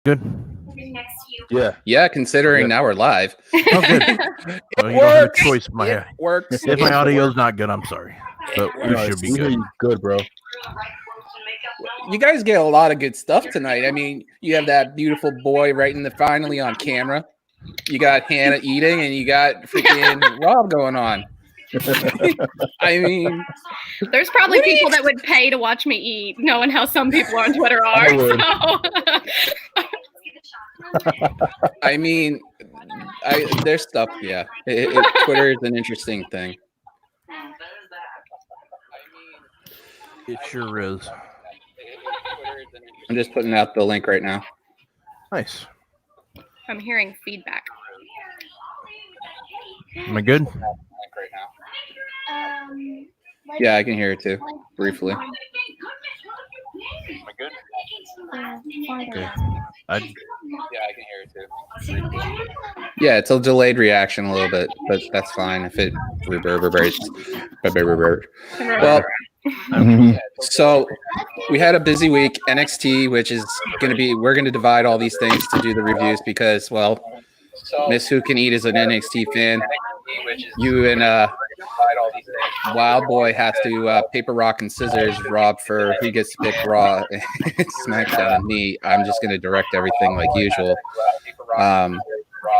Good. Yeah. Considering now we're live. Oh, good. Well, you don't have a choice. It works. If my audio's not good, I'm sorry, but we should be good. Good, bro. You guys get a lot of good stuff tonight. I mean, you have that beautiful boy finally on camera. You got Hannah eating, and you got freaking Rob going on. I mean, there's probably people that would pay to watch me eat, knowing how some people on Twitter are. So. I mean, there's stuff. Yeah, Twitter is an interesting thing. It sure is. I'm just putting out the link right now. Nice. I'm hearing feedback. Am I good? Yeah, I can hear it too, briefly. Am I good? Okay. Yeah, I can hear it too. Yeah, it's a delayed reaction a little bit, but that's fine if it reverberates. Well, so we had a busy week. NXT, which is going to be, we're going to divide all these things to do the reviews because, well, Miss Who Can Eat is an NXT fan. You and Wild Boy have to paper, rock, and scissors, Rob, for who gets to pick Raw and Smackdown. And me, I'm just going to direct everything like usual.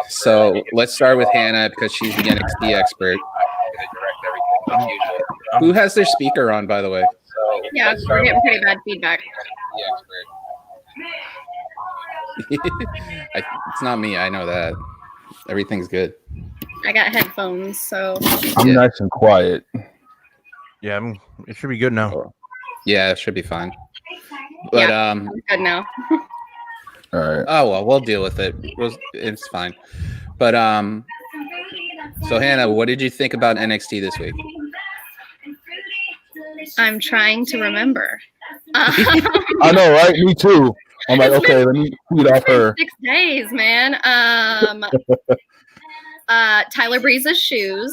So let's start with Hannah because she's the NXT expert. Who has their speaker on, by the way? Yeah, we're getting pretty bad feedback. It's not me. I know that. Everything's good. I got headphones, so I'm nice and quiet. Yeah, it should be good now. Yeah, it should be fine. But yeah, I'm good now. All right. Oh well, we'll deal with it. It's fine. But so Hannah, what did you think about NXT this week? I'm trying to remember. I know, right? Me too. I'm like, okay, let me feed off her. 6 days, man. Tyler Breeze's shoes.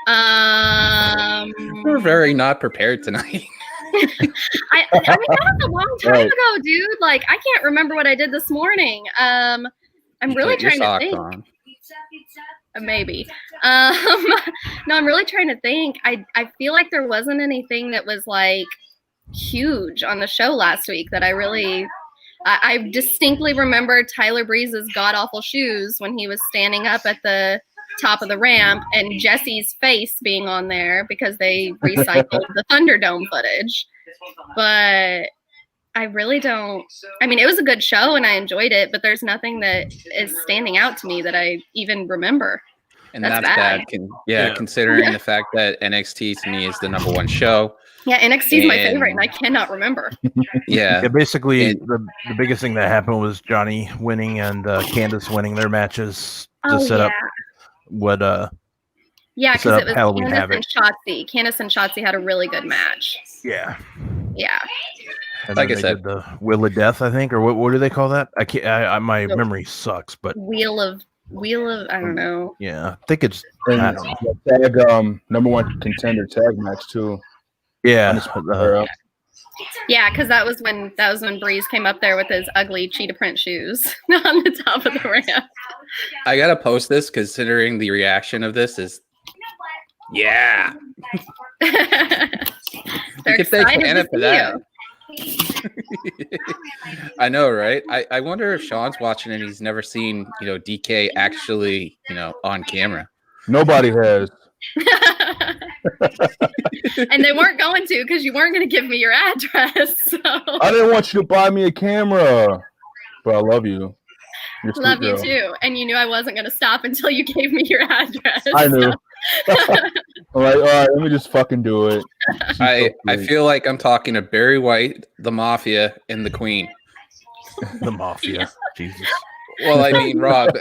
We're very not prepared tonight. I mean, that was a long time ago, dude. Like, I can't remember what I did this morning. I'm really trying to think. Maybe. No, I'm really trying to think. I feel like there wasn't anything that was like huge on the show last week that I distinctly remember Tyler Breeze's god-awful shoes when he was standing up at the top of the ramp and Jesse's face being on there because they recycled the Thunderdome footage. But I really don't. I mean, it was a good show and I enjoyed it, but there's nothing that is standing out to me that I even remember. And that's bad. Considering the fact that NXT to me is the #1 show. Yeah, NXT is my favorite, and I cannot remember. Yeah, basically, the biggest thing that happened was Johnny winning and Candace winning their matches to set up what. Yeah, because it was Halloween Candace and Shotzi. Candace and Shotzi had a really good match. Yeah. Yeah. And like I said, did the Wheel of Death, I think, or what do they call that? I can't. My memory sucks, but Wheel of I don't know. Yeah, I think it's tag #1 contender tag match too. Yeah. Yeah, because that was when Breeze came up there with his ugly cheetah print shoes on the top of the ramp. I gotta post this considering the reaction of this is yeah. They're excited for that. I know, right? I wonder if Sean's watching and he's never seen, DK actually, on camera. Nobody has. And they weren't going to because you weren't going to give me your address. So. I didn't want you to buy me a camera, but I love you. Love you too. And you knew I wasn't going to stop until you gave me your address. I knew. I'm like, all right, let me just fucking do it. I feel like I'm talking to Barry White, the Mafia, and the Queen. The Mafia. Jesus. Well, I mean, Rob,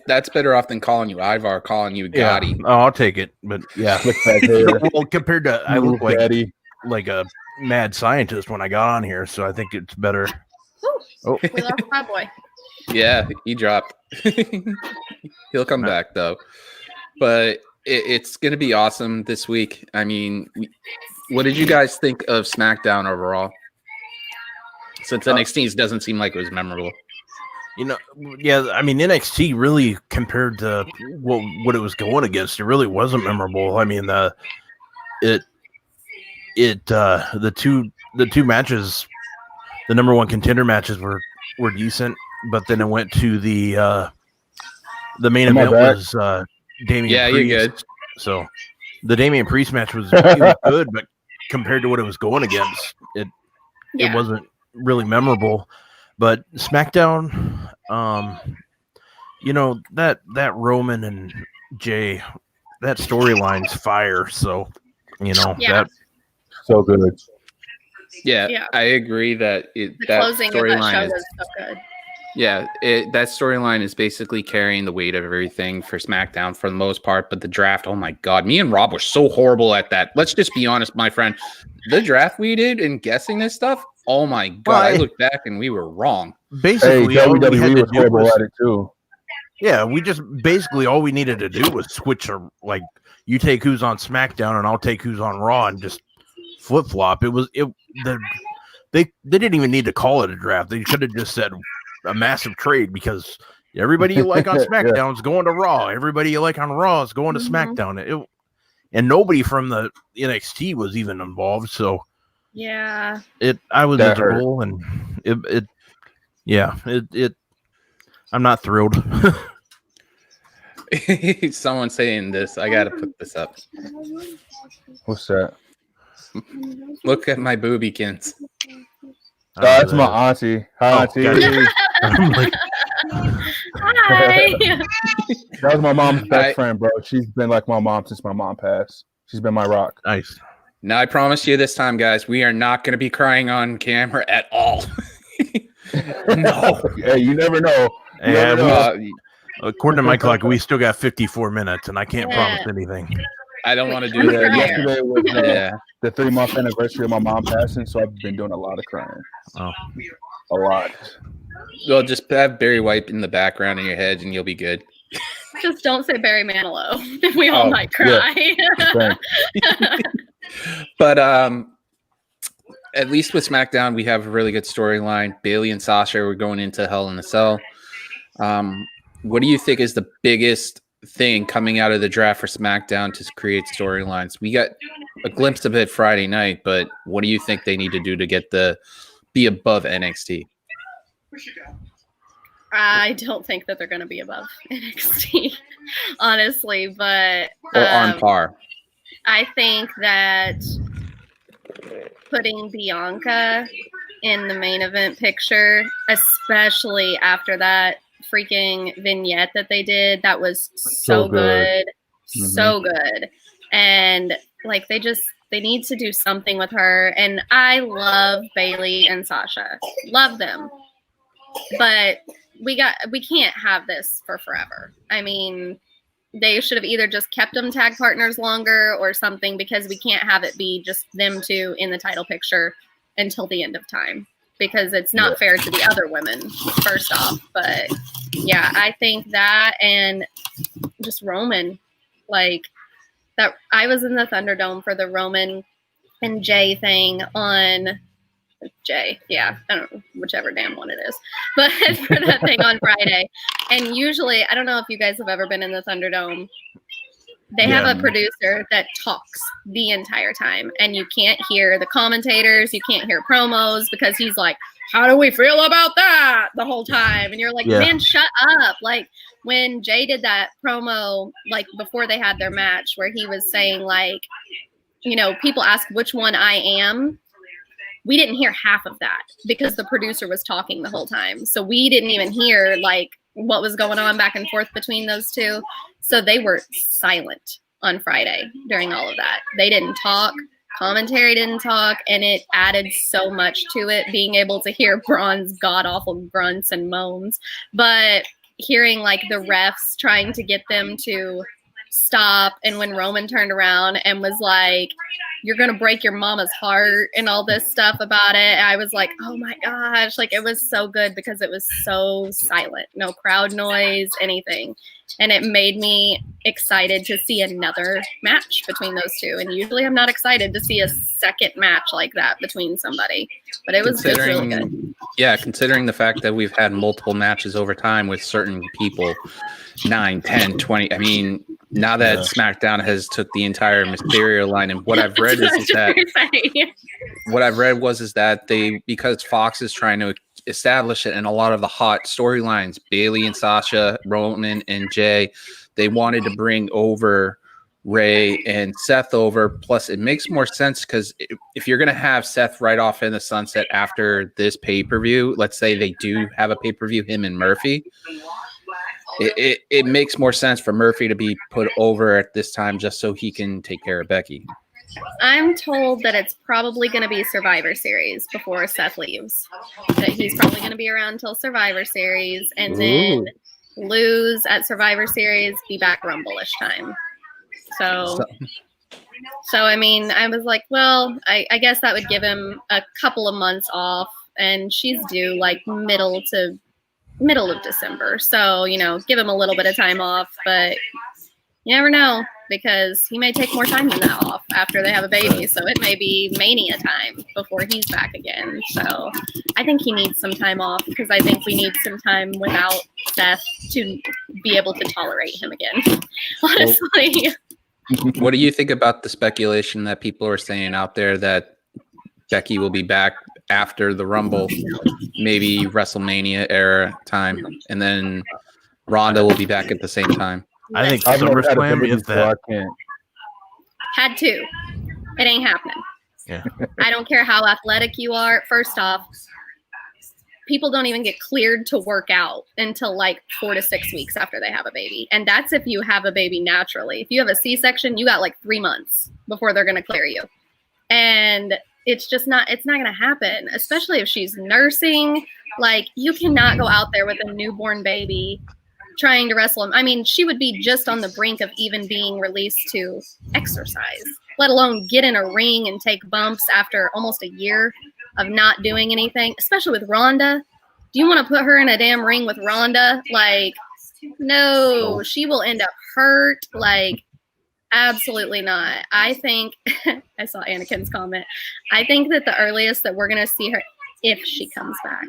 that's better off than calling you Ivar, calling you Gotti. Yeah. Oh, I'll take it. But yeah. Well, compared to I look like a mad scientist when I got on here, so I think it's better. Oh, we lost my boy. Yeah, he dropped. He'll come back though. But it's going to be awesome this week. I mean, what did you guys think of SmackDown overall? Since NXT doesn't seem like it was memorable. Yeah, I mean NXT really compared to what it was going against, it really wasn't memorable. I mean the two matches, the number one contender matches were decent, but then it went to the main event was Damian Priest. You're good. So the Damian Priest match was good, but compared to what it was going against, it wasn't really memorable. But SmackDown, that Roman and Jay, that storyline's fire. So, that so good. Yeah, I agree that that storyline is so good. Yeah, that storyline is basically carrying the weight of everything for SmackDown for the most part. But the draft, oh my God, me and Rob were so horrible at that. Let's just be honest, my friend. The draft we did in guessing this stuff, oh my God, I look back and we were wrong. Basically, all we had to do was at it too. Yeah, all we needed to do was switch, you take who's on SmackDown and I'll take who's on Raw and just flip flop. They didn't even need to call it a draft. They could have just said a massive trade, because everybody you like on SmackDown is going to Raw. Everybody you like on Raw is going to SmackDown. And nobody from the NXT was even involved. So yeah, I was miserable, and I'm not thrilled. Someone's saying this. I got to put this up. What's that? Look at my boobykins. That's my auntie. Hi, auntie. Hi. That was my mom's best friend, bro. She's been like my mom since my mom passed. She's been my rock. Nice. Now, I promise you this time, guys, we are not going to be crying on camera at all. No. Hey, you never know. According to my clock, we still got 54 minutes, and I can't promise anything. I don't want to do that. Yesterday was the 3-month anniversary of my mom passing, so I've been doing a lot of crying. Oh. A lot. Well, just have Barry White in the background in your head, and you'll be good. Just don't say Barry Manilow. We all might cry. Yeah. But at least with SmackDown, we have a really good storyline. Bayley and Sasha were going into Hell in a Cell. What do you think is the biggest thing coming out of the draft for SmackDown to create storylines? We got a glimpse of it Friday night, but what do you think they need to do to be above NXT? I don't think that they're going to be above NXT, honestly, but or on par. I think that putting Bianca in the main event picture, especially after that freaking vignette that they did, that was so good. So good. And they need to do something with her. And I love Bayley and Sasha. Love them. But we can't have this for forever. I mean, they should have either just kept them tag partners longer or something, because we can't have it be just them two in the title picture until the end of time, because it's not fair to the other women, first off. But yeah, I think that, and just Roman, that. I was in the Thunderdome for the Roman and Jay thing on Jay. Yeah, I don't know, whichever damn one it is. But for that thing on Friday. And usually, I don't know if you guys have ever been in the Thunderdome. They have a producer that talks the entire time, and you can't hear the commentators. You can't hear promos, because he's like, how do we feel about that, the whole time? And you're like, man, shut up. Like when Jay did that promo, before they had their match, where he was saying people ask which one I am. We didn't hear half of that because the producer was talking the whole time. So we didn't even hear what was going on back and forth between those two. So they were silent on Friday during all of that. They didn't talk. Commentary didn't talk. And it added so much to it, being able to hear Braun's god-awful grunts and moans. But hearing the refs trying to get them to stop. And when Roman turned around and was like, you're going to break your mama's heart and all this stuff about it. I was like, oh my gosh, like it was so good because it was so silent, no crowd noise, anything. And it made me excited to see another match between those two. And usually I'm not excited to see a second match like that between somebody, but it was just really good. Yeah, considering the fact that we've had multiple matches over time with certain people, 9, 10, 20. I mean, now that Smackdown has took the entire Mysterio line, and what I've read is that they, because Fox is trying to establish it, and a lot of the hot storylines, Bayley and Sasha, Roman and Jay, they wanted to bring over Ray and Seth over. Plus, it makes more sense because if you're going to have Seth right off in the sunset after this pay-per-view, let's say they do have a pay-per-view, him and Murphy, it makes more sense for Murphy to be put over at this time just so he can take care of Becky. I'm told that it's probably going to be Survivor Series before Seth leaves. That he's probably going to be around until Survivor Series and then lose at Survivor Series, be back Rumble-ish time. So I mean, I was like, well, I guess that would give him a couple of months off, and she's due like middle of December. So, you know, give him a little bit of time off, but you never know because he may take more time than that off after they have a baby. So it may be Mania time before he's back again. So I think he needs some time off because I think we need some time without Seth to be able to tolerate him again, honestly. What do you think about the speculation that people are saying out there that Becky will be back after the Rumble, maybe WrestleMania era time, and then Ronda will be back at the same time? I think SummerSlam is that. Had to. It ain't happening. Yeah. I don't care how athletic you are. First off, people don't even get cleared to work out until like 4 to 6 weeks after they have a baby. And that's if you have a baby naturally. If you have a C-section, you got like 3 months before they're going to clear you. And it's not going to happen, especially if she's nursing. Like, you cannot go out there with a newborn baby trying to wrestle him. I mean, she would be just on the brink of even being released to exercise, let alone get in a ring and take bumps after almost a year of not doing anything, especially with Ronda. Do you want to put her in a damn ring with Ronda? Like, no, she will end up hurt. Like, absolutely not. I think, I saw Anakin's comment. I think that the earliest that we're going to see her, if she comes back,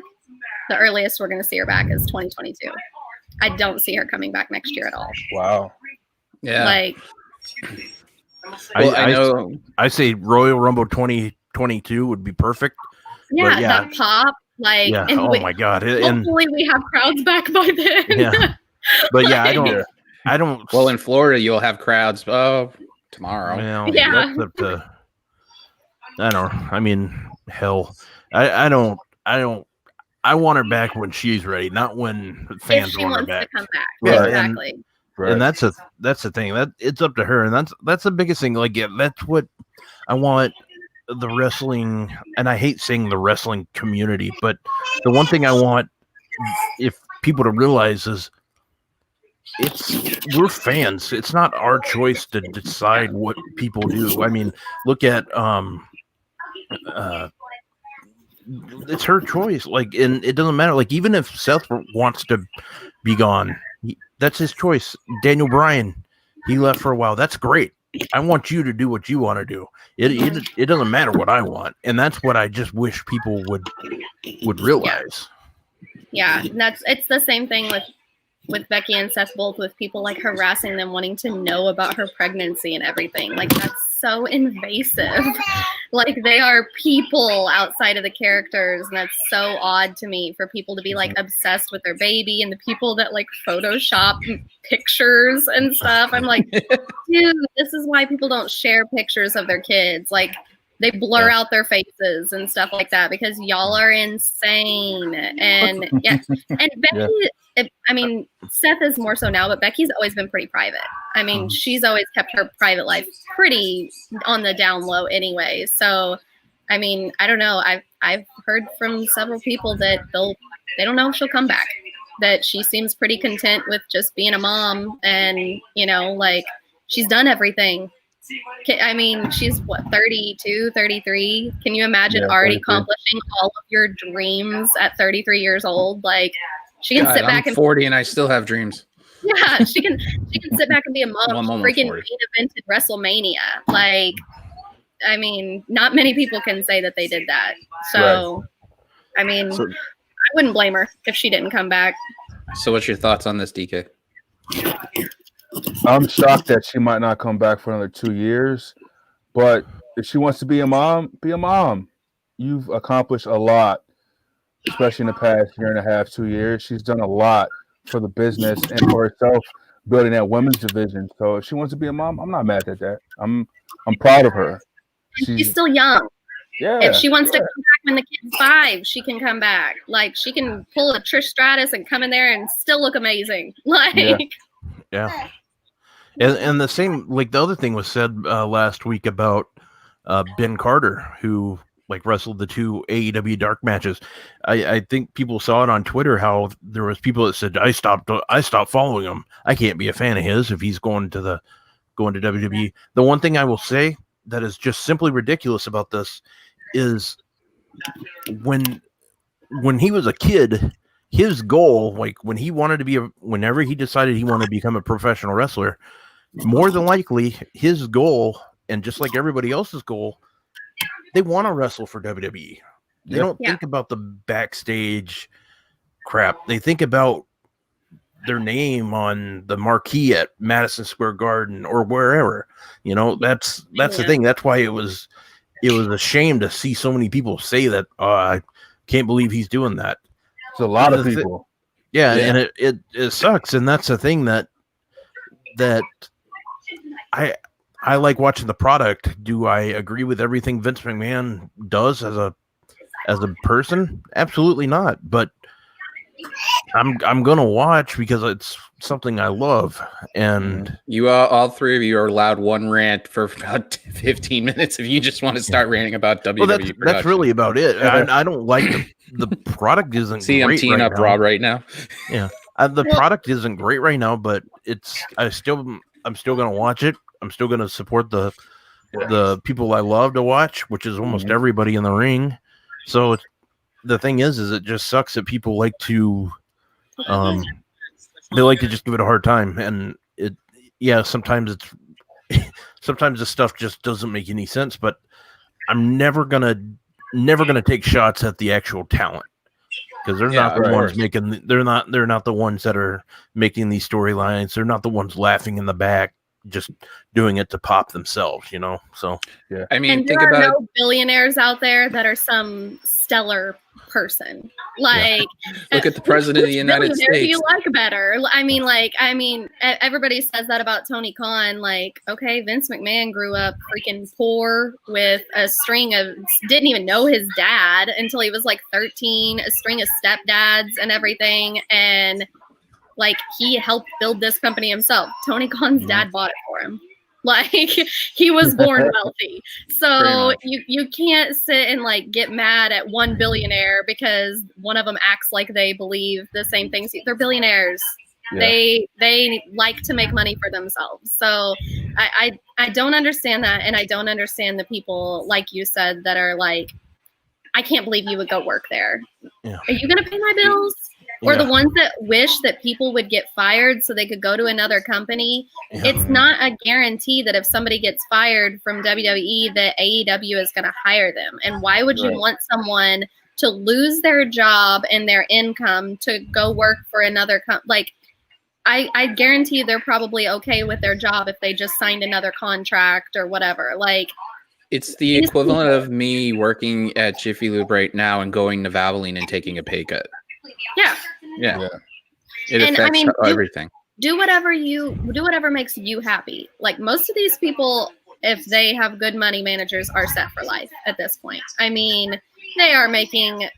the earliest we're going to see her back is 2022. I don't see her coming back next year at all. Wow. Yeah. Like, I know. I say Royal Rumble 2022 would be perfect. Yeah, that pop. Like, yeah. And my God. Hopefully we have crowds back by then. Yeah. But yeah, I don't. Well, in Florida, you'll have crowds tomorrow. Well, yeah. That's up to, I don't know. I mean, hell, I don't. I want her back when she's ready, not when fans want her back. To come back. Yeah, exactly. And that's the thing. That it's up to her, and that's the biggest thing. Like, yeah, that's what I want. The wrestling, and I hate saying the wrestling community, but the one thing I want if people to realize is we're fans. It's not our choice to decide what people do. I mean, look at it's her choice. Like, and it doesn't matter. Like, even if Seth wants to be gone, that's his choice. Daniel Bryan, he left for a while. That's great. I want you to do what you want to do. It doesn't matter what I want, and that's what I just wish people would realize. Yeah, it's the same thing with Becky and Seth both, with people like harassing them, wanting to know about her pregnancy and everything. Like, that's so invasive. Like, they are people outside of the characters, and that's so odd to me for people to be like obsessed with their baby, and the people that like Photoshop pictures and stuff. I'm like, dude, this is why people don't share pictures of their kids. Like, they blur out their faces and stuff like that because y'all are insane. And yeah, and Becky, I mean, Seth is more so now, but Becky's always been pretty private. I mean, she's always kept her private life pretty on the down low anyway. So, I mean, I don't know. I've heard from several people that they don't know if she'll come back. That she seems pretty content with just being a mom, and you know, like, she's done everything. I mean, she's what, 32, 33? Can you imagine already 33. accomplishing all of your dreams at 33 years old? Like, she can God, sit back I'm and 40 and I still have dreams. yeah, she can sit back and be a mom. Well, I'm almost Freaking 40. main evented WrestleMania. Like, I mean, not many people can say that they did that. So, I mean, I wouldn't blame her if she didn't come back. So, what's your thoughts on this, DK? I'm shocked that she might not come back for another 2 years. But if she wants to be a mom, be a mom. You've accomplished a lot, especially in the past year and a half, 2 years. She's done a lot for the business and for herself, building that women's division. So if she wants to be a mom, I'm not mad at that. I'm proud of her. She's still young. Yeah. If she wants to come back when the kid's 5, she can come back. Like, she can pull a Trish Stratus and come in there and still look amazing. Like, yeah. And the same, like the other thing was said last week about Ben Carter, who like wrestled the 2 AEW dark matches. I think people saw it on Twitter how there was people that said I stopped following him. I can't be a fan of his if he's going to WWE. The one thing I will say that is just simply ridiculous about this is when he was a kid, his goal, like when he wanted to be whenever he decided he wanted to become a professional wrestler, more than likely his goal, and just like everybody else's goal, they want to wrestle for WWE. They don't think about the backstage crap. They think about their name on the marquee at Madison Square Garden or wherever. You know, that's the thing. That's why it was a shame to see so many people say that. I can't believe he's doing that. It's a lot of people. And it sucks. And that's the thing that I like watching the product. Do I agree with everything Vince McMahon does as a person? Absolutely not. But I'm gonna watch because it's something I love. And you all three of you are allowed one rant for about 15 minutes if you just want to start ranting about WWE. Well, that's really about it. I don't like the product isn't. See, I'm teeing up Rob right now. Yeah, the product isn't great right now, but I'm still gonna watch it. I'm still gonna support the people I love to watch, which is almost everybody in the ring. So the thing is it just sucks that people like to they like to just give it a hard time, and sometimes the stuff just doesn't make any sense. But I'm never gonna take shots at the actual talent, because they're not the ones making. They're not the ones that are making these storylines. They're not the ones laughing in the back, just doing it to pop themselves, you know. So I mean, and there are no billionaires out there that are some stellar person. Like, look at the president of the United States. Do you like better? I mean, everybody says that about Tony Khan. Like, okay, Vince McMahon grew up freaking poor with a string of, didn't even know his dad until he was like 13, a string of stepdads and everything. And like, he helped build this company himself. Tony Khan's dad bought it for him. Like, he was born wealthy. So you can't sit and like get mad at one billionaire because one of them acts like they believe the same things. They're billionaires. Yeah. They like to make money for themselves. So I don't understand that. And I don't understand the people, like you said, that are like, I can't believe you would go work there. Yeah. Are you going to pay my bills? Or the ones that wish that people would get fired so they could go to another company. Yeah. It's not a guarantee that if somebody gets fired from WWE that AEW is going to hire them. And why would you want someone to lose their job and their income to go work for another company? Like, I guarantee they're probably okay with their job if they just signed another contract or whatever. Like, it's the equivalent of me working at Jiffy Lube right now and going to Valvoline and taking a pay cut. Yeah. It affects everything. Do whatever makes you happy. Like, most of these people, if they have good money managers, are set for life at this point. I mean, they are making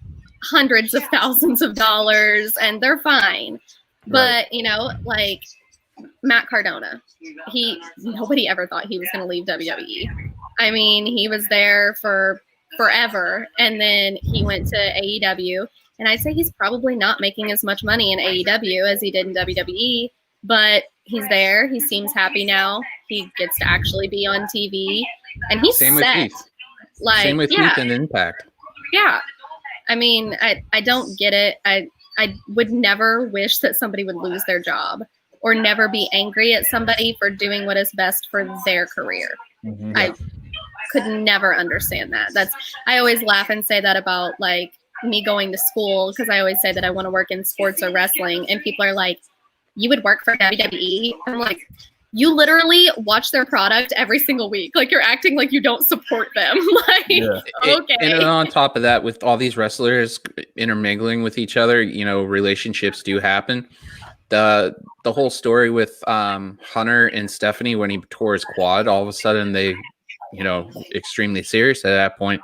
hundreds of thousands of dollars and they're fine. But, you know, like Matt Cardona, nobody ever thought he was going to leave WWE. I mean, he was there for forever, and then he went to AEW. And I'd say he's probably not making as much money in AEW as he did in WWE, but he's there. He seems happy now. he gets to actually be on TV, and he's Same set. With Heath. Like, Same with Heath and Impact. Yeah. I mean, I don't get it. I would never wish that somebody would lose their job or never be angry at somebody for doing what is best for their career. Mm-hmm. I could never understand that. I always laugh and say that about like me going to school, because I always say that I want to work in sports or wrestling, and people are like, you would work for WWE? I'm like, you literally watch their product every single week. Like, you're acting like you don't support them. Like, okay. And on top of that, with all these wrestlers intermingling with each other, relationships do happen. The whole story with Hunter and Stephanie, when he tore his quad, all of a sudden they, extremely serious at that point.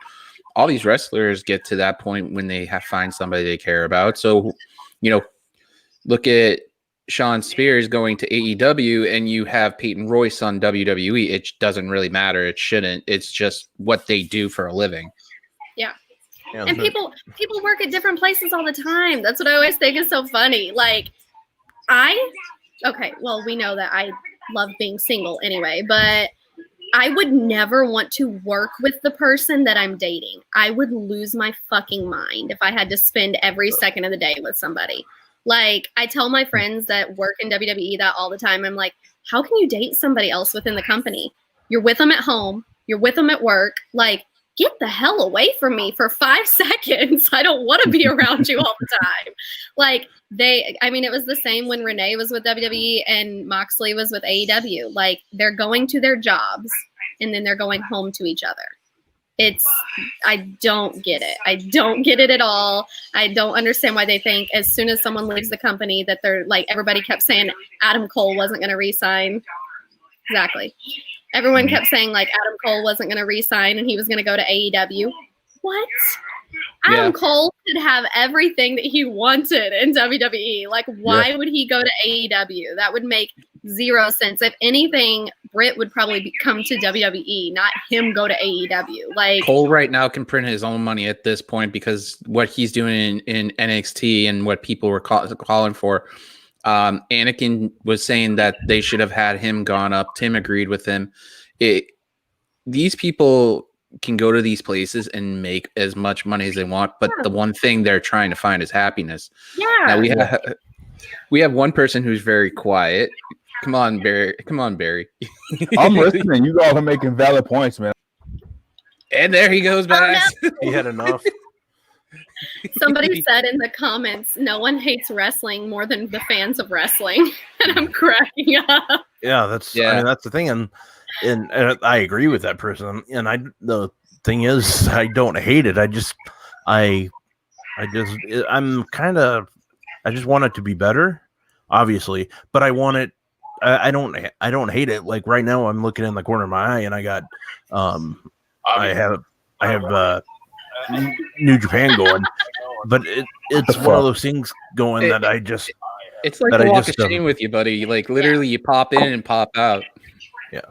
All these wrestlers get to that point when they find somebody they care about. So, look at Sean Spears going to AEW, and you have Peyton Royce on WWE. It doesn't really matter. It shouldn't. It's just what they do for a living. Yeah. And people work at different places all the time. That's what I always think is so funny. Like, we know that I love being single anyway, but I would never want to work with the person that I'm dating. I would lose my fucking mind if I had to spend every second of the day with somebody. Like, I tell my friends that work in WWE that all the time. I'm like, how can you date somebody else within the company? You're with them at home. You're with them at work. Like, get the hell away from me for 5 seconds. I don't want to be around you all the time. Like, it was the same when Renee was with WWE and Moxley was with AEW. Like, they're going to their jobs and then they're going home to each other. I don't get it. I don't get it at all. I don't understand why they think as soon as someone leaves the company that they're like, everybody kept saying Adam Cole wasn't going to re-sign. Exactly. Everyone kept saying like Adam Cole wasn't going to re-sign and he was going to go to AEW. What? Adam Cole could have everything that he wanted in WWE. Like, why would he go to AEW? That would make zero sense. If anything, Britt would probably come to WWE, not him go to AEW. Like, Cole right now can print his own money at this point because what he's doing in NXT and what people were calling for. Anakin was saying that they should have had him gone up. Tim agreed with him. These people can go to these places and make as much money as they want, but the one thing they're trying to find is happiness. Yeah. Now we have one person who's very quiet. Come on, Barry. I'm listening. You all are making valid points, man. And there he goes, Bass. Oh, no. He had enough. Somebody said in the comments, no one hates wrestling more than the fans of wrestling. And I'm cracking up. Yeah, that's the thing. And I agree with that person. And the thing is, I don't hate it. I just want it to be better, obviously, but I want it. I don't hate it. Like right now, I'm looking in the corner of my eye, and I got, I have New Japan going, but it's one of those things going that I just. It's like a walk of shame with you, buddy. Like literally, you pop in and pop out. Yeah.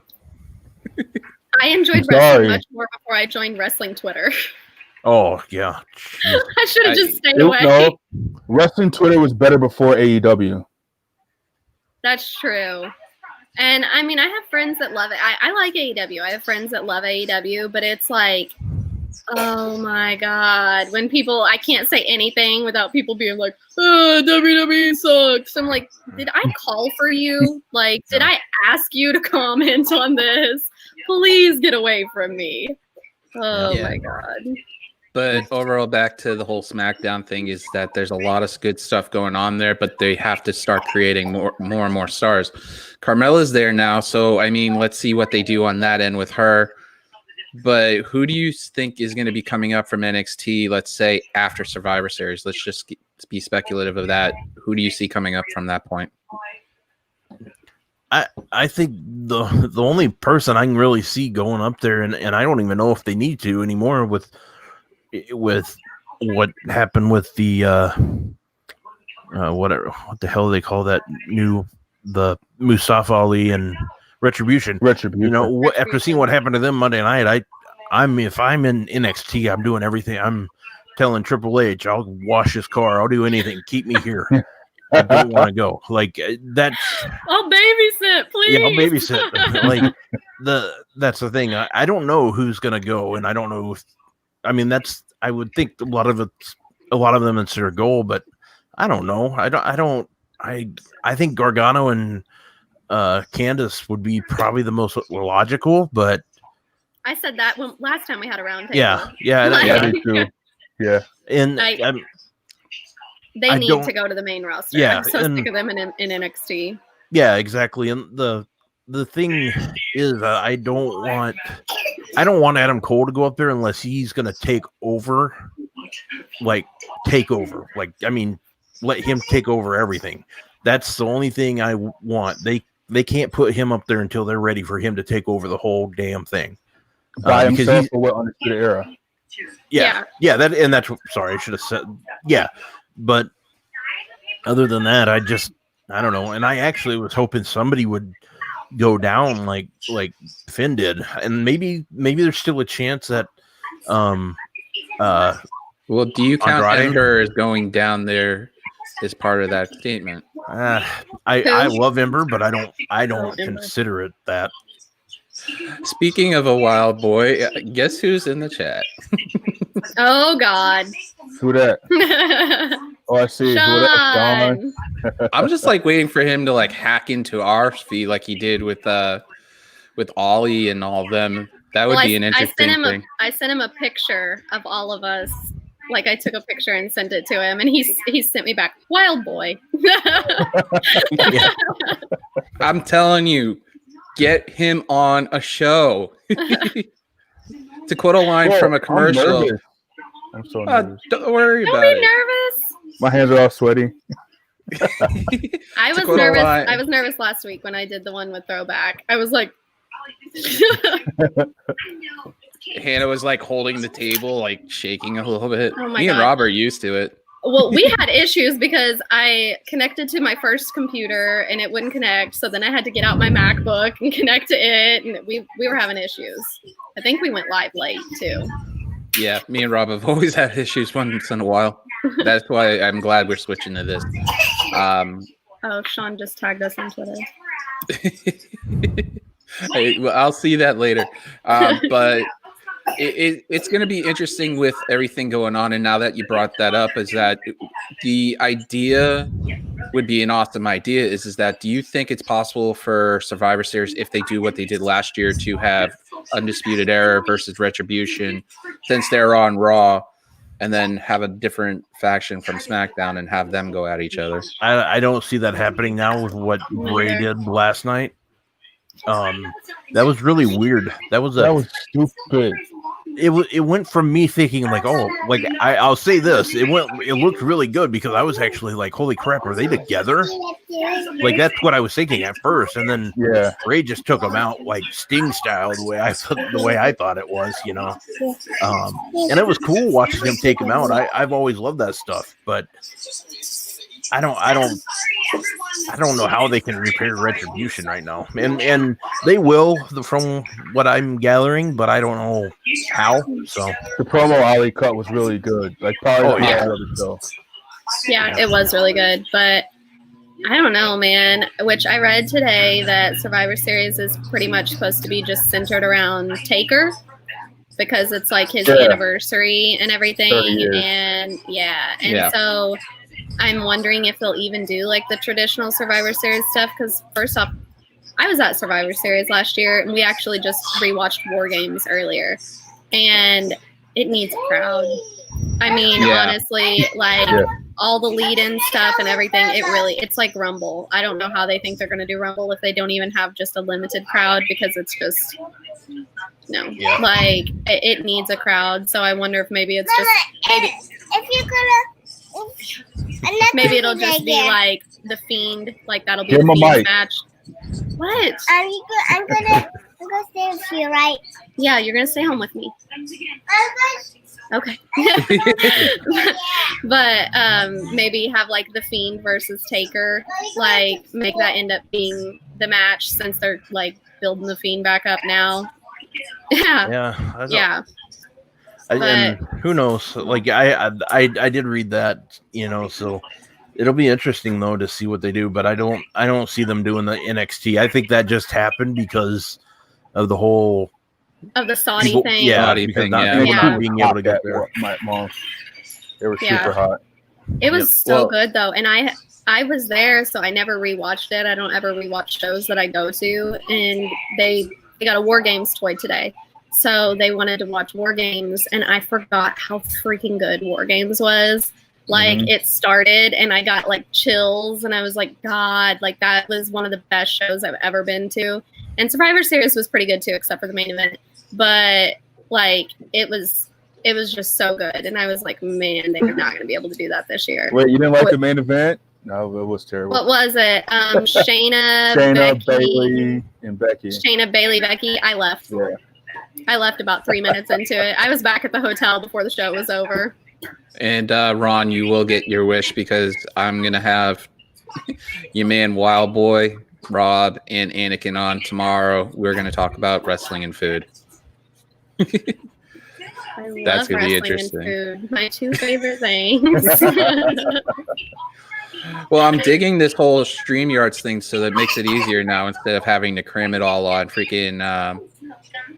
I enjoyed wrestling much more before I joined wrestling Twitter. Oh yeah. I should have just stayed away. No, wrestling Twitter was better before AEW. That's true. And I mean, I have friends that love it. I like AEW. I have friends that love AEW, but it's like, oh my God. When I can't say anything without people being like, oh, WWE sucks. I'm like, did I call for you? Like, did I ask you to comment on this? Please get away from me. Oh my God. But overall, back to the whole SmackDown thing is that there's a lot of good stuff going on there, but they have to start creating more and more stars. Carmella's there now, so I mean, let's see what they do on that end with her. But who do you think is going to be coming up from NXT, let's say, after Survivor Series? Let's just be speculative of that. Who do you see coming up from that point? I think the only person I can really see going up there, and I don't even know if they need to anymore with what happened with the what the hell do they call that the Mustafa Ali and Retribution. You know, after seeing what happened to them Monday night, if I'm in NXT, I'm doing everything. I'm telling Triple H, I'll wash his car, I'll do anything, keep me here. I don't want to go. Like that's. I'll babysit, please. Yeah, I'll babysit. Like that's the thing. I don't know who's gonna go, and I don't know. I would think a lot of them it's their goal, but I don't know. I think Gargano and Candace would be probably the most logical, but I said that last time we had a round table. Yeah, me too. Yeah, and they need to go to the main roster. Yeah, I'm so sick of them in NXT. Yeah, exactly. And the thing is, I don't want Adam Cole to go up there unless he's gonna take over. Like let him take over everything. That's the only thing I want. They can't put him up there until they're ready for him to take over the whole damn thing. By himself or what Undisputed Era? Yeah. That's sorry, I should have said but other than that, I don't know. And I actually was hoping somebody would go down like Finn did, and maybe there's still a chance that well, do you count Ember as going down there as part of that statement? I love Ember, but I don't consider it that. Speaking of a wild boy, guess who's in the chat? Oh God. Who that? Oh, I see. Sean. I'm just like waiting for him to like hack into our feed like he did with Ollie and all of them. That would be an interesting thing. I sent him a picture of all of us. Like I took a picture and sent it to him, and he sent me back, wild boy. I'm telling you, get him on a show. To quote a line from a commercial. I'm so nervous. Don't worry about it. Don't be nervous. My hands are all sweaty. I was nervous. I was nervous last week when I did the one with Throwback. I was like, Hannah was like holding the table, like shaking a little bit. Oh my Me God. and Rob are used to it. Well, we had issues because I connected to my first computer and it wouldn't connect. So then I had to get out my MacBook and connect to it. And we were having issues. I think we went live late too. Yeah, me and Rob have always had issues once in a while. That's why I'm glad we're switching to this. Oh, Sean just tagged us on Twitter. I'll see that later. But it's going to be interesting with everything going on. And now that you brought that up, is that the idea would be an awesome idea is that, do you think it's possible for Survivor Series, if they do what they did last year, to have Undisputed Era versus Retribution, since they're on Raw, and then have a different faction from SmackDown and have them go at each other? I don't see that happening now with what Bray did last night. That was really weird. That was stupid. It went from me thinking like, oh, like I'll say this, it looked really good because I was actually like, holy crap, are they together? Like that's what I was thinking at first, and then Ray just took them out like Sting style, the way I thought it was, you know. And it was cool watching him take them out. I've always loved that stuff, but I don't know how they can repair Retribution right now, and they will, from what I'm gathering, but I don't know how. So the promo Ali cut was really good, like probably the show. Yeah, it was really good, but I don't know, man. Which I read today that Survivor Series is pretty much supposed to be just centered around Taker, because it's like his anniversary and everything, and so I'm wondering if they'll even do like the traditional Survivor Series stuff, because first off, I was at Survivor Series last year and we actually just rewatched War Games earlier, and it needs a crowd. I mean, honestly, like all the lead-in stuff and everything, it's like Rumble. I don't know how they think they're going to do Rumble if they don't even have just a limited crowd, because it's just like it needs a crowd. So I wonder if maybe it's just maybe it'll just be like the Fiend, like that'll be the Fiend match. What? I'm gonna stay with you, right? Yeah, you're gonna stay home with me. Okay. But maybe have like the Fiend versus Taker, like make that end up being the match, since they're like building the Fiend back up now. Yeah. And who knows? Like I did read that, you know. So It'll be interesting though to see what they do, but I don't see them doing the NXT. I think that just happened because of the whole Saudi thing. Yeah, Saudi because thing, people not being able to get there. My mom, they were super hot. It was so good though, and I was there, so I never rewatched it. I don't ever rewatch shows that I go to, and they got a War Games toy today, so they wanted to watch War Games, and I forgot how freaking good War Games was. Like it started, and I got like chills, and I was like, God, like that was one of the best shows I've ever been to. And Survivor Series was pretty good too, except for the main event. But like it was just so good, and I was like, man, they're not going to be able to do that this year. Wait, you didn't like the main event? No, it was terrible. What was it? Shayna, Bailey, and Becky. Shayna, Bailey, Becky. I left. Yeah. I left about 3 minutes into it. I was back at the hotel before the show was over. And Ron, you will get your wish because I'm gonna have your man Wild Boy, Rob, and Anakin on tomorrow. We're gonna talk about wrestling and food. That's gonna be interesting. And food. My two favorite things. Well, I'm digging this whole StreamYards thing, so that makes it easier now instead of having to cram it all on freaking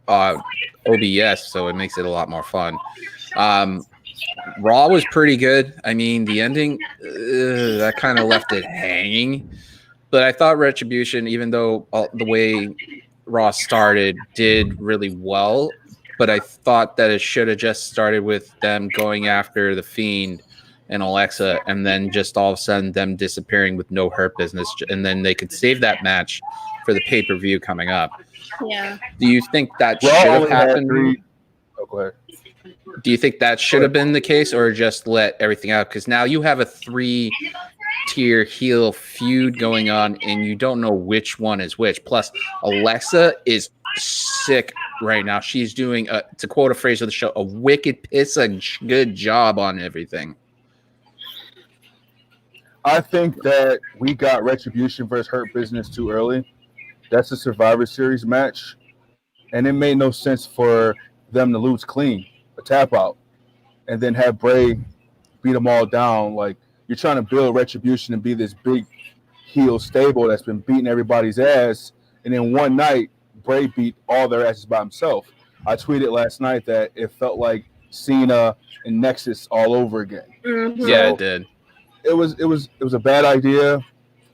OBS. So it makes it a lot more fun. Raw was pretty good. I mean, the ending that kind of left it hanging, but I thought Retribution, even though the way Raw started, did really well. But I thought that it should have just started with them going after the Fiend and Alexa, and then just all of a sudden them disappearing with no hurt business, and then they could save that match for the pay-per-view coming up. Yeah. Do you think that should have happened? Oh, go ahead. Do you think that should have been the case, or just let everything out? Because now you have a 3-tier heel feud going on, and you don't know which one is which. Plus, Alexa is sick right now. She's doing, to quote a phrase of the show, a wicked piss a good job on everything. I think that we got Retribution versus Hurt Business too early. That's a Survivor Series match, and it made no sense for them to lose clean, a tap out, and then have Bray beat them all down. Like, you're trying to build Retribution and be this big heel stable that's been beating everybody's ass, and then one night Bray beat all their asses by himself. I tweeted last night that it felt like Cena and Nexus all over again. Mm-hmm. Yeah, it did. It was a bad idea,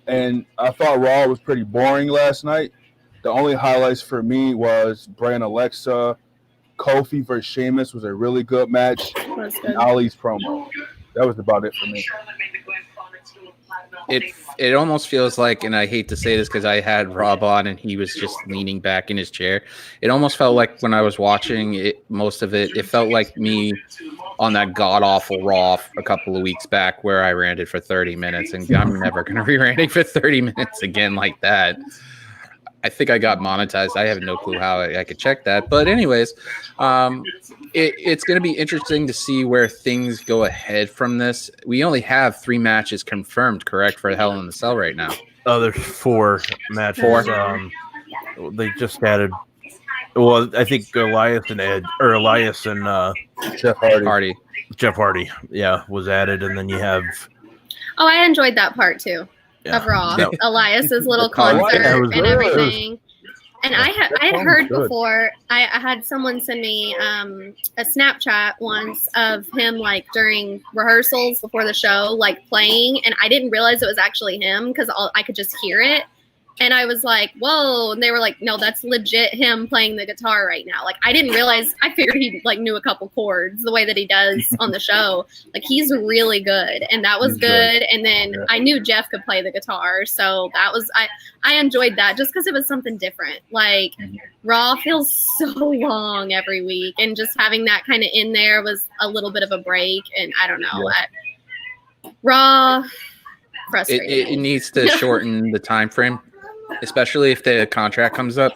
and I thought Raw was pretty boring last night. The only highlights for me was Bray and Alexa. Kofi versus Sheamus was a really good match. And Ali's promo. That was about it for me. It almost feels like, and I hate to say this because I had Rob on and he was just leaning back in his chair. It almost felt like when I was watching it, most of it felt like me on that god-awful Raw a couple of weeks back where I ranted for 30 minutes, and I'm never going to be ranting for 30 minutes again like that. I think I got monetized. I have no clue how I could check that. But anyways, it's going to be interesting to see where things go ahead from this. We only have 3 matches confirmed, correct, for Hell in the Cell right now? There's 4 matches. 4? They just added. Well, I think Elias and Jeff Hardy. Jeff Hardy, yeah, was added, and then you have. Oh, I enjoyed that part too. Of Raw, Elias's little concert and everything. And I had heard before. I had someone send me a Snapchat once of him like during rehearsals before the show, like playing, and I didn't realize it was actually him because I could just hear it. And I was like, whoa. And they were like, no, that's legit him playing the guitar right now. Like, I didn't realize, I figured he like knew a couple chords the way that he does on the show. Like, he's really good. And that was good. And then I knew Jeff could play the guitar. So that was, I enjoyed that just because it was something different. Like, Raw feels so long every week. And just having that kind of in there was a little bit of a break. And I don't know. Raw, frustrating. It needs to shorten the time frame. Especially if the contract comes up,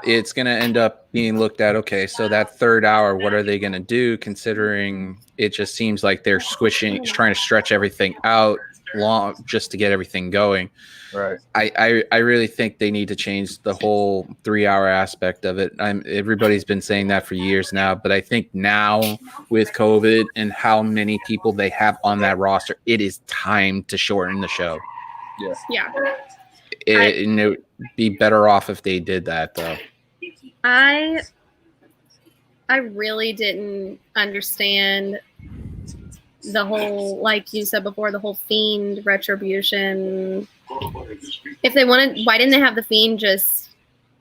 it's going to end up being looked at. Okay, so that third hour, what are they going to do? Considering it just seems like they're trying to stretch everything out long just to get everything going. Right. I really think they need to change the whole 3-hour aspect of it. Everybody's been saying that for years now, but I think now with COVID and how many people they have on that roster, it is time to shorten the show. Yeah. It would be better off if they did that, though. I really didn't understand the whole, like you said before, the whole Fiend retribution. If they wanted, why didn't they have the Fiend just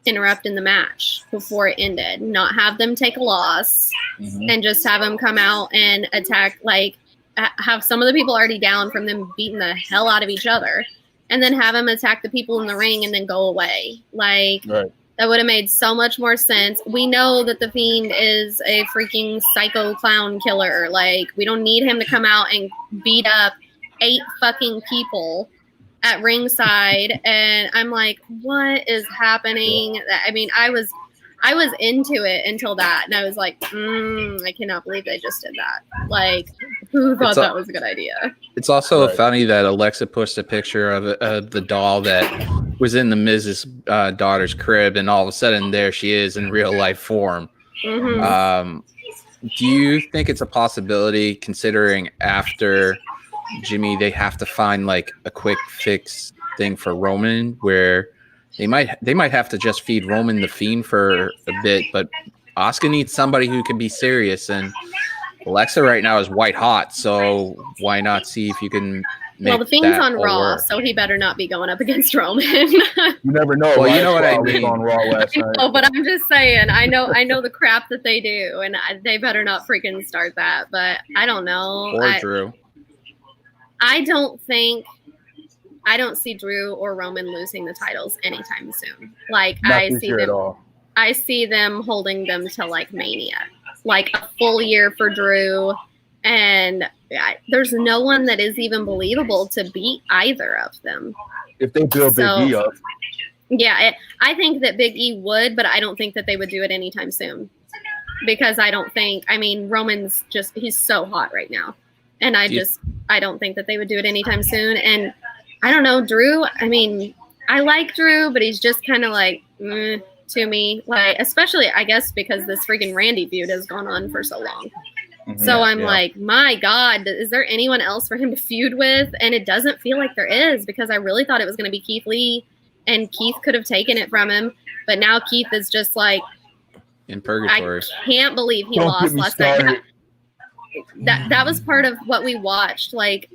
interrupt in the match before it ended? Not have them take a loss and just have them come out and attack, like have some of the people already down from them beating the hell out of each other, and then have them attack the people in the ring and then go away. Like, that would have made so much more sense. We know that the Fiend is a freaking psycho clown killer. Like, we don't need him to come out and beat up 8 fucking people at ringside. And I'm like, what is happening? I mean, I was into it until that. And I was like, I cannot believe they just did that. Like, who thought that was a good idea? It's also funny that Alexa pushed a picture of the doll that was in the Miz's daughter's crib, and all of a sudden there she is in real life form. Do you think it's a possibility, considering after Jimmy they have to find like a quick fix thing for Roman, where they might have to just feed Roman the Fiend for a bit, but Asuka needs somebody who can be serious, and Alexa right now is white hot, so why not see if you can make the Fiend's on Raw, work. So he better not be going up against Roman. You never know. Well, you know what I mean. On Raw last night. No, but I'm just saying, I know the crap that they do, and they better not freaking start that. But I don't know. Or Drew. I don't see Drew or Roman losing the titles anytime soon. Like, I see them holding them to like Mania, like a full year for Drew, and there's no one that is even believable to beat either of them. If they build Big E up. Yeah, I think that Big E would, but I don't think that they would do it anytime soon, because Roman's he's so hot right now, and I don't think that they would do it anytime soon. And I don't know, Drew, I like Drew, but he's just kind of like to me, like, especially I guess because this freaking Randy feud has gone on for so long. So I'm like, my God, is there anyone else for him to feud with? And it doesn't feel like there is, because I really thought it was going to be Keith Lee, and Keith could have taken it from him. But now Keith is just like in purgatory. I can't believe he lost last night. That was part of what we watched. Like,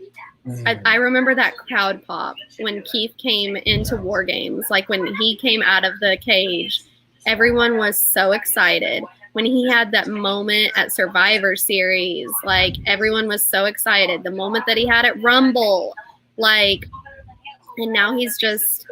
I remember that crowd pop when Keith came into War Games. Like, when he came out of the cage, everyone was so excited. When he had that moment at Survivor Series, like, everyone was so excited. The moment that he had at Rumble, like, and now he's just,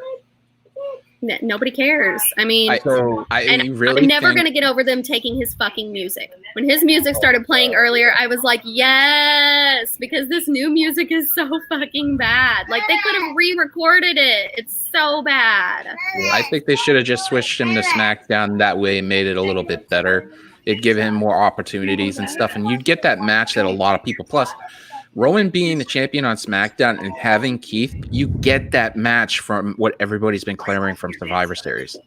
nobody cares. I'm never going to get over them taking his fucking music. When his music started playing earlier, I was like, yes, because this new music is so fucking bad. Like, they could have re-recorded it. It's so bad. I think they should have just switched him to SmackDown. That way it made it a little bit better. It'd give him more opportunities and stuff, and you'd get that match that a lot of people, plus Roman being the champion on SmackDown and having Keith, you get that match from what everybody's been clamoring from Survivor Series.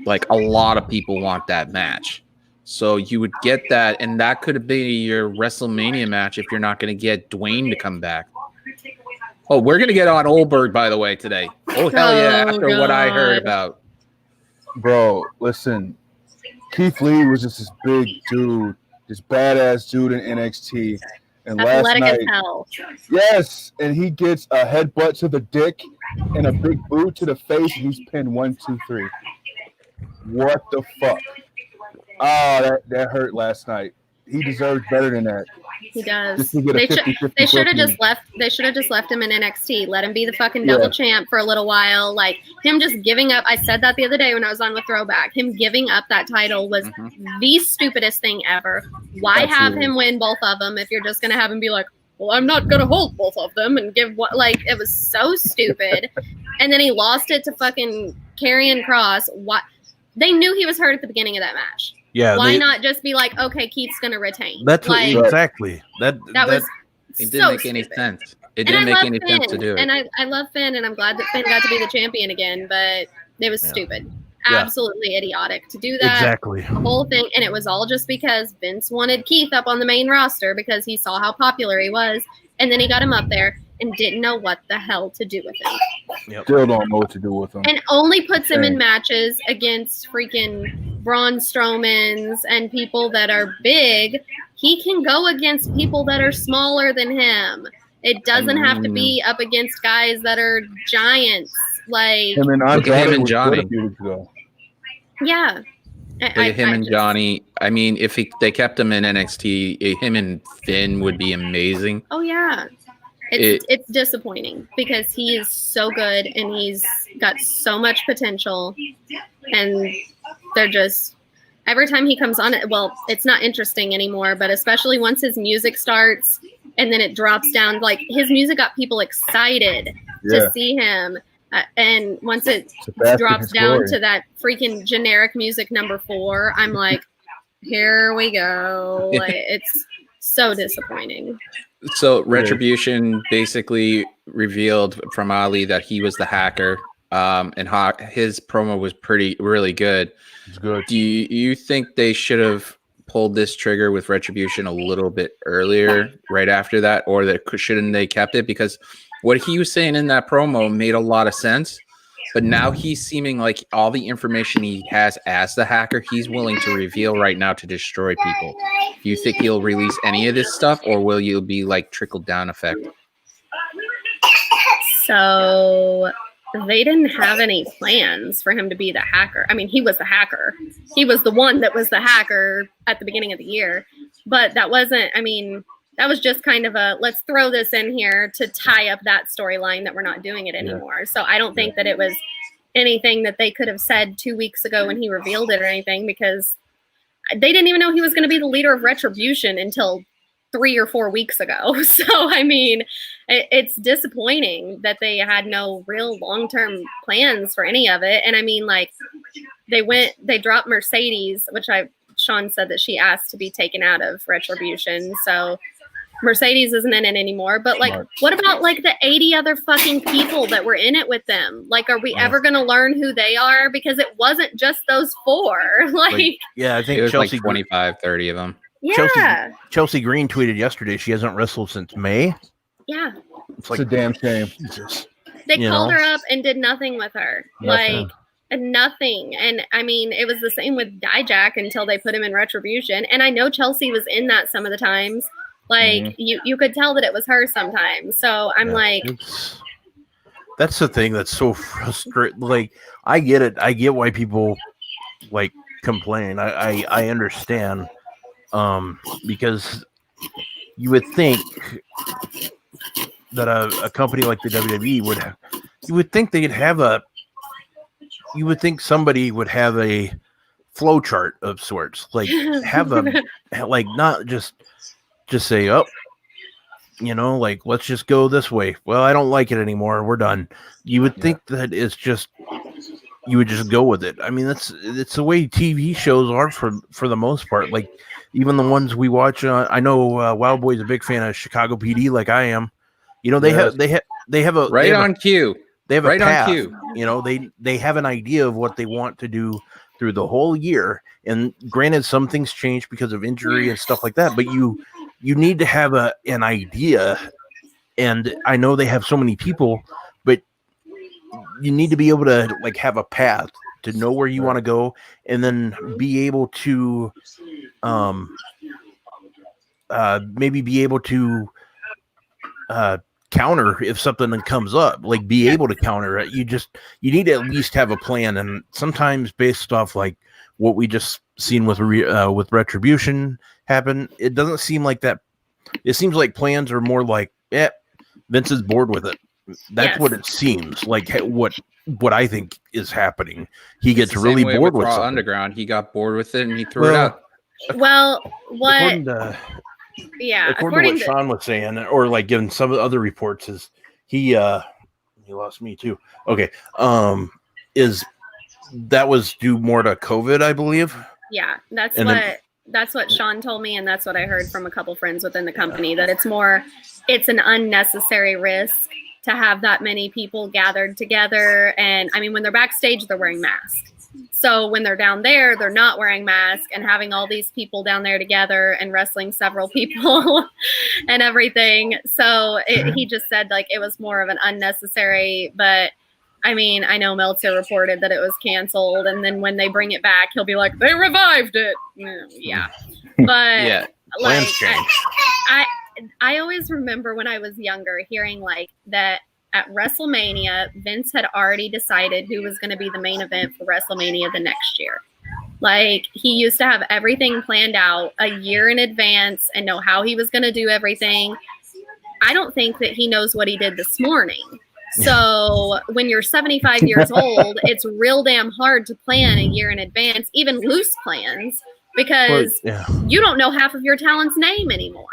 Like, a lot of people want that match. So you would get that, and that could be your WrestleMania match if you're not going to get Dwayne to come back. Oh, we're going to get on Oldberg, by the way, today. Oh, hell yeah, after what I heard about. Bro, listen, Keith Lee was just this big dude, this badass dude in NXT. And athletic last night, as hell. Yes, and he gets a headbutt to the dick and a big boot to the face, and he's pinned 1, 2, 3. What the fuck? That hurt last night. He deserves better than that. He does. They should have just left. They should have just left him in NXT. Let him be the fucking double champ for a little while. Like, him just giving up. I said that the other day when I was on with Throwback. Him giving up that title was the stupidest thing ever. Why have him win both of them if you're just gonna have him be like, well, I'm not gonna hold both of them and give what? Like, it was so stupid. And then he lost it to fucking Karrion Kross. What? They knew he was hurt at the beginning of that match. Yeah. Why not just be like, okay, Keith's gonna retain? That's like, exactly. That it didn't make any sense. It didn't make any sense to do it. And I love Finn, and I'm glad that Finn got to be the champion again, but it was stupid. Absolutely idiotic to do that. Exactly. The whole thing. And it was all just because Vince wanted Keith up on the main roster because he saw how popular he was. And then he got him up there and didn't know what the hell to do with him. Yep. Still don't know what to do with him. And only puts him in matches against freaking Braun Strowmans and people that are big. He can go against people that are smaller than him. It doesn't have to be up against guys that are giants. Like him and Johnny. Yeah. Look at him and Johnny. I mean, if they kept him in NXT, him and Finn would be amazing. Oh, yeah. It's disappointing because he is so good and he's got so much potential. And they're just, every time he comes on it, well, it's not interesting anymore, but especially once his music starts and then it drops down, like his music got people excited to see him. And once it drops down to that freaking generic music number 4, I'm like, here we go. Like, it's so disappointing. So Retribution basically revealed from Ali that he was the hacker, and his promo was really good. It's good. Do you think they should have pulled this trigger with Retribution a little bit earlier, right after that, or shouldn't they kept it? Because what he was saying in that promo made a lot of sense, but now he's seeming like all the information he has as the hacker, he's willing to reveal right now to destroy people. Do you think he'll release any of this stuff, or will you be like trickle down effect? So they didn't have any plans for him to be the hacker. I mean, he was the hacker. He was the one that was the hacker at the beginning of the year, but that wasn't, I mean, that was just kind of a, let's throw this in here to tie up that storyline that we're not doing it anymore. So I don't think that it was anything that they could have said 2 weeks ago when he revealed it or anything, because they didn't even know he was going to be the leader of Retribution until 3 or 4 weeks ago. So, I mean, it's disappointing that they had no real long-term plans for any of it. And I mean, like, they dropped Mercedes, which Sean said that she asked to be taken out of Retribution. So Mercedes isn't in it anymore, but like, what about like the 80 other fucking people that were in it with them? Like, are we ever going to learn who they are? Because it wasn't just those 4. Like yeah, I think it was Chelsea, like 25, 30 of them. Yeah. Chelsea Green tweeted yesterday she hasn't wrestled since May. Yeah. It's like, a damn shame. Jesus. They called her up and did nothing with her. Nothing. Like, nothing. And I mean, it was the same with Dijak until they put him in Retribution. And I know Chelsea was in that some of the times. Like, you could tell that it was her sometimes. So I'm like, that's the thing that's so frustrating. Like, I get it. I get why people like complain. I understand. Because you would think that a company like the WWE you would think somebody would have a flow chart of sorts, like have a, like, not just say, oh, you know, like, let's just go this way. Well, I don't like it anymore. We're done. You would think that it's just, you would just go with it. I mean, it's the way TV shows are for the most part. Like, even the ones we watch. I know Wild Boy's a big fan of Chicago PD, like I am. You know, they have a right on cue. They have right a path. On cue. You know, they have an idea of what they want to do through the whole year. And granted, some things change because of injury and stuff like that. But you need to have an idea. And I know they have so many people, but you need to be able to like have a path to know where you want to go, and then be able to maybe be able to counter if something comes up, like be able to counter it. You need to at least have a plan. And sometimes based off like what we just seen with Retribution happen, it doesn't seem like that. It seems like plans are more like, Vince is bored with it. That's what it seems like. What I think is happening, he gets really bored with something. Underground, he got bored with it and he threw it out. Well, what? According to what Sean was saying, or like giving some other reports, is he lost me too. Okay, is that was due more to COVID, I believe. Yeah, that's and what That's what Sean told me, and that's what I heard from a couple friends within the company, that it's an unnecessary risk to have that many people gathered together. And I mean, when they're backstage, they're wearing masks. So when they're down there, they're not wearing masks, and having all these people down there together and wrestling several people and everything. So he just said like it was more of an unnecessary, but I mean, I know Meltzer reported that it was canceled, and then when they bring it back, he'll be like, they revived it. Yeah. But Yeah. like, Plans change. I always remember when I was younger hearing like that at WrestleMania, Vince had already decided who was going to be the main event for WrestleMania the next year. Like, he used to have everything planned out a year in advance and know how he was going to do everything. I don't think that he knows what he did this morning. So when you're 75 years old, it's real damn hard to plan a year in advance, even loose plans, because you don't know half of your talent's name anymore.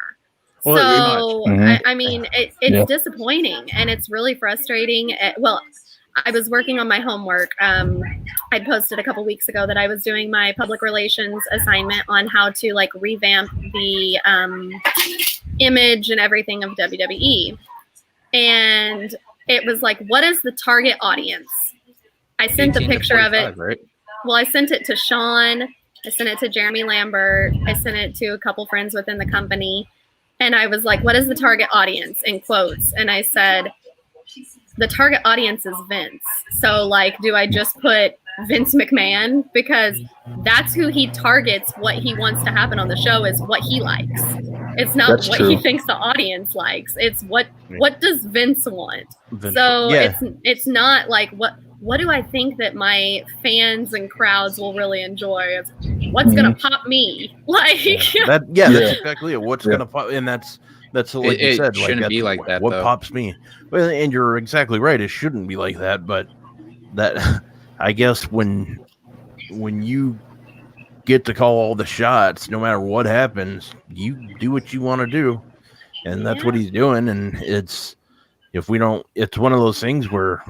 Well, so, I mean, it's disappointing, and it's really frustrating. Well, I was working on my homework. I'd posted a couple weeks ago that I was doing my public relations assignment on how to like revamp the image and everything of WWE. And it was like, what is the target audience? I sent the picture of it. Right? Well, I sent it to Sean. I sent it to Jeremy Lambert. I sent it to a couple friends within the company. And I was like, what is the target audience, in quotes? And I said, the target audience is Vince. So, like, do I just put Vince McMahon? Because that's who he targets. What he wants to happen on the show is what he likes. It's not what he thinks the audience likes. It's what does Vince want? So it's not like what do I think that my fans and crowds will really enjoy? It's what's gonna pop me? Like that's exactly it. What's gonna pop, and that's like you said. Shouldn't like, be like that. What pops me? Well, and you're exactly right. It shouldn't be like that. But that I guess when you get to call all the shots, no matter what happens, you do what you want to do, and that's what he's doing. And it's one of those things where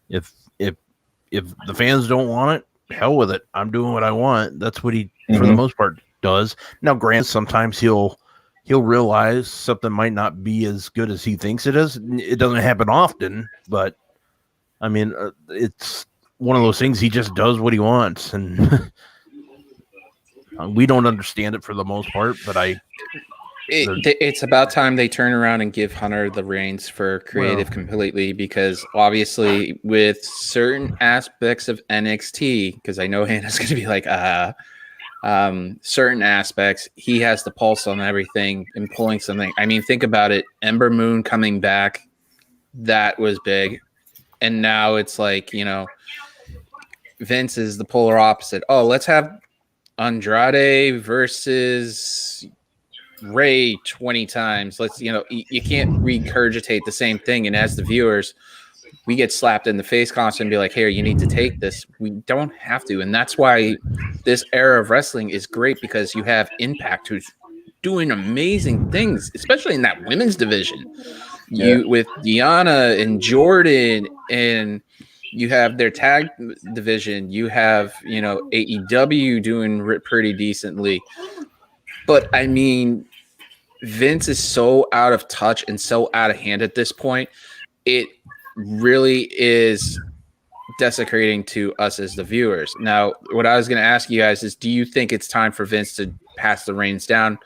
if the fans don't want it, hell with it. I'm doing what I want. That's what he, for the most part, does. Now, granted, sometimes he'll realize something might not be as good as he thinks it is. It doesn't happen often, but I mean, it's one of those things. He just does what he wants, and we don't understand it for the most part. But it's about time they turn around and give Hunter the reins for creative completely, because obviously with certain aspects of NXT, because I know Hannah's going to be like, certain aspects, he has the pulse on everything and pulling something. I mean, think about it. Ember Moon coming back, that was big. And now it's like, Vince is the polar opposite. Oh, let's have Andrade versus Ray 20 times. Let's, you can't regurgitate the same thing. And as the viewers, we get slapped in the face constantly and be like, hey, you need to take this. We don't have to. And that's why this era of wrestling is great, because you have Impact, who's doing amazing things, especially in that women's division. You with Deanna and Jordan, and you have their tag division. You have, AEW doing pretty decently. But I mean, Vince is so out of touch and so out of hand at this point. It really is desecrating to us as the viewers. Now, what I was going to ask you guys is, do you think it's time for Vince to pass the reins down?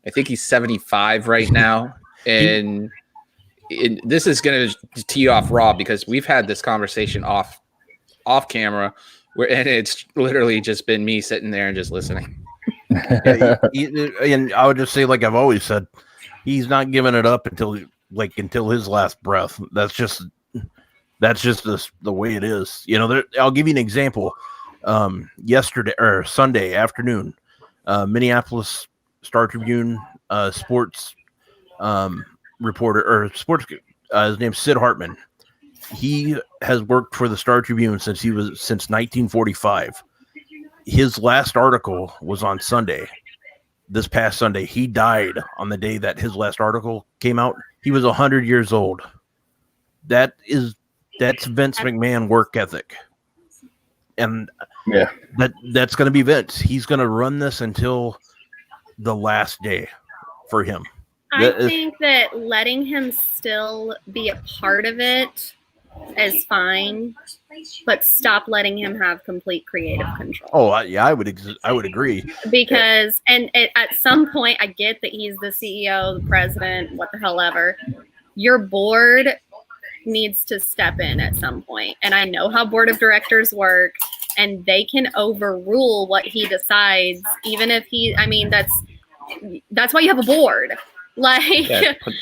I think he's 75 right now. And this is going to tee off Raw, because we've had this conversation off camera, and it's literally just been me sitting there and just listening. And I would just say, like I've always said, he's not giving it up until his last breath. That's just the way it is. I'll give you an example. Yesterday or Sunday afternoon, Minneapolis Star Tribune sports reporter or sports, his name's Sid Hartman. He has worked for the Star Tribune since 1945. His last article was on Sunday. This past Sunday, he died on the day that his last article came out. He was 100 years old. That's Vince McMahon work ethic. And Yeah. That's going to be Vince. He's going to run this until the last day for him. I think that letting him still be a part of it is fine, but stop letting him have complete creative control. Oh, yeah, I would agree. Because, at some point, I get that he's the CEO, the president, what the hell ever. Your board needs to step in at some point. And I know how board of directors work, and they can overrule what he decides, even if that's why you have a board. Like,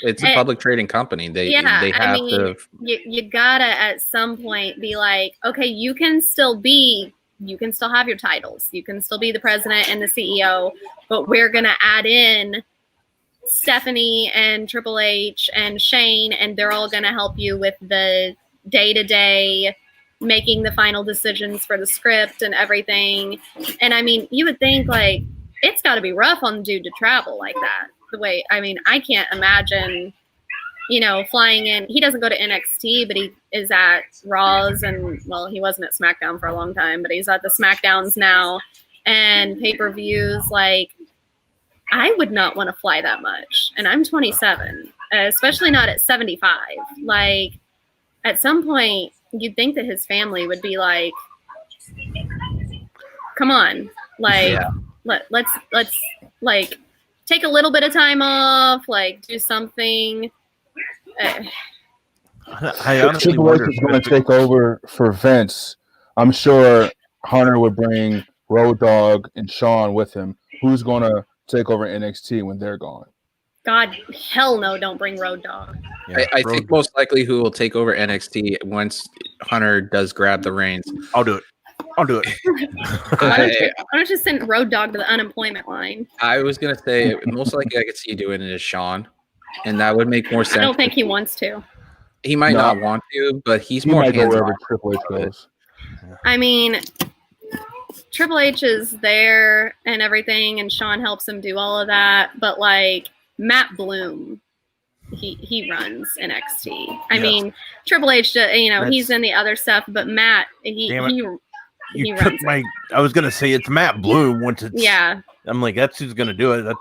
it's a public trading company. They have to. You gotta at some point be like, okay, you can still have your titles. You can still be the president and the CEO, but we're gonna add in Stephanie and Triple H and Shane, and they're all gonna help you with the day-to-day making the final decisions for the script and everything. And I mean, you would think like it's got to be rough on the dude to travel like that. I can't imagine, flying in. He doesn't go to NXT, but he is at Raws, and he wasn't at SmackDown for a long time, but he's at the SmackDowns now and pay-per-views. Like, I would not want to fly that much, and I'm 27, especially not at 75. Like, at some point, you'd think that his family would be like, "Come on, like, let's like." Take a little bit of time off, like do something. I honestly Triple H is going to take over for Vince. I'm sure Hunter would bring Road Dogg and Sean with him. Who's going to take over NXT when they're gone? God, hell no, don't bring Road Dogg. Yeah, I think most likely who will take over NXT once Hunter does grab the reins. I'll do it. Why don't you send Road Dogg to the unemployment line? I was gonna say most likely I could see you doing it as Sean, and that would make more sense. I don't think he wants to. He might not want to, but he more might go wherever Triple H goes. I mean, Triple H is there and everything, and Sean helps him do all of that. But like Matt Bloom, he runs NXT. I mean, Triple H, he's in the other stuff, but Matt, he took my. I was gonna say it's Matt Bloom once it's. Yeah. I'm like, that's who's gonna do it.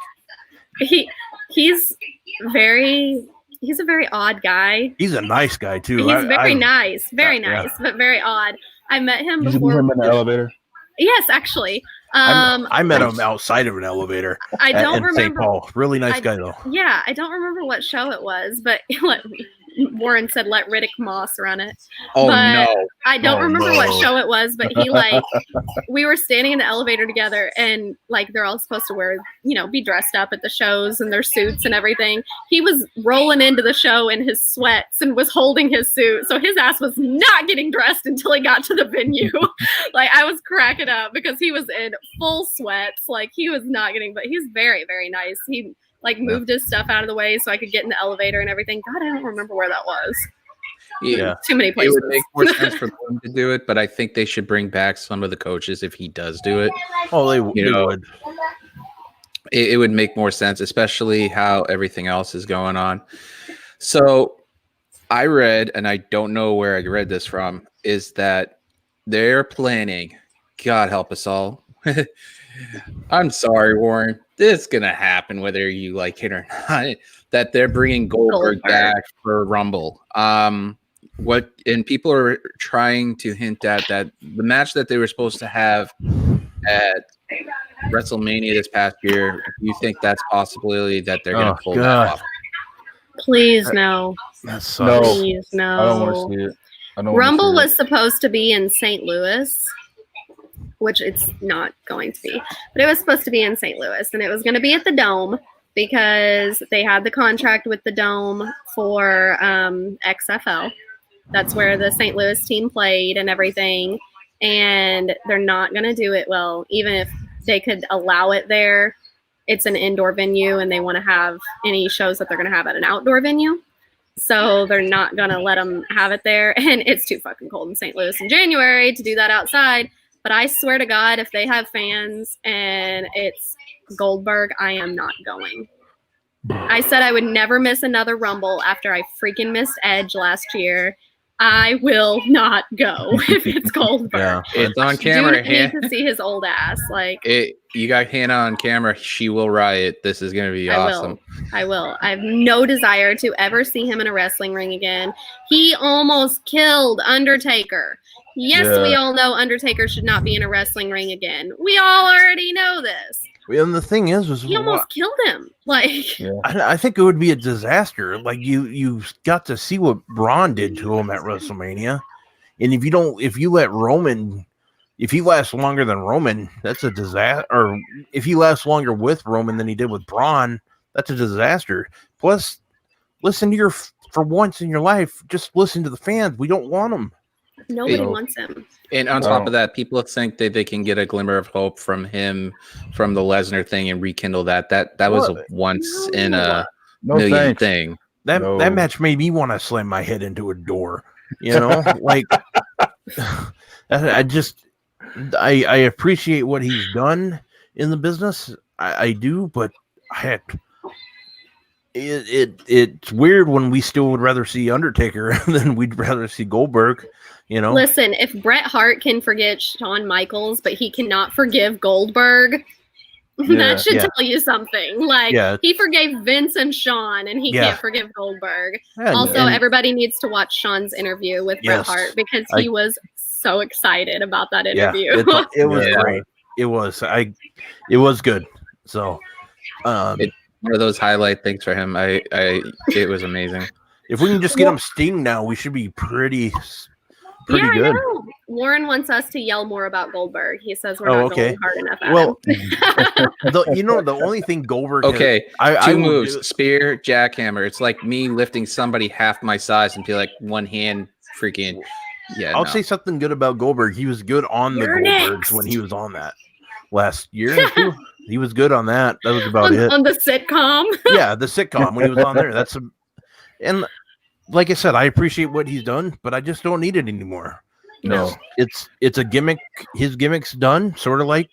He's a very odd guy. He's a nice guy too. He's very nice, but very odd. I met him before. You met him in the elevator? Yes, actually. I met him outside of an elevator. I don't remember. St. Paul. Really nice guy though. Yeah, I don't remember what show it was, but Warren said let Riddick Moss run it. Oh, but no. I don't remember what show it was, but he we were standing in the elevator together, and like they're all supposed to wear, be dressed up at the shows and their suits and everything. He was rolling into the show in his sweats and was holding his suit. So his ass was not getting dressed until he got to the venue. Like I was cracking up because he was in full sweats. Like he was not getting, but he's very, very nice. He moved his stuff out of the way so I could get in the elevator and everything. God, I don't remember where that was. Yeah. Too many places. It would make more sense for them to do it, but I think they should bring back some of the coaches if he does do it. Oh, they would. It would make more sense, especially how everything else is going on. So I read, and I don't know where I read this from, is that they're planning, God help us all. I'm sorry, Warren. This is gonna happen whether you like it or not. That they're bringing Goldberg back for Rumble. And people are trying to hint at that the match that they were supposed to have at WrestleMania this past year. Do you think that's possibility that they're gonna pull that off? Please no. That sucks. No. Please no. I don't want to see it. Rumble was supposed to be in St. Louis, which it's not going to be, but it was supposed to be in St. Louis, and it was going to be at the Dome because they had the contract with the Dome for XFL. That's where the St. Louis team played and everything, and they're not going to do it. Well, even if they could allow it there, it's an indoor venue, and they want to have any shows that they're going to have at an outdoor venue. So they're not going to let them have it there, and it's too fucking cold in St. Louis in January to do that outside. But I swear to God, if they have fans and it's Goldberg, I am not going. I said I would never miss another Rumble after I freaking missed Edge last year. I will not go if it's Goldberg. Yeah, it's on camera. You need to see his old ass. Like you got Hannah on camera. She will riot. This is gonna be awesome. I will. I have no desire to ever see him in a wrestling ring again. He almost killed Undertaker. Yes, we all know Undertaker should not be in a wrestling ring again. We all already know this. And the thing is he almost killed him. Like, I think it would be a disaster. Like you got to see what Braun did to him at WrestleMania, and if you let Roman, if he lasts longer than Roman, that's a disaster. Or if he lasts longer with Roman than he did with Braun, that's a disaster. Plus, listen to for once in your life, just listen to the fans. We don't want them. Nobody wants him. And on top of that, people think that they can get a glimmer of hope from him, from the Lesnar thing, and rekindle that. That was a once in a million thing. That match made me want to slam my head into a door. You know, like I appreciate what he's done in the business. I do, but it's weird when we still would rather see Undertaker than we'd rather see Goldberg. You know, listen, if Bret Hart can forget Shawn Michaels, but he cannot forgive Goldberg, that should tell you something. Like, he forgave Vince and Shawn, and he can't forgive Goldberg. Also, everybody needs to watch Shawn's interview with Bret Hart because he was so excited about that interview. It was great. It was good. So, one of those highlight things for him. It was amazing. If we can just get him Sting now, we should be pretty good. I know. Warren wants us to yell more about Goldberg. He says we're not going hard enough at him. The only thing Goldberg two moves, spear, jackhammer. It's like me lifting somebody half my size and be like one hand freaking. Yeah, I'll say something good about Goldberg. He was good on the Goldbergs when he was on that last year or two. He was good on that. That was about it. On the sitcom? Yeah, the sitcom when he was on there. And like I said, I appreciate what he's done, but I just don't need it anymore. No. It's a gimmick. His gimmick's done, sort of like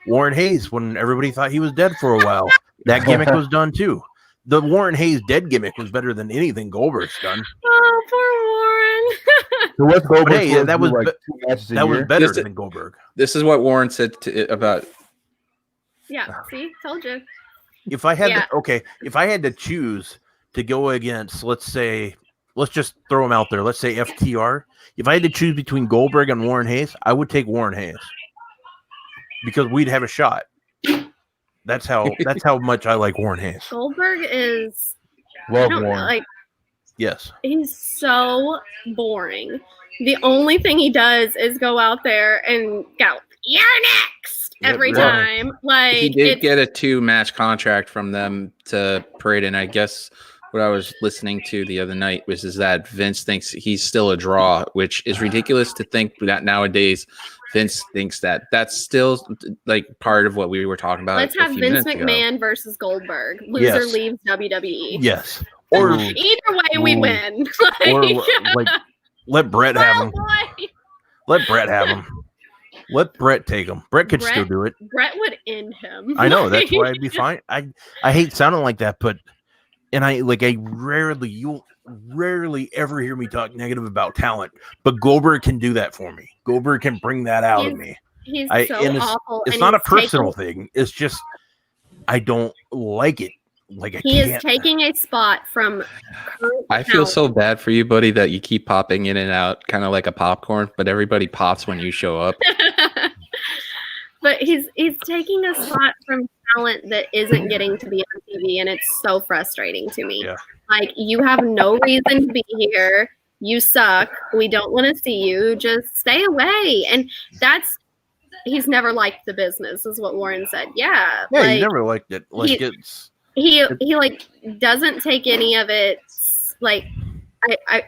Warren Hayes when everybody thought he was dead for a while. That gimmick was done too. The Warren Hayes dead gimmick was better than anything Goldberg's done. Oh, poor Warren. So what's Goldberg? That was better than Goldberg. This is what Warren said about. Yeah, see, told you. If I had to choose to go against, let's just throw him out there. Let's say FTR. If I had to choose between Goldberg and Warren Hayes, I would take Warren Hayes because we'd have a shot. That's how much I like Warren Hayes. Goldberg is Warren. Yes. He's so boring. The only thing he does is go out there and go, "You're next." Every time. Like, he did get a 2-match contract from them to parade, and I guess what I was listening to the other night is that Vince thinks he's still a draw, which is ridiculous to think that nowadays Vince thinks that. That's still like part of what we were talking about. Let's have Vince McMahon versus Goldberg. Loser leaves WWE. Yes. Or either way, we win. Let Brett have him. Let Brett have him. Let Brett take him. Brett could still do it. Brett would end him. I know. That's why I'd be fine. I hate sounding like that, but you'll rarely ever hear me talk negative about talent, but Goldberg can do that for me. Goldberg can bring that out of me. He's awful. It's not a personal thing. It's just I don't like it. He is taking a spot from. I feel so bad for you, buddy, that you keep popping in and out, kind of like a popcorn. But everybody pops when you show up. But he's taking a spot from talent that isn't getting to be on TV, and it's so frustrating to me. Yeah. Like, you have no reason to be here. You suck. We don't want to see you. Just stay away. And he's never liked the business, is what Warren said. Yeah. Yeah, he never liked it. He doesn't take any of it. Like,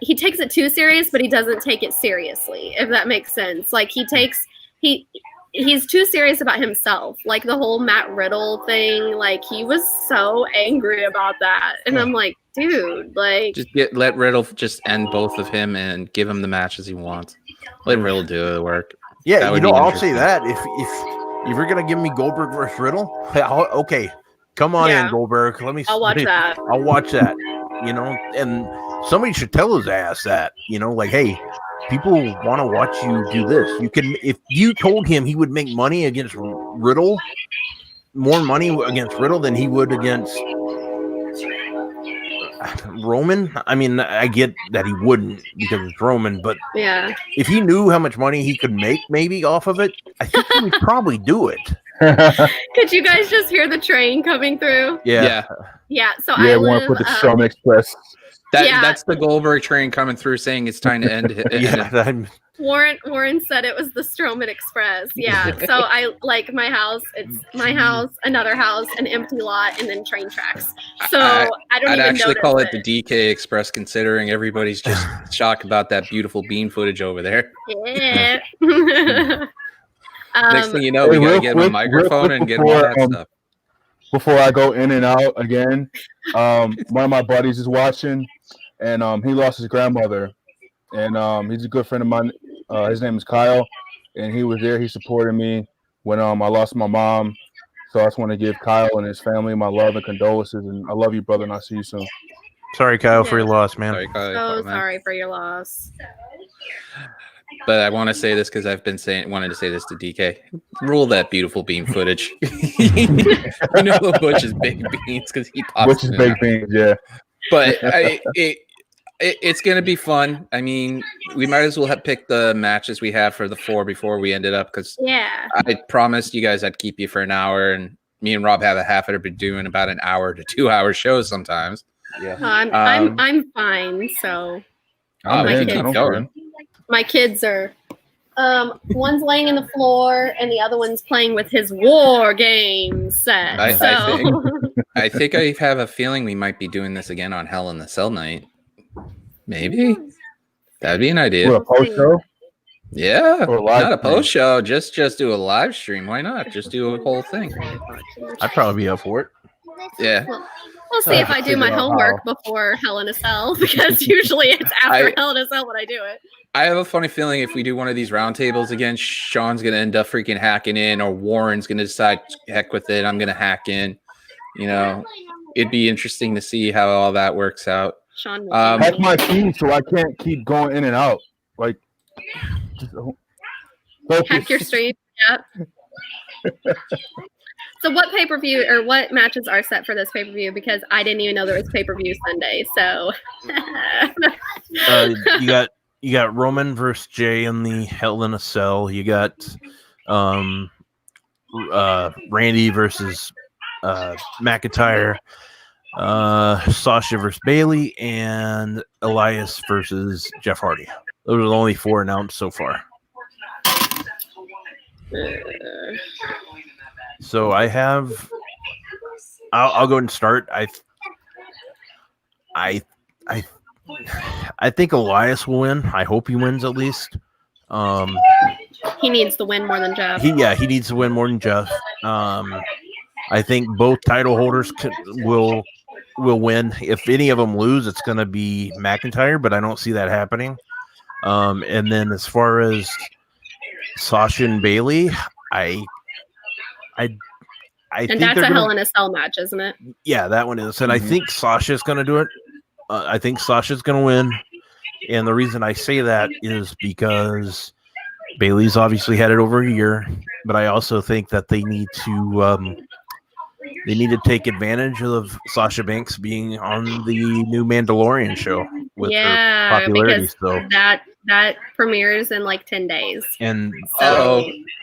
he takes it too serious, but he doesn't take it seriously, if that makes sense. Like, he's too serious about himself. Like, the whole Matt Riddle thing, like, he was so angry about that. And I'm like, dude, like, let Riddle just end both of him and give him the matches he wants. Let Riddle do the work. Yeah, I'll say that. If you're gonna give me Goldberg versus Riddle, okay. Come on in, Goldberg. I'll watch that. I'll watch that. And somebody should tell his ass that, like, hey, people want to watch you do this. You can, if you told him he would make money against Riddle, more money against Riddle than he would against Roman. I mean, I get that he wouldn't because it's Roman, but yeah, if he knew how much money he could make maybe off of it, I think he would probably do it. Could you guys just hear the train coming through? Yeah. So I I want to live, put the Stone Express. That's the Goldberg train coming through saying it's time to end. Warren said it was the Strowman Express. Yeah. So I like my house. It's my house, another house, an empty lot, and then train tracks. So I don't I'd even actually call it it. the DK Express, considering everybody's just shocked about that beautiful bean footage over there. Yeah. Next thing you know, we gotta get him a microphone and get him all that stuff. Before I go in and out again, one of my buddies is watching, and he lost his grandmother, and he's a good friend of mine. His name is Kyle, and he was there. He supported me when I lost my mom. So I just want to give Kyle and his family my love and condolences, and I love you, brother, and I'll see you soon. Sorry, Kyle, for your loss, man. Sorry, Kyle, sorry for your loss. But I want to say this because I've been wanted to say this to DK. Rule that beautiful bean footage. Butch is baked beans because he pops. Butch is baked beans, yeah. But it's going to be fun. I mean, we might as well have picked the matches we have for the 4 before we ended up, because I promised you guys I'd keep you for an hour, and me and Rob have a habit of doing about an hour to 2 hour shows sometimes. Yeah, I'm fine. So my kids are one's laying in the floor and the other one's playing with his war game set. I think I have a feeling we might be doing this again on Hell in the Cell night. Maybe that'd be an idea. For a post show? Yeah, not a post show. Just do a live stream. Why not? Just do a whole thing. I'd probably be up for it. Yeah. We'll see if I do my homework before Hell in a Cell, because usually it's after Hell in a Cell when I do it. I have a funny feeling if we do one of these roundtables again, Sean's going to end up freaking hacking in, or Warren's going to decide, heck with it, I'm going to hack in. It'd be interesting to see how all that works out. Sean, hack my feed so I can't keep going in and out. Like, hack your stream. Yep. So what pay-per-view or what matches are set for this pay-per-view? Because I didn't even know there was pay-per-view Sunday. So you got Roman versus Jay in the Hell in a Cell. You got Randy versus McIntyre, Sasha versus Bailey, and Elias versus Jeff Hardy. Those are the only 4 announced so far. So I have. I'll go ahead and start. I think Elias will win. I hope he wins at least. He needs to win more than Jeff. He needs to win more than Jeff. I think both title holders will win. If any of them lose, it's going to be McIntyre, but I don't see that happening. And then as far as Sasha and Bailey, I and think that's a Hell in a Cell match, isn't it? Yeah, that one is. And I think Sasha's going to do it. I think Sasha's going to win. And the reason I say that is because Bailey's obviously had it over a year, but I also think that they need to take advantage of Sasha Banks being on the new Mandalorian show with her popularity. So that premieres in like 10 days. And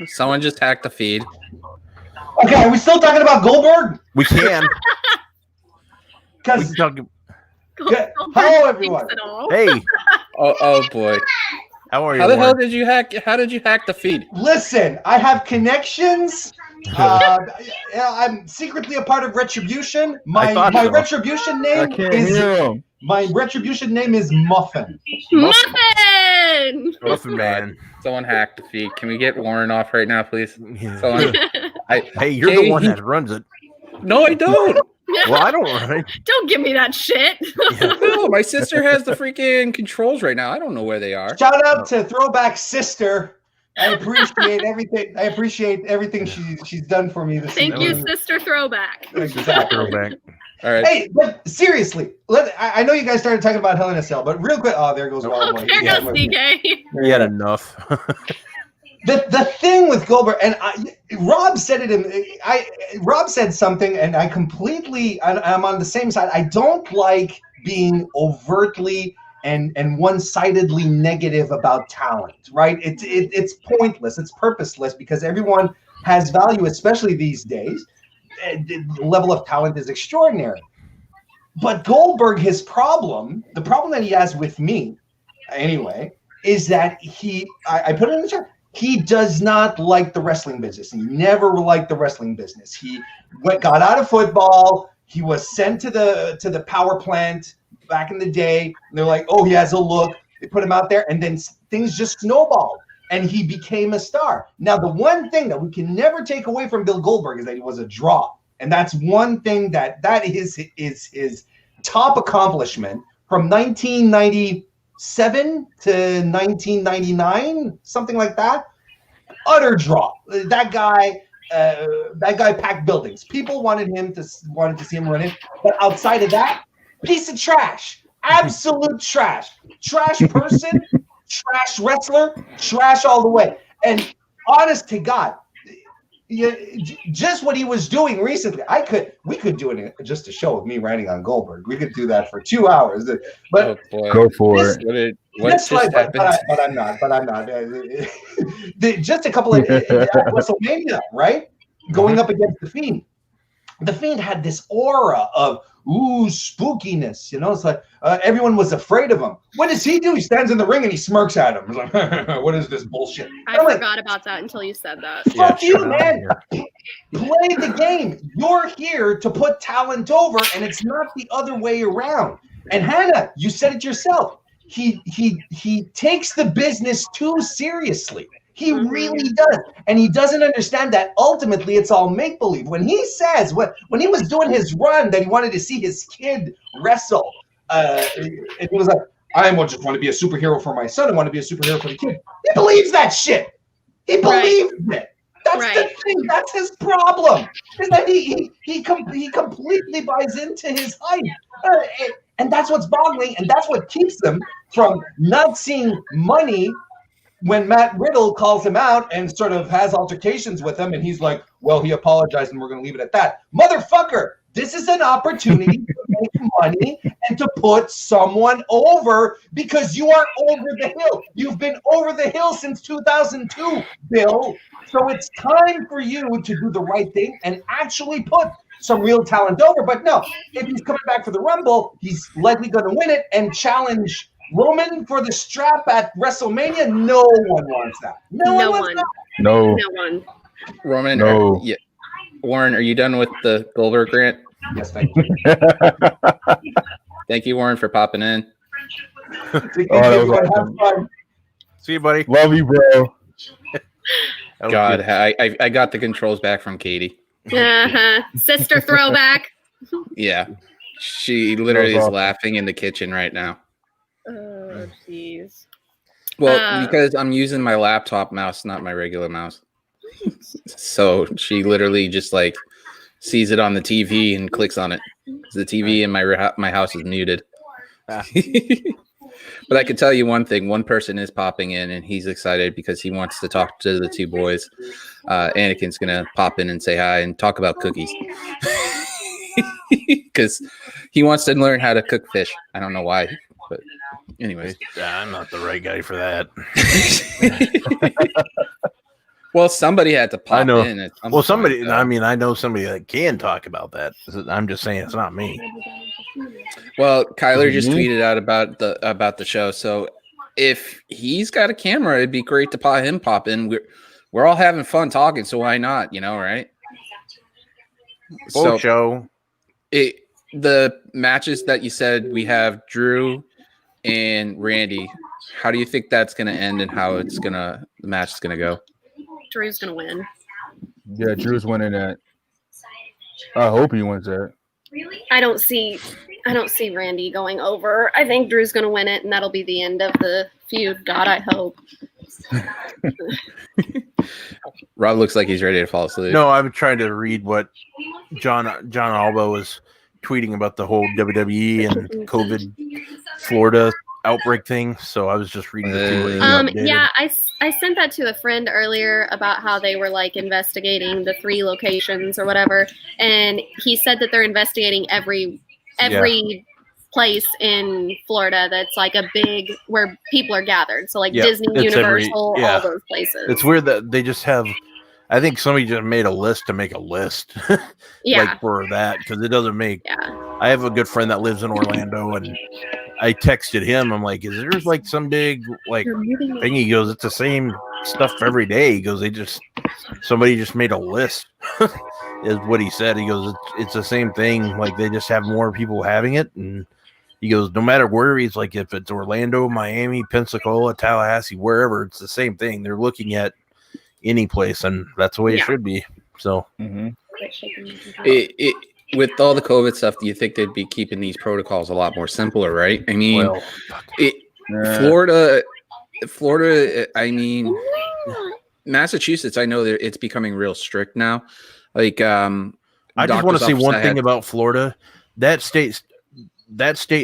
someone just hacked the feed. Okay, are we still talking about Goldberg? We can. Because hello, everyone. Hey. Oh boy. How are you? How the hell did you hack? How did you hack the feed? Listen, I have connections. I'm secretly a part of Retribution. My Retribution name is Muffin. Muffin Man. Someone hacked the feed. Can we get Warren off right now, please? Hey, you're the one that runs it. No, I don't. Well, I don't run it. Don't give me that shit. No, my sister has the freaking controls right now. I don't know where they are. Shout out to Throwback Sister. I appreciate everything. I appreciate everything she's done for me this Thank evening. you, Sister Throwback. Exactly. Throwback. All right. Hey, but seriously, I know you guys started talking about Hell in a Cell, but real quick. Oh, there goes Wild Boy. There goes DK. You had enough. The thing with Goldberg, and Rob said it. Rob said something, and I'm on the same side. I don't like being overtly and one-sidedly negative about talent, right? It's pointless. It's purposeless because everyone has value, especially these days. The level of talent is extraordinary. But Goldberg, the problem that he has with me, anyway, is that I put it in the chat. He does not like the wrestling business. He never liked the wrestling business. He got out of football. He was sent to the power plant back in the day. And they're like, oh, he has a look. They put him out there, and then things just snowballed, and he became a star. Now, the one thing that we can never take away from Bill Goldberg is that he was a draw, and that's one thing that is his top accomplishment from 1997 to 1999, something like that. Utter draw. That guy packed buildings. People wanted to see him run in, but outside of that, piece of trash. Absolute trash. Trash person, trash wrestler, trash all the way. And honest to God, just what he was doing recently, we could do just a show of me ranting on Goldberg. We could do that for 2 hours. But go for it. What just happened? But I'm not. Just a couple of WrestleMania, right? Going up against The Fiend. The Fiend had this aura of spookiness. It's like everyone was afraid of him. What does he do? He stands in the ring and he smirks at him. He's like, what is this bullshit? I forgot about that until you said that. Fuck you, man. Play the game. You're here to put talent over, and it's not the other way around. And Hannah, you said it yourself. He takes the business too seriously. He really does. And he doesn't understand that ultimately it's all make-believe. When he says, when he was doing his run that he wanted to see his kid wrestle, and he was like, I just want to be a superhero for my son. I want to be a superhero for the kid. He believes that shit. He believes it. That's the thing. That's his problem. Is that he completely buys into his hype. And that's what's boggling, and that's what keeps him from not seeing money when Matt Riddle calls him out and sort of has altercations with him, and he's like, well, he apologized and we're going to leave it at that. Motherfucker, this is an opportunity to make money and to put someone over because you are over the hill. You've been over the hill since 2002, Bill. So it's time for you to do the right thing and actually put some real talent over. But no, if he's coming back for the Rumble, he's likely going to win it and challenge Roman for the strap at WrestleMania. No one wants that. No one. No one. Roman. No. Warren, are you done with the Goldberg rant? Yes, thank you. Thank you, Warren, for popping in. That was awesome. See you, buddy. Love you, bro. God, I got the controls back from Katie. Sister Throwback. Yeah. She literally is laughing in the kitchen right now. Oh, jeez. Well, because I'm using my laptop mouse, not my regular mouse. So she literally just like sees it on the TV and clicks on it. The TV in my house is muted. But I can tell you one thing. One person is popping in, and he's excited because he wants to talk to the two boys. Anakin's going to pop in and say hi and talk about cookies. Because he wants to learn how to cook fish. I don't know why. But anyways. I'm not the right guy for that. Well, somebody had to pop in. Well, somebody, I mean, I know somebody that can talk about that. I'm just saying it's not me. Well, Kyler just tweeted out about the show. So if he's got a camera, it'd be great to pop in. We're all having fun talking, so why not? Right? Full show. The matches that you said we have Drew and Randy. How do you think that's going to end, and how the match is going to go? Drew's gonna win. Yeah, Drew's winning that. I hope he wins that. I don't see Randy going over. I think Drew's gonna win it, and that'll be the end of the feud. God, I hope. Rob looks like he's ready to fall asleep. No, I'm trying to read what John Alba was tweeting about the whole WWE and COVID Florida outbreak thing. So I was just reading the yeah, I sent that to a friend earlier about how they were like investigating the 3 locations or whatever, and he said that they're investigating every place in Florida that's like a big where people are gathered. So like Disney, Universal, all those places. It's weird that they just have. I think somebody just made a list to make a list, like for that, because it doesn't make. Yeah. I have a good friend that lives in Orlando, and I texted him. I'm like, "Is there like some big like thing?" He goes, "It's the same stuff every day." He goes, somebody just made a list," is what he said. He goes, "It's the same thing. Like they just have more people having it," and he goes, "No matter where he's like, if it's Orlando, Miami, Pensacola, Tallahassee, wherever, it's the same thing. They're looking at any place, and that's the way it should be." So, with all the COVID stuff, do you think they'd be keeping these protocols a lot more simpler, right? I mean, Florida. I mean, Massachusetts. I know that it's becoming real strict now. Like, I just want to say one thing about Florida. That state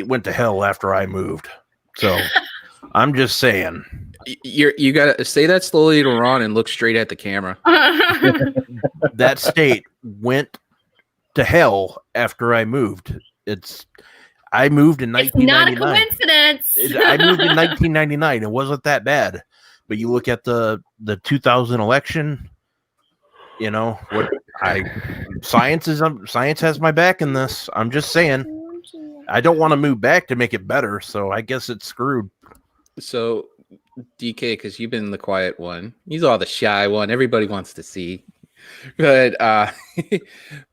went to hell after I moved. So, I'm just saying. You gotta say that slowly to Ron and look straight at the camera. That state went to hell after I moved. I moved in 1999. It's not a coincidence. I moved in 1999. It wasn't that bad. But you look at the 2000 election, you know, science has my back in this. I'm just saying. I don't want to move back to make it better, so I guess it's screwed. So DK, because you've been the quiet one. He's all the shy one. Everybody wants to see. But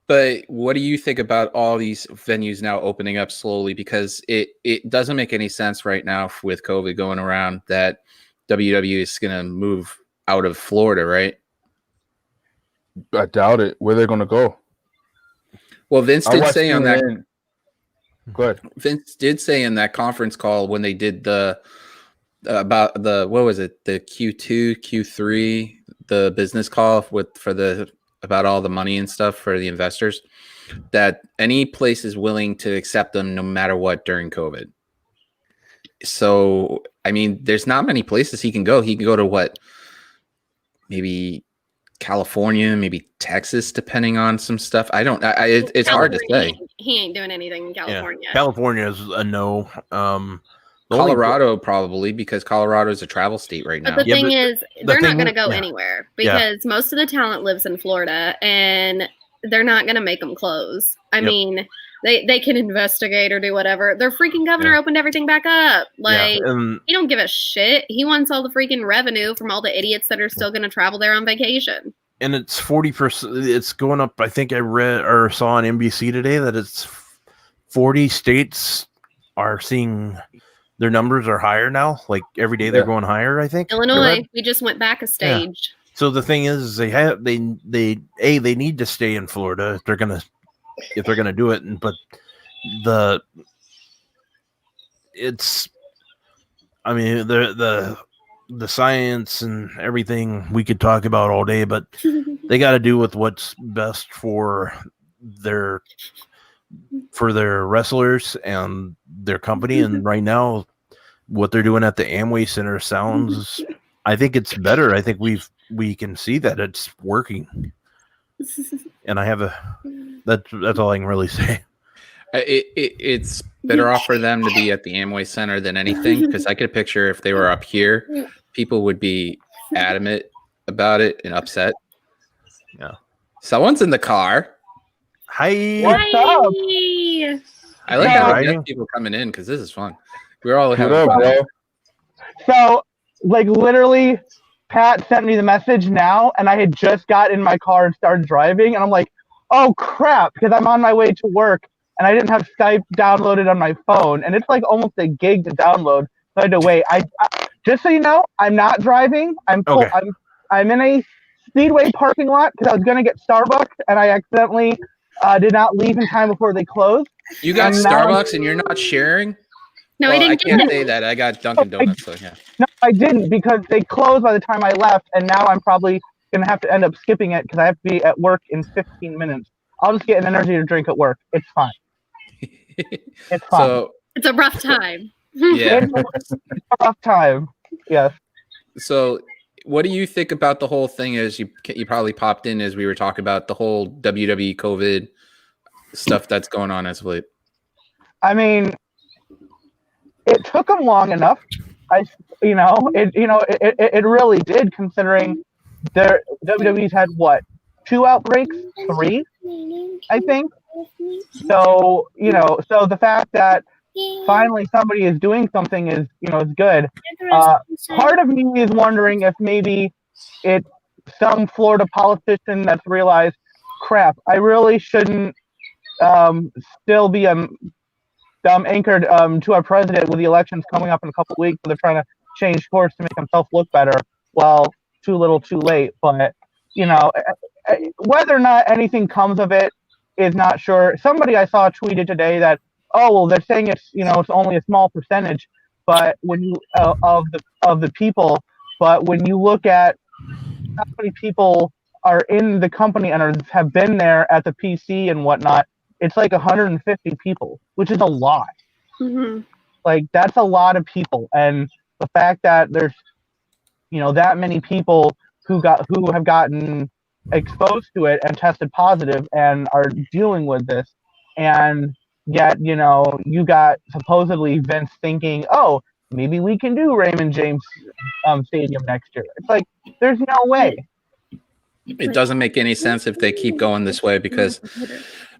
but what do you think about all these venues now opening up slowly? Because it doesn't make any sense right now with COVID going around that WWE is going to move out of Florida, right? I doubt it. Where are they going to go? Well, Vince did say on that. Go ahead. Vince did say in that conference call when they did about the what was it, the Q2, Q3, the business call about all the money and stuff for the investors, that any place is willing to accept them no matter what during COVID. So I mean, there's not many places he can go. He can go to what, maybe California, maybe Texas, depending on some stuff. It's hard to say. He ain't doing anything in California. Yeah. California is a no. Colorado probably, because Colorado is a travel state right now. But the thing is, they're not going to go anywhere because most of the talent lives in Florida, and they're not going to make them close. I mean, they can investigate or do whatever. Their freaking governor opened everything back up. Like, he don't give a shit. He wants all the freaking revenue from all the idiots that are still going to travel there on vacation. And it's 40%. It's going up. I think I read or saw on NBC today that it's 40 states are seeing their numbers are higher now. Like every day they're going higher. I think Illinois, we just went back a stage. Yeah. So the thing is, they need to stay in Florida if they're gonna do it. But the science and everything we could talk about all day, but they got to do with what's best for their wrestlers and their company. And right now, what they're doing at the Amway Center sounds, I think it's better. I think we can see that it's working. And that's all I can really say. It's better off for them to be at the Amway Center than anything, because I could picture if they were up here, people would be adamant about it and upset. Yeah. Someone's in the car. Hi. What's up? I like how we have people coming in because this is fun. We're all having fun. Bro. So, like, literally, Pat sent me the message now, and I had just got in my car and started driving, and I'm like, oh, crap, because I'm on my way to work, and I didn't have Skype downloaded on my phone, and it's like almost a gig to download, so I had to wait. I just so you know, I'm not driving. I'm in a Speedway parking lot because I was going to get Starbucks, and I accidentally did not leave in time before they closed. You got Starbucks and you're not sharing? No, Well, he I didn't can't get say it. that. I got Dunkin' Donuts, so yeah. No, I didn't because they closed by the time I left, and now I'm probably gonna have to end up skipping it because I have to be at work in 15 minutes. I'll just get an energy drink at work. It's fine. It's fine. So It's a rough time. yeah. It's a rough time. Yes. So what do you think about the whole thing? As you probably popped in as we were talking about the whole WWE COVID stuff that's going on as of late. I mean, it took them long enough. It really did, considering their WWE's had what, 2 outbreaks, 3, I think. So so the fact that finally somebody is doing something is good. Part of me is wondering if maybe it's some Florida politician that's realized, crap, I really shouldn't still be anchored to our president with the elections coming up in a couple of weeks. So they're trying to change course to make himself look better. Well, too little, too late. But whether or not anything comes of it is not sure. Somebody I saw tweeted today that, oh well, they're saying it's it's only a small percentage, but when you of the people, but when you look at how many people are in the company and have been there at the PC and whatnot, it's like 150 people, which is a lot. Mm-hmm. Like, that's a lot of people, and the fact that there's that many people who have gotten exposed to it and tested positive and are dealing with this, and yet you got supposedly Vince thinking, oh, maybe we can do Raymond James Stadium next year. It's like, there's no way. It doesn't make any sense if they keep going this way, because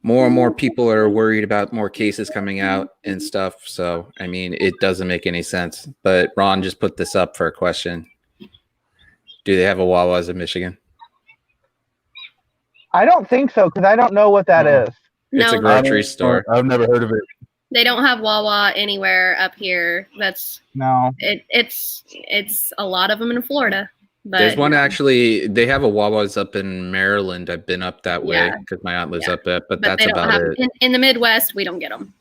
more and more people are worried about more cases coming out and stuff. So, I mean, it doesn't make any sense. But Ron just put this up for a question. Do they have a Wawa's in Michigan? I don't think so, because I don't know what that is. It's a grocery store. I've never heard of it. They don't have Wawa anywhere up here. No. It's a lot of them in Florida. But there's one actually. They have a Wawa's up in Maryland. I've been up that way because my aunt lives up there. But that's about it. In the Midwest, we don't get them.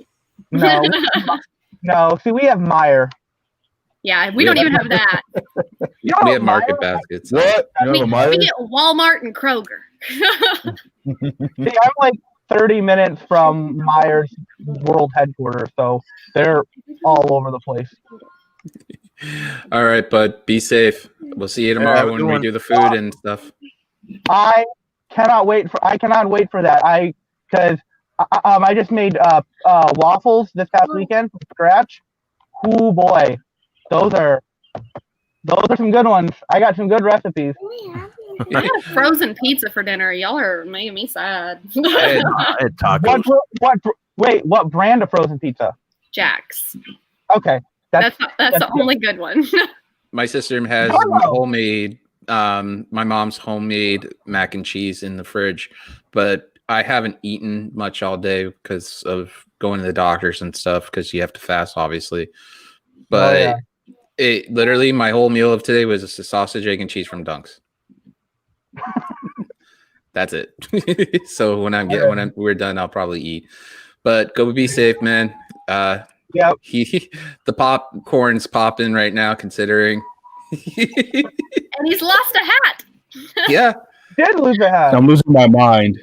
No. No. See, we have Meijer. Yeah, we don't even have that. We have Market Baskets. What? We get Walmart and Kroger. See, I'm like 30 minutes from Meijer's world headquarters, so they're all over the place. All right, bud. Be safe. We'll see you tomorrow when we do the food and stuff. I cannot wait for that. Because I just made waffles this past weekend from scratch. Oh boy, those are some good ones. I got some good recipes. I had frozen pizza for dinner. Y'all are making me sad. I had tacos. What brand of frozen pizza? Jack's. Okay. That's the only good one. My sister has homemade, my mom's homemade mac and cheese in the fridge, but I haven't eaten much all day because of going to the doctors and stuff, because you have to fast, obviously. But it literally, my whole meal of today was a sausage, egg, and cheese from Dunk's. That's it. So when we're done, I'll probably eat. But go be safe, man. Yeah. The popcorn's popping right now, considering. And he's lost a hat. Yeah. Did lose a hat. I'm losing my mind.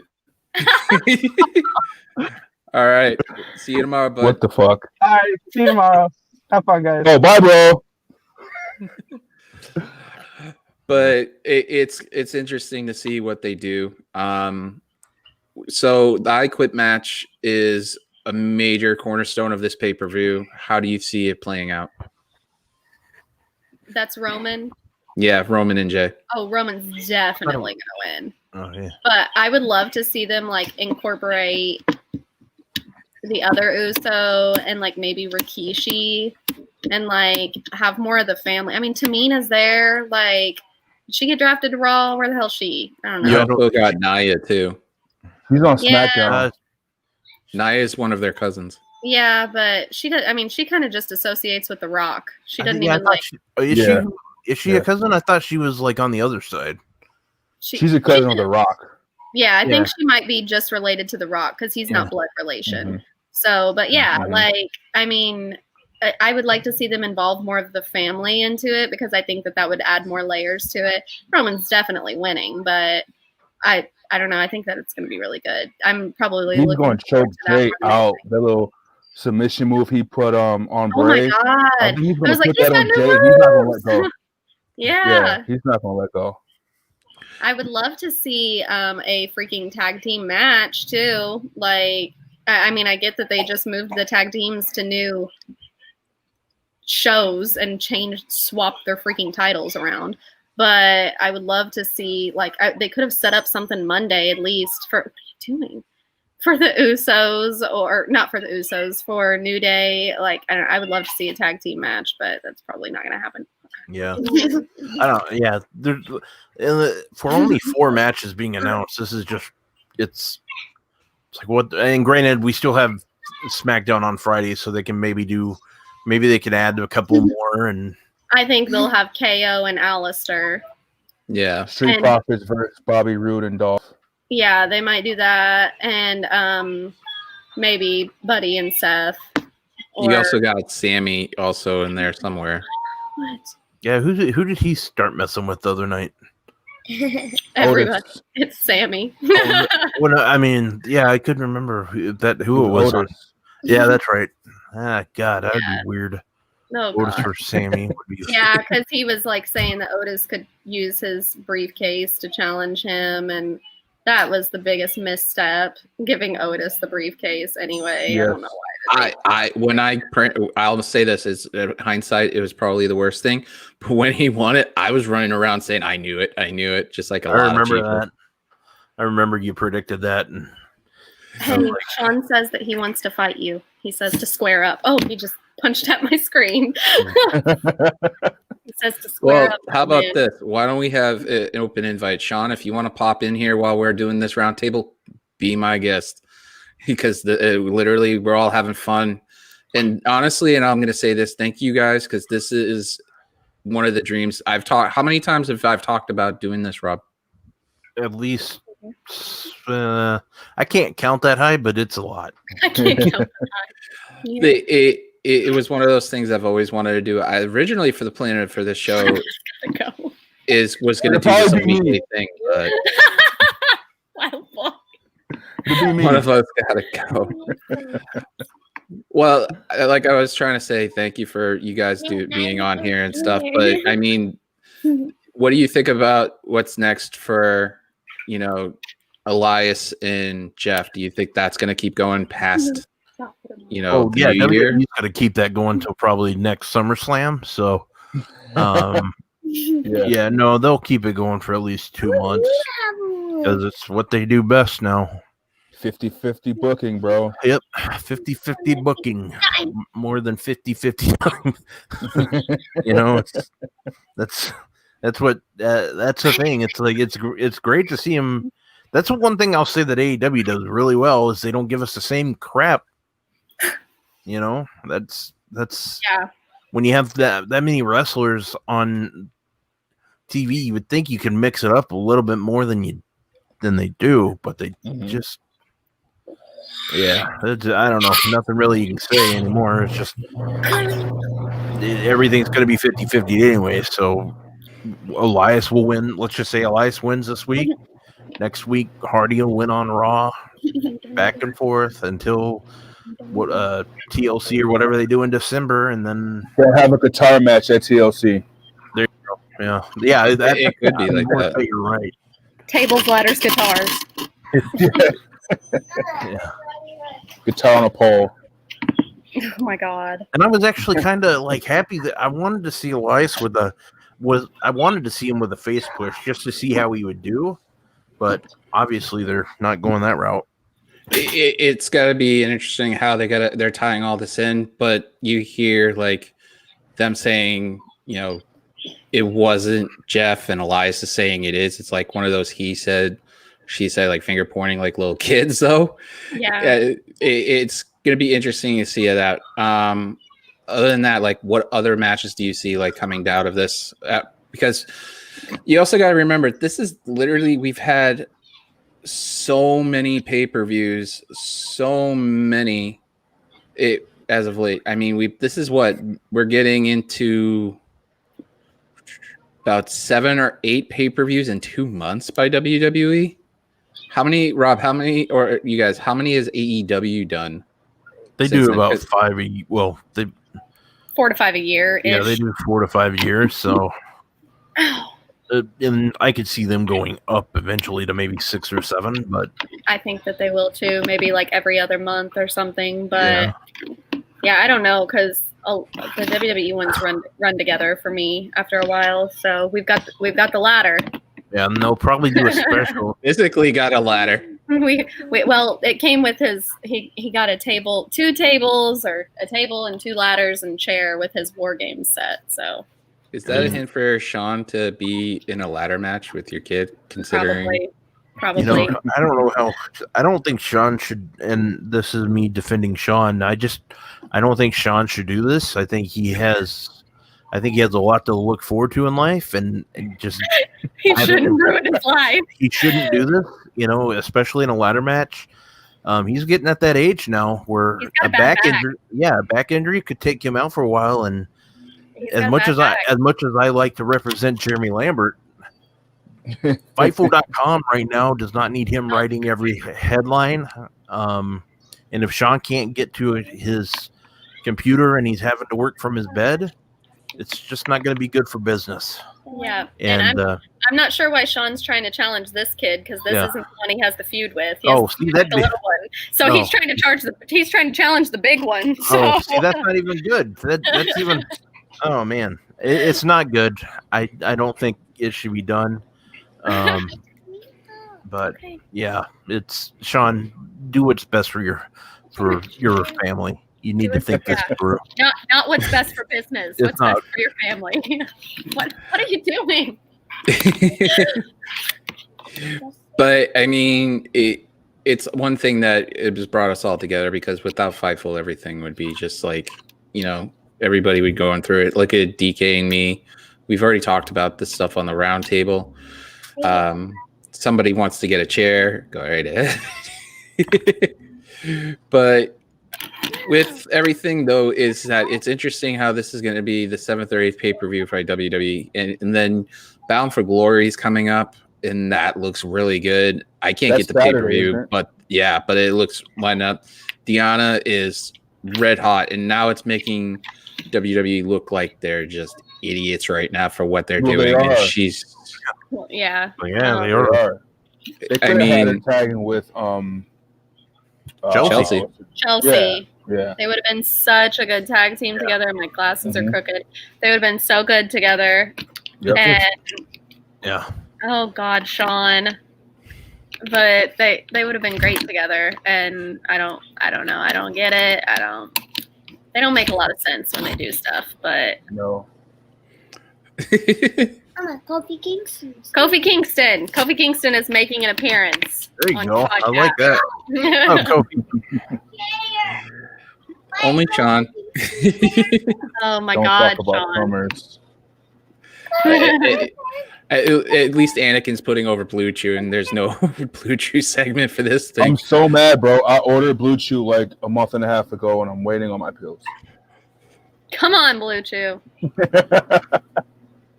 All right. See you tomorrow, bud. What the fuck? All right. See you tomorrow. Have fun, guys. Oh, bye, bro. But it's interesting to see what they do. So the I Quit match is a major cornerstone of this pay-per-view. How do you see it playing out? That's Roman. Yeah, Roman and Jay. Oh, Roman's definitely gonna win. Oh yeah. But I would love to see them like incorporate the other Uso and like maybe Rikishi and like have more of the family. I mean, Tamina's there. Like, did she get drafted to Raw? Where the hell is she? I don't know. You also got Nia too. He's on Smackdown. Nia is one of their cousins. Yeah, but she does. I mean, she kind of just associates with The Rock. She doesn't even like. Is she a cousin? I thought she was like on the other side. She's a cousin of The Rock. Yeah, I think she might be just related to The Rock because he's not blood relation. Mm-hmm. So, but like, I mean, I would like to see them involve more of the family into it because I think that would add more layers to it. Roman's definitely winning, but I don't know. I think that it's going to be really good. I'm probably He's looking going to choke Jay out. That little submission move he put on Bray. Oh my god! I think he's going to put he's that on got Jay. no He's not going to moves. let go. Yeah, he's not going to let go. I would love to see a freaking tag team match too. Like, I mean, I get that they just moved the tag teams to new shows and swapped their freaking titles around. But I would love to see, like, they could have set up something Monday at least for, what are you doing? For the Usos, or not for the Usos, for New Day. Like, I would love to see a tag team match, but that's probably not going to happen. Yeah. I don't, yeah. For only 4 matches being announced, this is just, it's like what, and granted, we still have Smackdown on Friday, so they can maybe they can add a couple more, and I think they'll have KO and Alistair. Yeah. Street Profits versus Bobby Roode and Dolph. Yeah, they might do that, and maybe Buddy and Seth. You also got Sammy also in there somewhere. What? Yeah, who did he start messing with the other night? Everybody. It's Sammy. Well, I mean, yeah, I couldn't remember who it was. Yeah, that's right. Ah, God, that'd be weird. No, Otis for Sammy would be. Yeah, because he was like saying that Otis could use his briefcase to challenge him, and that was the biggest misstep, giving Otis the briefcase anyway. Yes. I don't know why. I'll say this is hindsight, it was probably the worst thing. But when he won it, I was running around saying, I knew it, just like a lot of people. That. I remember you predicted that. And hey, Sean says that he wants to fight you. He says to square up. Oh, he just punched at my screen. He says to square up. How about this? Why don't we have an open invite? Sean, if you want to pop in here while we're doing this roundtable, be my guest. Because literally we're all having fun. And honestly, and I'm going to say this, thank you guys, because this is one of the dreams I've talked. How many times have I talked about doing this, Rob? At least, I can't count that high, but it's a lot. I can't count that high. Yeah. It was one of those things I've always wanted to do. I originally for the plan for this show was going to do this immediate thing, but one of us gotta go. Well, like I was trying to say, thank you for you guys being on here and stuff. But I mean, what do you think about what's next for, Elias and Jeff? Do you think that's going to keep going past, the new year? He's got to keep that going until probably next SummerSlam. So, no, they'll keep it going for at least 2 months because it's what they do best now. 50-50 booking, bro. Yep, 50-50 booking. More than 50-50. That's the thing. It's like it's great to see him. That's one thing I'll say that AEW does really well is they don't give us the same crap. That's when you have that many wrestlers on TV, you would think you can mix it up a little bit more than they do, but they just. Yeah, I don't know. Nothing really you can say anymore. It's just everything's going to be 50-50 anyway. So Elias will win. Let's just say Elias wins this week. Next week, Hardy will win on Raw. Back and forth until TLC or whatever they do in December, and then they'll have a guitar match at TLC. There you go. Yeah. It could be like that. You're right. Tables, ladders, guitars. Yeah. Guitar on a pole. Oh my god! And I was actually kind of like happy that I wanted to see Elias I wanted to see him with a face push just to see how he would do, but obviously they're not going that route. It's got to be interesting how they're tying all this in, but you hear like them saying, it wasn't Jeff, and Elias is saying it is. It's like one of those he said, she said, like finger pointing like little kids, though. Yeah. It's going to be interesting to see that. Other than that, like what other matches do you see like coming out of this? Because you also got to remember, this is literally, we've had so many pay-per-views, so many. as of late. I mean, this is what we're getting into about 7 or 8 pay-per-views in 2 months by WWE. How many, Rob? How many, or you guys? How many has AEW done? They do about 5 a well, they 4 to 5 a year. Yeah, they do 4 to 5 years. So, and I could see them going up eventually to maybe 6 or 7. But I think that they will too. Maybe like every other month or something. But yeah I don't know because the WWE ones run together for me after a while. So we've got the ladder. Yeah, and they'll probably do a special. Physically got a ladder. Well, it came with his. He got a table, 2 tables, or a table and 2 ladders and chair with his War Games set. So, is that a hint for Sean to be in a ladder match with your kid? Considering, probably. You know, I don't know how. I don't think Sean should. And this is me defending Sean. I don't think Sean should do this. I think he has a lot to look forward to in life, and just he shouldn't ruin his life. He shouldn't do this, especially in a ladder match. He's getting at that age now where a back injury could take him out for a while. And as much as I like to represent Jeremy Lambert, Fightful.com right now does not need him writing every headline. And if Sean can't get to his computer and he's having to work from his bed, it's just not going to be good for business. Yeah, and I'm not sure why Sean's trying to challenge this kid because this isn't the one he has the feud with. See that the little one. So he's trying to challenge the big one. So. See, that's not even good. That's even. Oh man, it's not good. I don't think it should be done. But yeah, it's Sean. Do what's best for your family. You need to think this through. Not what's best for business. What's best for your family. What are you doing? But I mean, it's one thing that it has brought us all together because without Fightful, everything would be just like, everybody would go on through it. Look at DK and me. We've already talked about this stuff on the round table. Somebody wants to get a chair, go right ahead. But with everything, though, is that it's interesting how this is going to be the 7th or 8th pay-per-view for WWE. And then Bound for Glory is coming up, and that looks really good. I can't get the pay-per-view, but it looks lined up. Deanna is red hot, and now it's making WWE look like they're just idiots right now for what they're doing. And she's... Yeah. They are. They could have had her tagging with Chelsea. Yeah. They would have been such a good tag team together. My glasses are crooked. They would have been so good together. Yep. And oh God, Sean. But they would have been great together. And I don't know. I don't get it. They don't make a lot of sense when they do stuff, but no. Kofi Kingston. Kofi Kingston is making an appearance. There you go. I like that. Oh, Kofi. Only Sean. Oh my Don't God, talk about Sean. plumbers. At least Anakin's putting over Blue Chew, and there's no Blue Chew segment for this thing. I'm so mad, bro. I ordered Blue Chew like a month and a half ago, and I'm waiting on my pills. Come on, Blue Chew.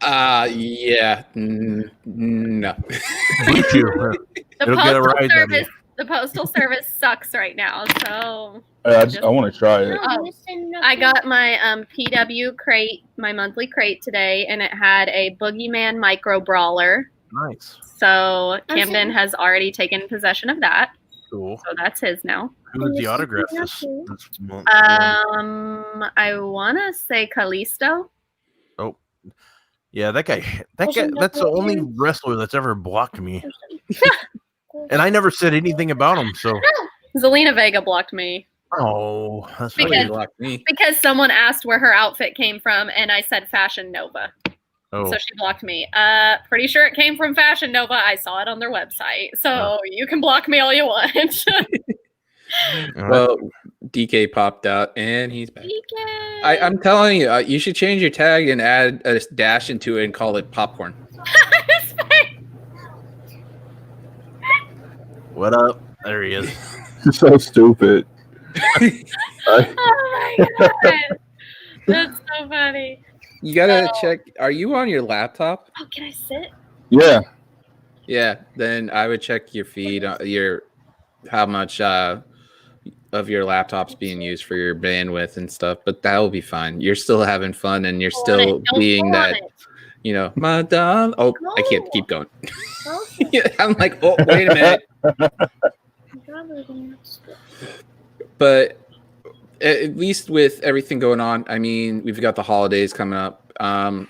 Yeah. No. Blue Chew. The postal service sucks right now, so I want to try it. I got my PW crate, my monthly crate today, and it had a Boogeyman Micro Brawler. Nice. So Camden has already taken possession of that. Cool. So that's his now. Who was the autograph this month? I want to say Kalisto. Oh. Yeah, that guy, that's the only wrestler that's ever blocked me. And I never said anything about him, so. Zelina Vega blocked me. Oh, that's because, blocked me. Because someone asked where her outfit came from, and I said Fashion Nova. Oh. So she blocked me. Pretty sure it came from Fashion Nova. I saw it on their website. So you can block me all you want. Well, DK popped out, and he's back. DK. I'm telling you, you should change your tag and add a dash into it and call it popcorn. What up? There he is. You're so stupid. Oh my my god, that's so funny. You gotta check. Are you on your laptop? Oh, can I sit? Yeah. Yeah. Then I would check your feed. How much of your laptop's being used for your bandwidth and stuff. But that will be fine. You're still having fun, and you're still being that. You know, my doll. Oh, I can't keep going. Yeah, I'm like, oh, wait a minute. But at least with everything going on, I mean, we've got the holidays coming up.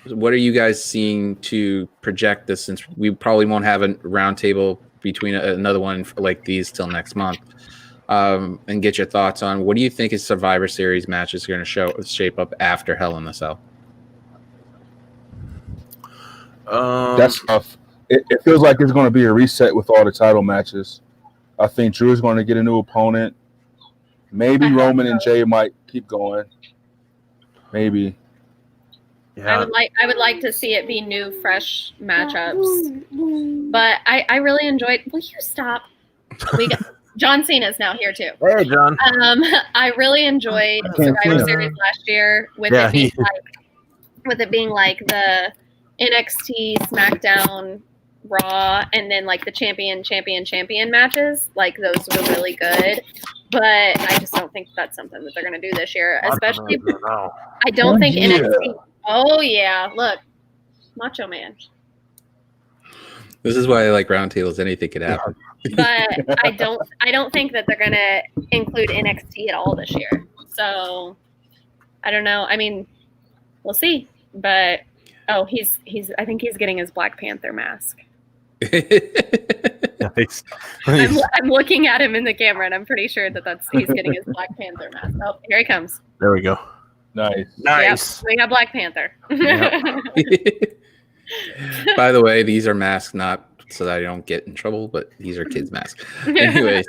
What are you guys seeing to project this, since we probably won't have a roundtable between another one like these till next month? And get your thoughts on what do you think is Survivor Series matches going to shape up after Hell in the Cell? That's tough. It feels like it's going to be a reset with all the title matches. I think Drew's going to get a new opponent. Maybe Roman and Jay might keep going. Maybe. Yeah. I would like to see it be new, fresh matchups. But I really enjoyed. Will you stop? We got John Cena's now here too. Hey, John. I really enjoyed Survivor Series last year with it being like the NXT, SmackDown, Raw, and then like the champion matches. Like those were really good. But I just don't think that's something that they're going to do this year. Especially, I don't think NXT. Oh yeah, look, Macho Man. This is why I like roundtables. Anything could happen. But I don't think that they're going to include NXT at all this year. So I don't know. I mean, we'll see. But I think he's getting his Black Panther mask. Nice. I'm looking at him in the camera, and I'm pretty sure he's getting his Black Panther mask. Oh, here he comes. There we go. Nice. Yep, we got Black Panther. Yep. By the way, these are masks not so that I don't get in trouble, but these are kids' masks. Anyways,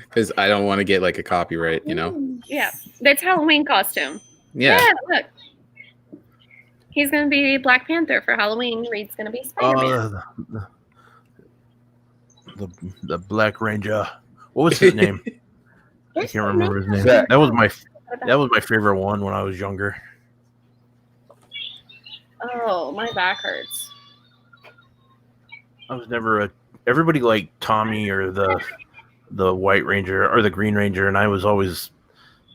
because I don't want to get like a copyright, you know? Yeah, that's Halloween costume. Yeah, look. He's going to be Black Panther for Halloween. Reed's going to be Spider-Man. The Black Ranger. What was his name? I can't remember his name. Zach. That was my favorite one when I was younger. Oh, my back hurts. I was never everybody liked Tommy or the White Ranger or the Green Ranger, and I was always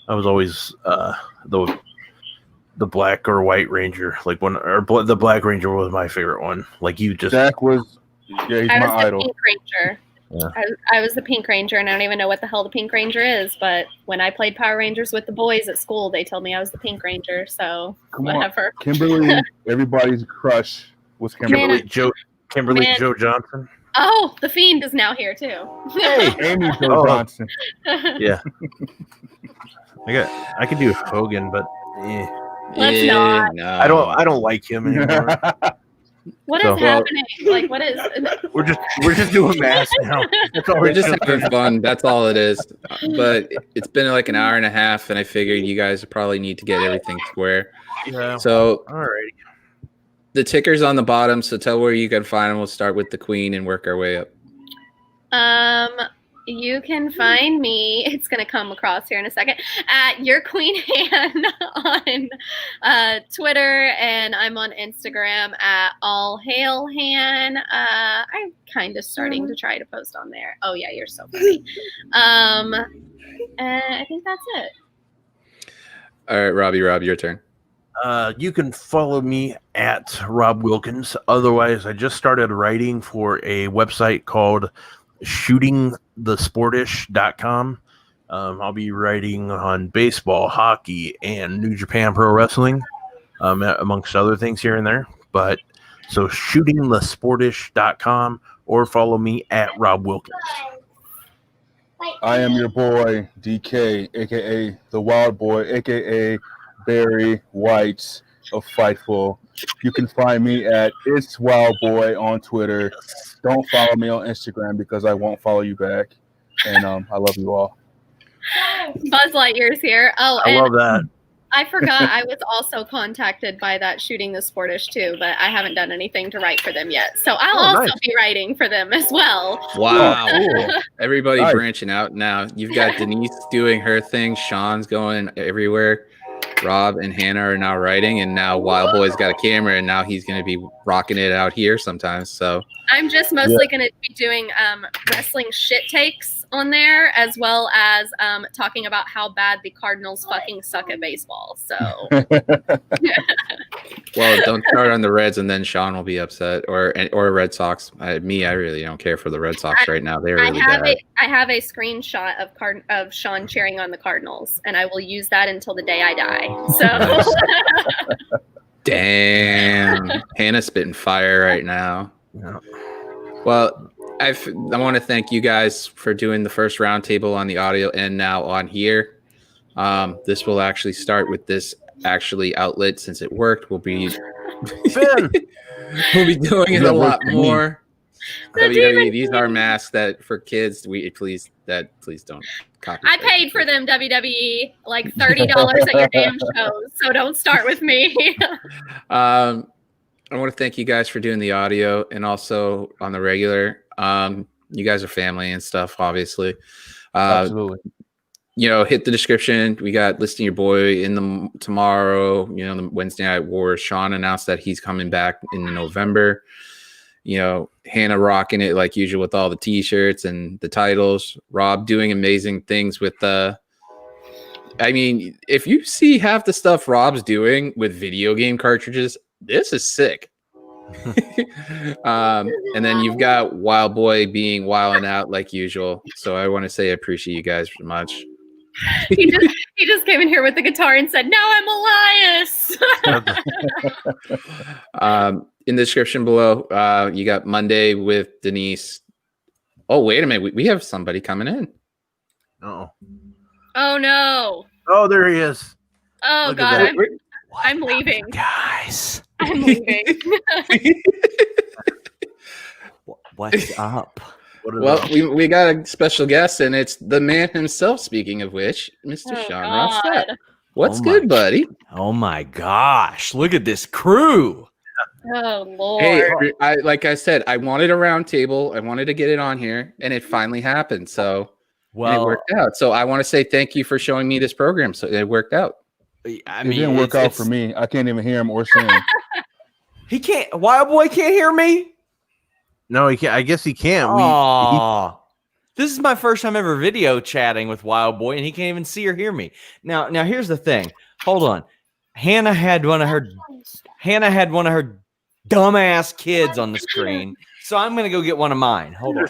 the Black or White Ranger. Like the Black Ranger was my favorite one. Like you just Zach was he's my idol. Pink Ranger. Yeah. I was the Pink Ranger, and I don't even know what the hell the Pink Ranger is. But when I played Power Rangers with the boys at school, they told me I was the Pink Ranger. So whatever. Kimberly, everybody's crush was Kimberly. Kimberly Joe Johnson. Oh, the Fiend is now here too. Hey, Amy Joe Johnson. Yeah. I could do Hogan, but let's not. No. I don't like him anymore. What is happening? Like, what is? We're just doing math now. That's all we're just having fun. That's all it is. But it's been like an hour and a half, and I figured you guys probably need to get everything square. Yeah. So, all right. The ticker's on the bottom, so tell where you can find them. We'll start with the Queen and work our way up. You can find me. It's going to come across here in a second at Your Queen Han on Twitter, and I'm on Instagram at All Hail Han. I'm kind of starting to try to post on there. Oh yeah, you're so funny. I think that's it. All right, Rob, your turn. You can follow me at Rob Wilkins. Otherwise, I just started writing for a website called shootingthesportish.com. I'll be writing on baseball, hockey, and New Japan Pro Wrestling, amongst other things here and there. But so shootingthesportish.com, or follow me at Rob Wilkins. I am your boy, DK, a.k.a. the Wild Boy, a.k.a. Barry White of Fightful. You can find me at It's Wild Boy on Twitter. Don't follow me on Instagram because I won't follow you back. And I love you all. Buzz Lightyear's here. Oh, I love that. I forgot I was also contacted by that Shooting the Sportish too, but I haven't done anything to write for them yet. So I'll also be writing for them as well. Wow. Cool. Everybody Nice. branching out now. You've got Denise doing her thing. Sean's going everywhere. Rob and Hannah are now writing, and now Wild Boy's got a camera, and now he's going to be rocking it out here sometimes. So I'm just mostly going to be doing wrestling shit takes on there, as well as talking about how bad the Cardinals fucking suck at baseball. So, well, don't start on the Reds, and then Sean will be upset, or Red Sox. I really don't care for the Red Sox right now. They're really bad. I have a screenshot of Sean cheering on the Cardinals, and I will use that until the day I die. So, damn, Hannah's spitting fire right now. Yeah. Well, I want to thank you guys for doing the first roundtable on the audio and now on here. This will actually start with this outlet since it worked. We'll be doing it a lot more. WWE, these are masks that for kids. Please don't copy. I paid for them, WWE, like $30 at your damn shows. So don't start with me. I want to thank you guys for doing the audio and also on the regular. You guys are family and stuff, obviously. Absolutely. Hit the description. We got Listing Your Boy in tomorrow, the Wednesday Night Wars. Sean announced that he's coming back in November. Hannah rocking it like usual with all the t-shirts and the titles. Rob doing amazing things with if you see half the stuff Rob's doing with video game cartridges, this is sick. And then you've got Wild Boy being wilding out like usual. So I want to say I appreciate you guys very much. He just came in here with the guitar and said, "Now I'm Elias." In the description below, you got Monday with Denise. Oh, wait a minute. We have somebody coming in. Oh no. Oh, there he is. Oh, Look God. at that. I'm leaving. Guys. I'm leaving. What's up? Well, we got a special guest, and it's the man himself, speaking of which, Mr. Sean Ross Sapp. What's good, buddy? Oh, my gosh. Look at this crew. Oh, Lord. Hey, like I said, I wanted a round table. I wanted to get it on here, and it finally happened. So it worked out. So I want to say thank you for showing me this program. So it worked out. It didn't work out for me. I can't even hear him or see him. He can't. Wild Boy can't hear me. No, he can't. I guess he can't. This is my first time ever video chatting with Wild Boy, and he can't even see or hear me. Now here's the thing. Hold on. Hannah had one of her dumbass kids on the screen, so I'm gonna go get one of mine. Hold on.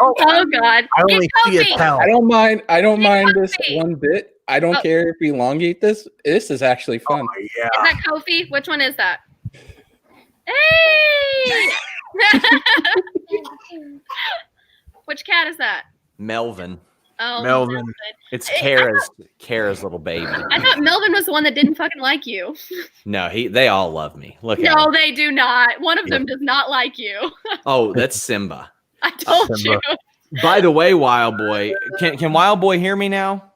Oh God. I only see a towel. I don't mind this one bit. I don't care if we elongate this. This is actually fun. Oh, yeah. Is that Kofi? Which one is that? Hey! Which cat is that? Melvin. Oh, Melvin. It's Kara's little baby. I thought Melvin was the one that didn't fucking like you. No, they all love me. Look at No, him. they do not. One of them does not like you. Oh, that's Simba. I told you. By the way, Wild Boy, can Wild Boy hear me now?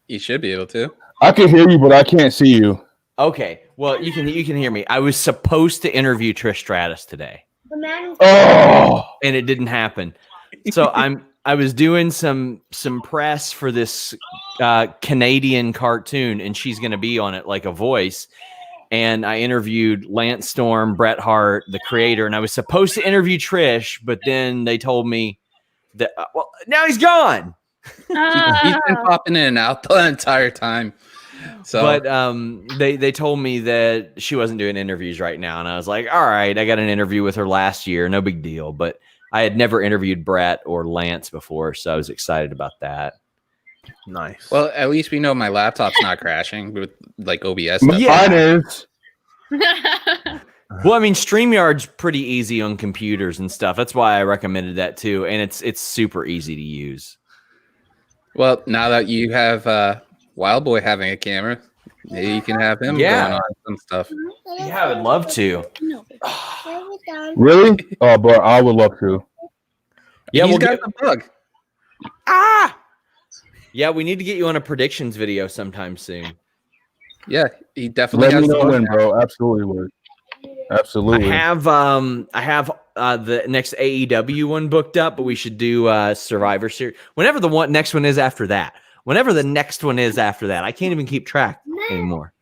You should be able to. I can hear you, but I can't see you. Okay. Well, you can hear me. I was supposed to interview Trish Stratus today. Oh, And it didn't happen. So I was doing some press for this Canadian cartoon, and she's going to be on it like a voice. And I interviewed Lance Storm, Bret Hart, the creator, and I was supposed to interview Trish, but then they told me that now he's gone. He's been popping in and out the entire time. So, but they told me that she wasn't doing interviews right now, and I was like, all right, I got an interview with her last year, no big deal. But I had never interviewed Brett or Lance before, so I was excited about that. Nice. well, at least we know my laptop's not crashing with like OBS stuff. mine is. Well, I mean, StreamYard's pretty easy on computers and stuff. That's why I recommended that too, and it's super easy to use. Well, now that you have Wild Boy having a camera, maybe you can have him going on some stuff. Yeah, I would love to. Really? Oh, but I would love to. Yeah, He's we'll got get the bug. Yeah, we need to get you on a predictions video sometime soon. Yeah, he definitely Let has me the know when, book. bro. Absolutely would. Absolutely. I have the next AEW one booked up, but we should do Survivor Series. Whenever the next one is after that. Whenever the next one is after that. I can't even keep track anymore.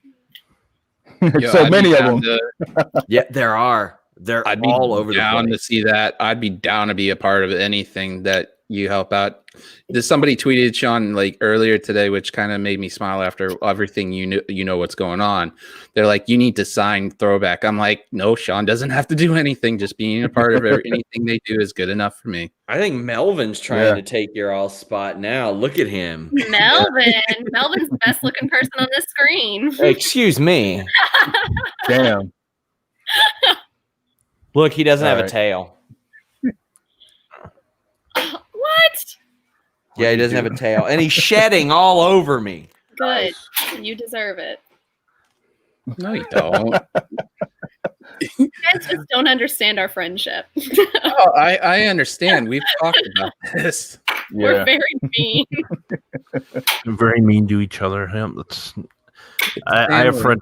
So many of them. Yeah, there are. They're I'd be all over the down place. to see that. I'd be down to be a part of anything that you help out. Somebody tweeted Sean like earlier today, which kind of made me smile after everything you know what's going on. They're like, you need to sign Throwback. I'm like, no, Sean doesn't have to do anything. Just being a part of anything they do is good enough for me. I think Melvin's trying to take your all spot now. Look at him. Melvin's the best looking person on this screen. Excuse me. Damn. Look, he doesn't have a tail. What? Yeah, he doesn't have a tail. And he's shedding all over me. Good. You deserve it. No, you don't. You guys just don't understand our friendship. Oh, I understand. We've talked about this. We're very mean. Very mean to each other. Yeah, I have friends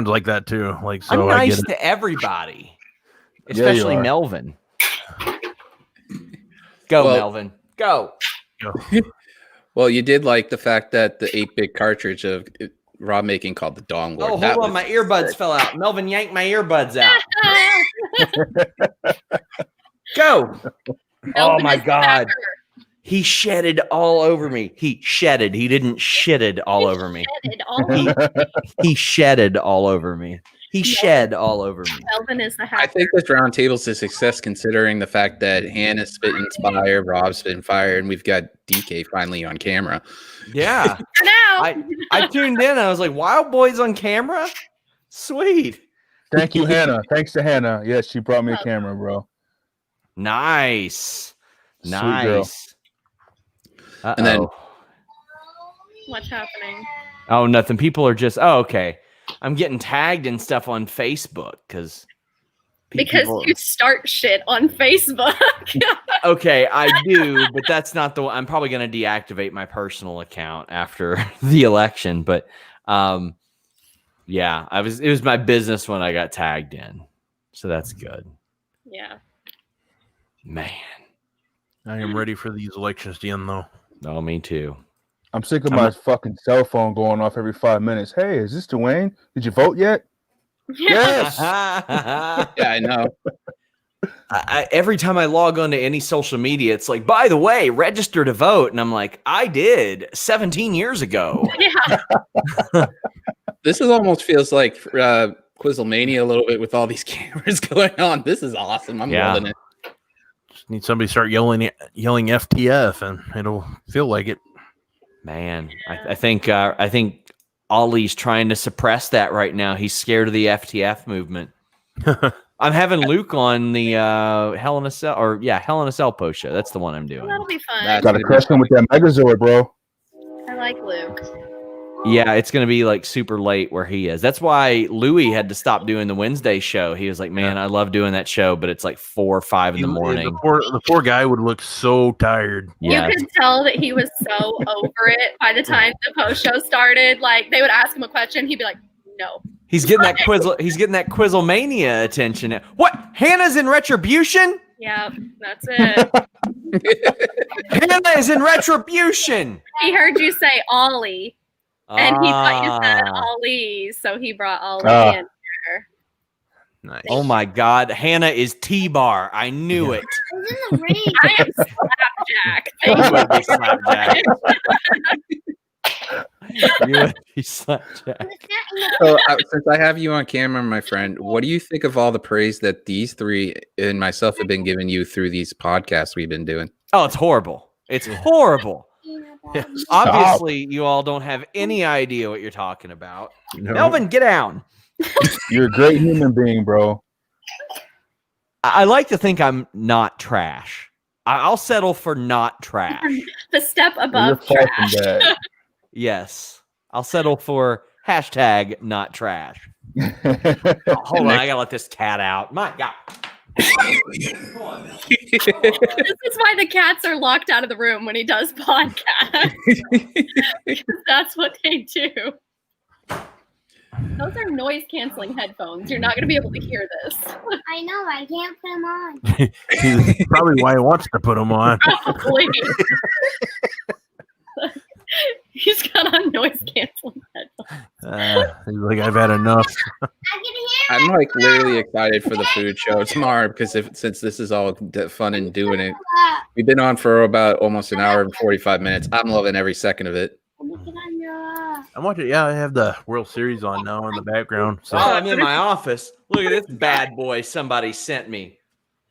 like that too. Like, so I'm I nice get it. to everybody, especially Melvin. Go, Melvin. Go. Well, you did like the fact that the 8-bit cartridge of Rob making called the Dong Lord. Oh, hold on. My earbuds fell out. Melvin yanked my earbuds out. Go. Oh, my God. He shedded all over me. He shedded. He didn't shitted all over me. He shedded all over me. He shed all over me. Melvin is the hacker. I think this round table's a success considering the fact that Hannah's spitting fire, Rob's spitting fire, and we've got DK finally on camera. Yeah. For now. I tuned in. I was like, Wild Boys on camera? Sweet. Thank you, Hannah. Thanks to Hannah. Yes, she brought me a camera, bro. Nice. Sweet Nice. And then What's happening? Oh, nothing. People are just, okay. I'm getting tagged and stuff on Facebook because you start shit on Facebook. Okay, I do, but that's not the one. I'm probably going to deactivate my personal account after the election. But yeah, it was my business when I got tagged in. So that's good. Yeah. Man. I am ready for these elections to end, though. Oh, me too. I'm sick of my fucking cell phone going off every 5 minutes. Hey, is this Dwayne? Did you vote yet? Yes. Yeah, I know. Every time I log on to any social media, it's like, by the way, register to vote. And I'm like, I did 17 years ago. Yeah. This almost feels like Quizzlemania a little bit with all these cameras going on. This is awesome. I'm loving it. Just need somebody to start yelling FTF, and it'll feel like it. Man, I think Ollie's trying to suppress that right now. He's scared of the FTF movement. I'm having Luke on the Hell in a Cell post show. That's the one I'm doing. That'll be fun. Got to crush him with that Megazord, bro. I like Luke. Yeah, it's going to be like super late where he is. That's why Louis had to stop doing the Wednesday show. He was like, man, I love doing that show, but it's like 4 or 5 in the morning. The poor guy would look so tired. Yeah. You could tell that he was so over it by the time the post show started. Like, they would ask him a question, he'd be like, no. He's getting that Quizzlemania attention. What? Hannah's in Retribution? Yeah, that's it. Hannah is in Retribution. He heard you say Ollie. And he thought you said Ali, so he brought Ali in here. Nice. Oh my God, Hannah is T-Bar. I knew it. I am Slapjack. You would be Slapjack. So, since I have you on camera, my friend, what do you think of all the praise that these three and myself have been giving you through these podcasts we've been doing? Oh, it's horrible. It's horrible. Obviously, you all don't have any idea what you're talking about. No. Melvin, get down. You're a great human being, bro. I like to think I'm not trash. I'll settle for not trash. The step above trash. Yes. I'll settle for hashtag not trash. Hold on, I gotta let this cat out. My God. This is why the cats are locked out of the room when he does podcasts. Because that's what they do. Those are noise canceling headphones. You're not going to be able to hear this. I know. I can't put them on. He's probably why he wants to put them on. Probably. He's got on noise canceling headphones. He's like, I've had enough. I can hear I'm like literally excited for the food show tomorrow because since this is all fun and doing it, we've been on for about almost an hour and 45 minutes. I'm loving every second of it. I'm watching. Yeah, I have the World Series on now in the background. So I'm in my office. Look at this bad boy somebody sent me.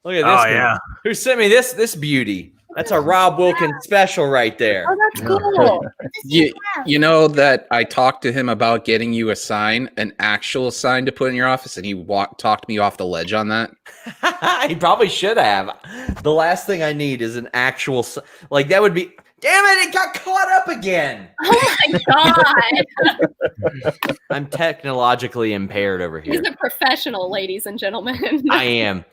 Look at this. Oh, one. yeah. Who sent me this beauty? That's a Rob Wilkins special right there. Oh, that's cool. You know that I talked to him about getting you a sign, an actual sign to put in your office, and he talked me off the ledge on that. He probably should have. The last thing I need is an actual like that would be. Damn it! It got caught up again. Oh my god! I'm technologically impaired over here. He's a professional, ladies and gentlemen. I am.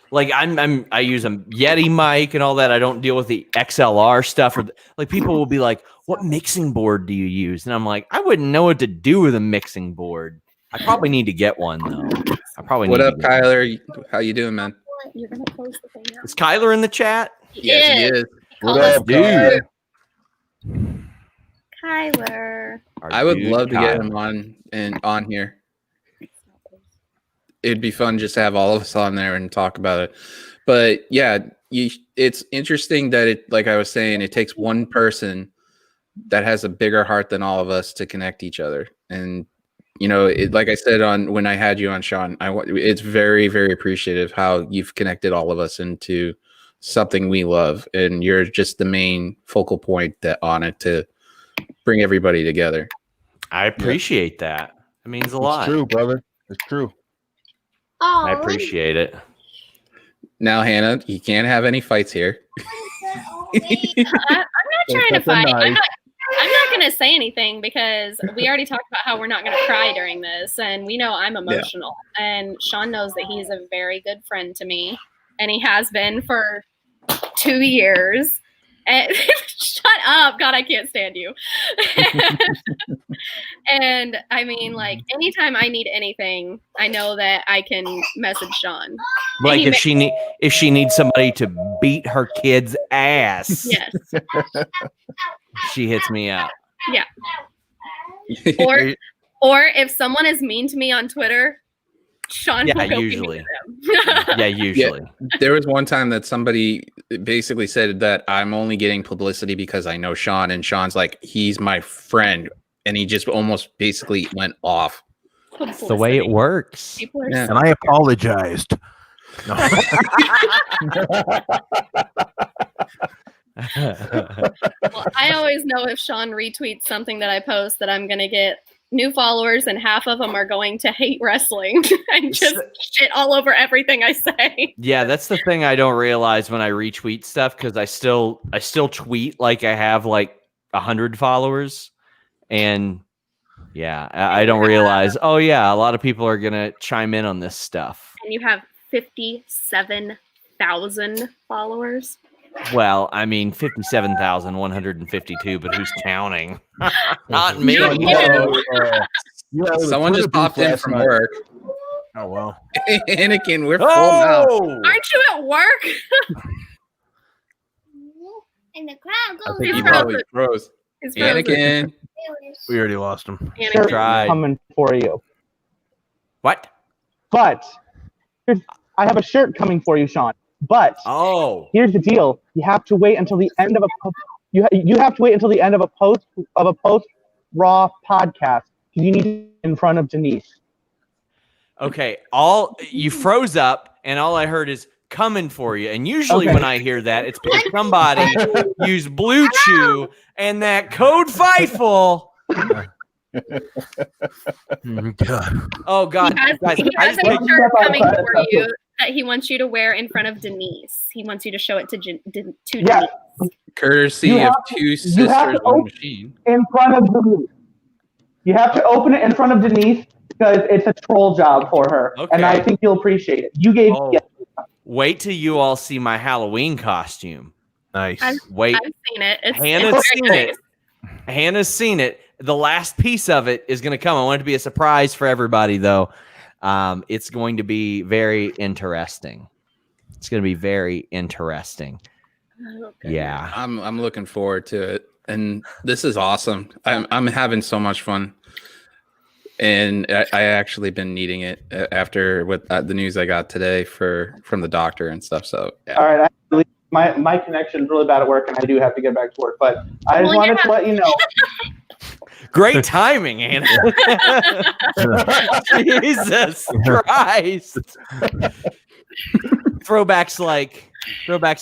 Like I use a Yeti mic and all that. I don't deal with the XLR stuff. Or like people will be like, "What mixing board do you use?" And I'm like, I wouldn't know what to do with a mixing board. I probably need to get one though. I probably. What need up, Kyler? How you doing, man? You're gonna close the thing out. Is Kyler in the chat? Yes, he is. What up, dude? Kyler. I would love to get him on here. It'd be fun just to have all of us on there and talk about it. But yeah, it's interesting that it, like I was saying, it takes one person that has a bigger heart than all of us to connect each other. And you know, like I said when I had you on, Sean, it's very, very appreciative how you've connected all of us into something we love, and you're just the main focal point on it to bring everybody together. I appreciate that. It means a lot. It's true, brother. It's true. Oh, I appreciate it. Now, Hannah, you can't have any fights here. I'm not trying to fight. I'm not going to say anything because we already talked about how we're not going to cry during this, and we know I'm emotional. Yeah. And Sean knows that he's a very good friend to me, and he has been for 2 years. And shut up, God, I can't stand you. And I mean, like, anytime I need anything, I know that I can message Sean. Like if she needs somebody to beat her kid's ass. Yes. She hits me up. Yeah. Or if someone is mean to me on Twitter, Sean will go usually. them. Yeah, usually. Yeah, there was one time that somebody basically said that I'm only getting publicity because I know Sean, and Sean's like, he's my friend, and he just almost basically went off. That's the way it works. Yeah. And I apologized. No. Well, I always know if Sean retweets something that I post that I'm going to get new followers, and half of them are going to hate wrestling and just shit all over everything I say. Yeah, that's the thing I don't realize when I retweet stuff, because I still tweet like I have like 100 followers, and yeah, I don't realize. Oh yeah, a lot of people are gonna chime in on this stuff. And you have 57,000 followers. Well, I mean 57,152, but who's counting? Not me. Someone just popped in from work. Oh well. Anakin, we're full now. Aren't you at work? And the crowd goes. He probably froze. Anakin. We already lost him. Shirt coming for you. What? But I have a shirt coming for you, Sean. But here's the deal: you have to wait until the end of you have to wait until the end of a post Raw podcast because you need it in front of Denise. Okay, you froze up, and all I heard is "coming for you." And usually when I hear that, it's because somebody used Blue Chew and that code Fightful. Oh God! He has a shirt coming for you that he wants you to wear in front of Denise. He wants you to show it to Denise. Courtesy of two sisters, one machine. In front of Denise. You have to open it in front of Denise because it's a troll job for her, and I think you'll appreciate it. You gave. Wait till you all see my Halloween costume. Nice. I've seen it. Hannah's seen it. Hannah's seen it. the last piece of it is going to come. I want it to be a surprise for everybody, though. It's going to be very interesting. It's going to be very interesting. Okay. Yeah, I'm looking forward to it, and this is awesome. I'm having so much fun, and I actually been needing it after what the news I got today from the doctor and stuff. So yeah. All right, my connection's really bad at work, and I do have to get back to work. But I just wanted to let you know. great timing, Anna. Jesus Christ. Throwbacks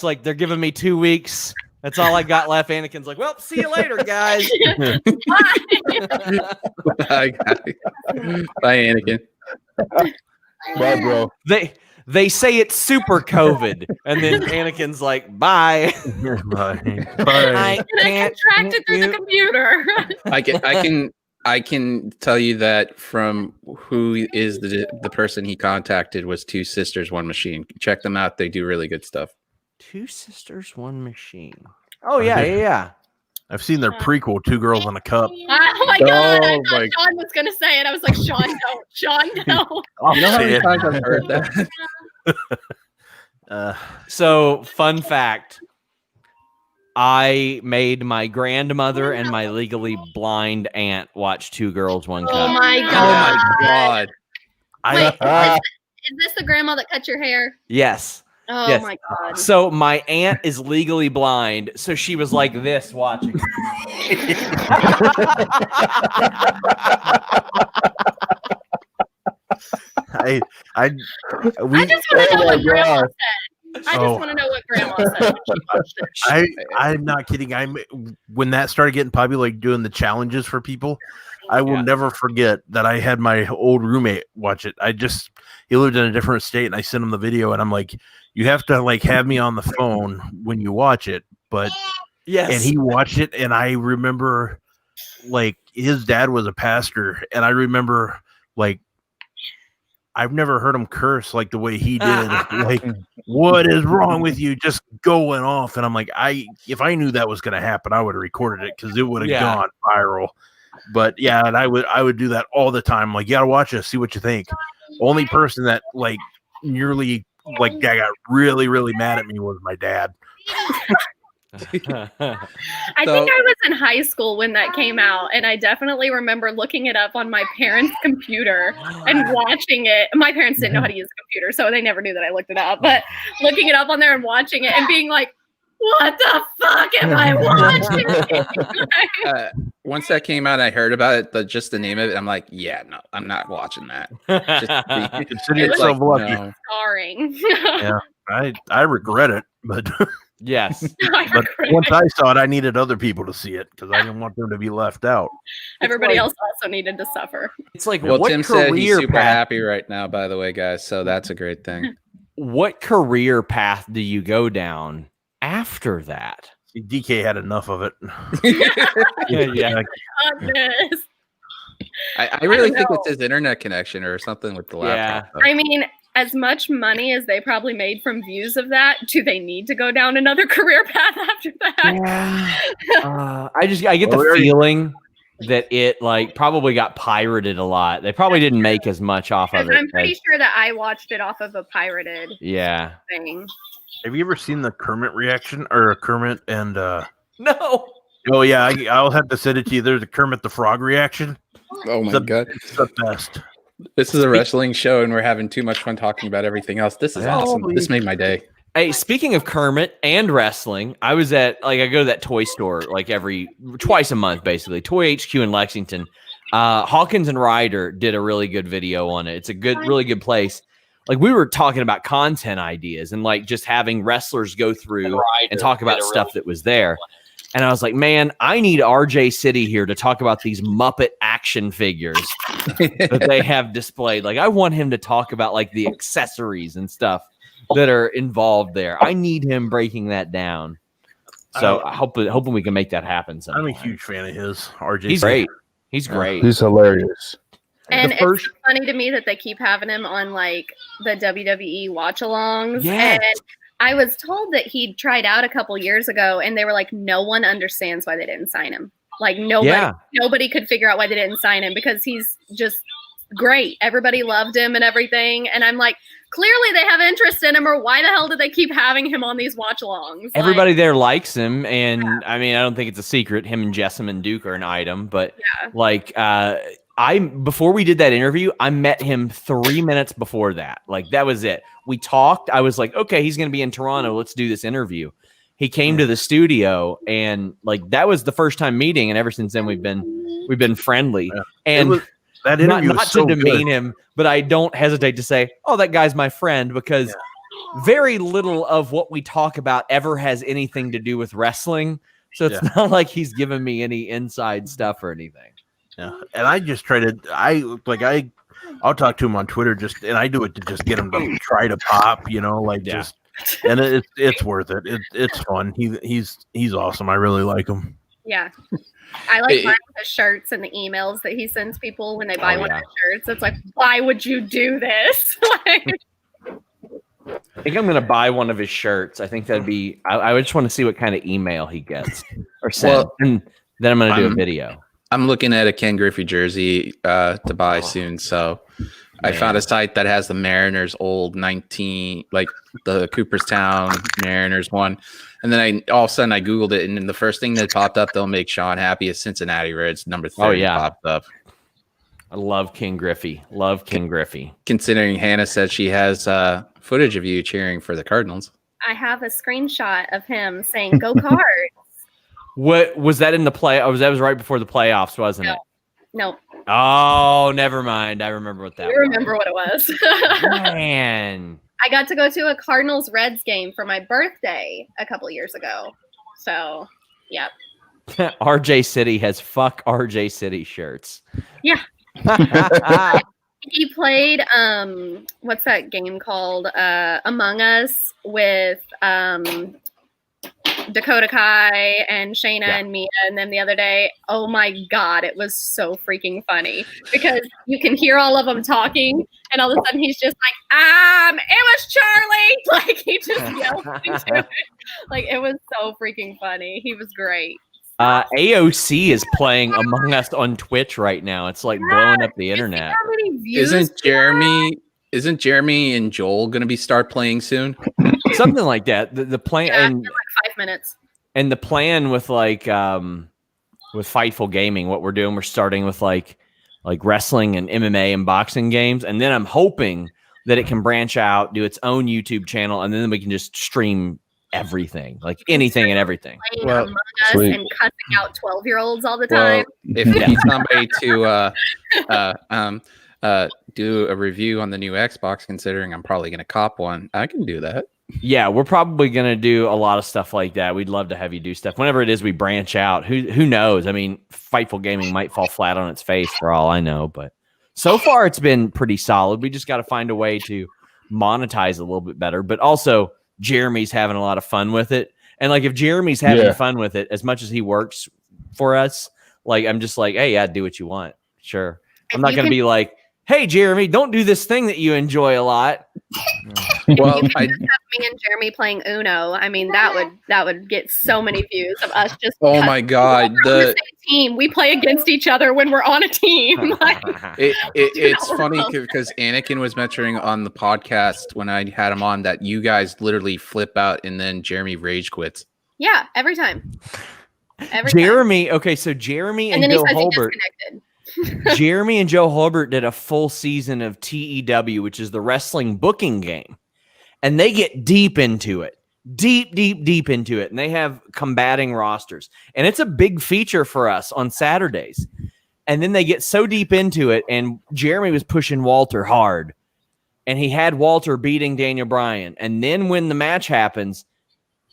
like they're giving me 2 weeks. That's all I got left. Anakin's like, well, see you later, guys. Bye, Anakin. Bye, bro. They say it's super COVID, and then Anakin's like, bye. Bye. I And I contracted through the computer. I can tell you that from who is the person he contacted was Two Sisters, One Machine. Check them out. They do really good stuff. Two Sisters, One Machine. Oh, yeah. I've seen their prequel, Two Girls in a Cup. Oh my God. I Oh, thought my- Sean was going to say it. I was like, Sean, no. Sean, no. You know how many times I've heard that? So, fun fact. I made my grandmother and my legally blind aunt watch Two Girls, One Cup. Oh my Oh God. my god! Wait, is this the grandma that cut your hair? Yes. Oh Yes. my God. So my aunt is legally blind, so she was like this watching. I I just want to know what grandma said. I just want to know what grandma said when she watched it. I'm not kidding. When that started getting popular, like doing the challenges for people, I will never forget that I had my old roommate watch it. He lived in a different state, and I sent him the video, and I'm like, you have to like have me on the phone when you watch it. But Yes. and he watched it, and I remember like his dad was a pastor, and I remember like I've never heard him curse like the way he did. Like, what is wrong with you? Just going off. And I'm like, if I knew that was going to happen, I would have recorded it because it would have gone viral. But yeah, and I would do that all the time. Like, you got to watch it, see what you think. Only person that like nearly like I got really, really mad at me was my dad. I think I was in high school when that came out, and I definitely remember looking it up on my parents' computer and watching it. My parents didn't know how to use a computer, so they never knew that I looked it up. But looking it up on there and watching it and being like, what the fuck am I watching? Once that came out, I heard about it, just the name of it. I'm like, yeah, no, I'm not watching that. Consider yourself lucky. No. Scarring. Yeah, I regret it, but Yes. but once I saw it, I needed other people to see it because I didn't want them to be left out. Everybody else also needed to suffer. It's like, Well, what Tim said he's career super path? happy right now, by the way, guys. So that's a great thing. What career path do you go down after that? See, DK had enough of it. Yeah. Goodness. I really think it's his internet connection or something with the laptop. I mean, as much money as they probably made from views of that, do they need to go down another career path after that? I get the feeling that it like probably got pirated a lot. They probably didn't make as much off of it. I'm pretty sure that I watched it off of a pirated thing. Have you ever seen the Kermit reaction or Kermit and No. Oh yeah, I'll have to send it to you. There's a Kermit the Frog reaction. Oh my god, it's the best. This is a wrestling show, and we're having too much fun talking about everything else. This is awesome. This made my day. Hey, speaking of Kermit and wrestling, I was I go to that toy store like twice a month, basically. Toy HQ in Lexington. Hawkins and Ryder did a really good video on it. It's a really good place. Like, we were talking about content ideas and like just having wrestlers go through and talk about stuff that was there. And I was like, man, I need RJ City here to talk about these Muppet action figures that they have displayed. Like, I want him to talk about like the accessories and stuff that are involved there. I need him breaking that down. So hoping we can make that happen sometime. I'm a huge fan of his. RJ. He's great. He's great. He's hilarious. And it's funny to me that they keep having him on like the WWE watch-alongs. Yes. And I was told that he tried out a couple years ago, and they were like, no one understands why they didn't sign him. Like nobody could figure out why they didn't sign him because he's just great. Everybody loved him and everything. And I'm like, clearly they have interest in him, or why the hell do they keep having him on these watch-alongs? Everybody there likes him, and I mean, I don't think it's a secret. Him and Jessamine Duke are an item, but before we did that interview, I met him 3 minutes before that. Like that was it. We talked. I was like, okay, he's going to be in Toronto. Let's do this interview. He came to the studio, and like that was the first time meeting, and ever since then we've been friendly. Yeah. And that interview not to demean him, but I don't hesitate to say, "Oh, that guy's my friend," because very little of what we talk about ever has anything to do with wrestling. So it's not like he's giving me any inside stuff or anything. Yeah, and I just try to I'll talk to him on Twitter and I do it to just get him to try to pop, just. And it's worth it. It's fun. He's awesome. I really like him. Yeah. I like buying his shirts and the emails that he sends people when they buy one of his shirts. It's like, why would you do this? I think I'm gonna buy one of his shirts. I think that'd be I would just want to see what kind of email he gets or send. And then I'm gonna do a video. I'm looking at a Ken Griffey jersey to buy soon, so I found a site that has the Mariners old 19, like the Cooperstown Mariners one. And then all of a sudden I Googled it, and then the first thing that popped up, they'll make Sean happy, is Cincinnati Reds number 30 popped up. I love King Griffey. Love King Griffey. Considering Hannah said she has footage of you cheering for the Cardinals. I have a screenshot of him saying, "Go Cards." What was that in the play? Oh, that was right before the playoffs, wasn't it? No. Oh, never mind. I remember what that was. You remember what it was. Man. I got to go to a Cardinals-Reds game for my birthday a couple years ago. So, yeah. RJ City has fuck RJ City shirts. Yeah. He played, what's that game called? Among Us with Dakota Kai and Shayna and Mia, and then the other day, oh my god, it was so freaking funny because you can hear all of them talking, and all of a sudden he's just like, it was Charlie, like he just yelled into it. Like it was so freaking funny. He was great. AOC is playing Among Us on Twitch right now. It's like blowing up the internet. How many views Isn't Jeremy and Joel going to be start playing soon? Something like that. The plan and like 5 minutes. And the plan with with Fightful Gaming, what we're doing, we're starting with like wrestling and MMA and boxing games, and then I'm hoping that it can branch out, do its own YouTube channel, and then we can just stream everything, like anything and everything. Well, Among Us and cussing out 12-year-olds all the time. If you need somebody to do a review on the new Xbox, considering I'm probably going to cop one, I can do that. Yeah, we're probably going to do a lot of stuff like that. We'd love to have you do stuff. Whenever it is we branch out, who knows? I mean, Fightful Gaming might fall flat on its face for all I know, but so far it's been pretty solid. We just got to find a way to monetize a little bit better, but also Jeremy's having a lot of fun with it. And like if Jeremy's having fun with it as much as he works for us, like I'm just like, hey, do what you want. Sure. I'm not going to be like, hey, Jeremy, don't do this thing that you enjoy a lot. Well, I just have me and Jeremy playing Uno. I mean, that would get so many views of us just. Oh my god, the same team. We play against each other when we're on a team. It's funny because Anakin was mentioning on the podcast when I had him on that you guys literally flip out and then Jeremy rage quits. Yeah, every time. Jeremy, time. Okay, so Jeremy and Joe Holbert. Jeremy and Joe Holbert did a full season of TEW, which is the wrestling booking game. And they get deep into it. Deep into it. And they have combating rosters. And it's a big feature for us on Saturdays. And then they get so deep into it. And Jeremy was pushing Walter hard. And he had Walter beating Daniel Bryan. And then when the match happens,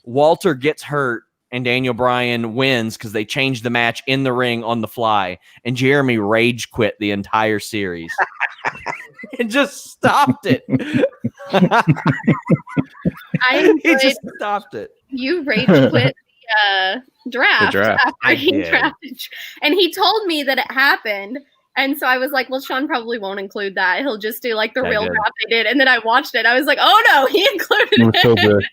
Walter gets hurt. And Daniel Bryan wins because they changed the match in the ring on the fly. And Jeremy rage quit the entire series. And just stopped it. He just stopped it. You rage quit the draft. After he drafted. And he told me that it happened. And so I was like, well, Sean probably won't include that. He'll just do like the real draft they did. And then I watched it. I was like, oh no, he included it. So good.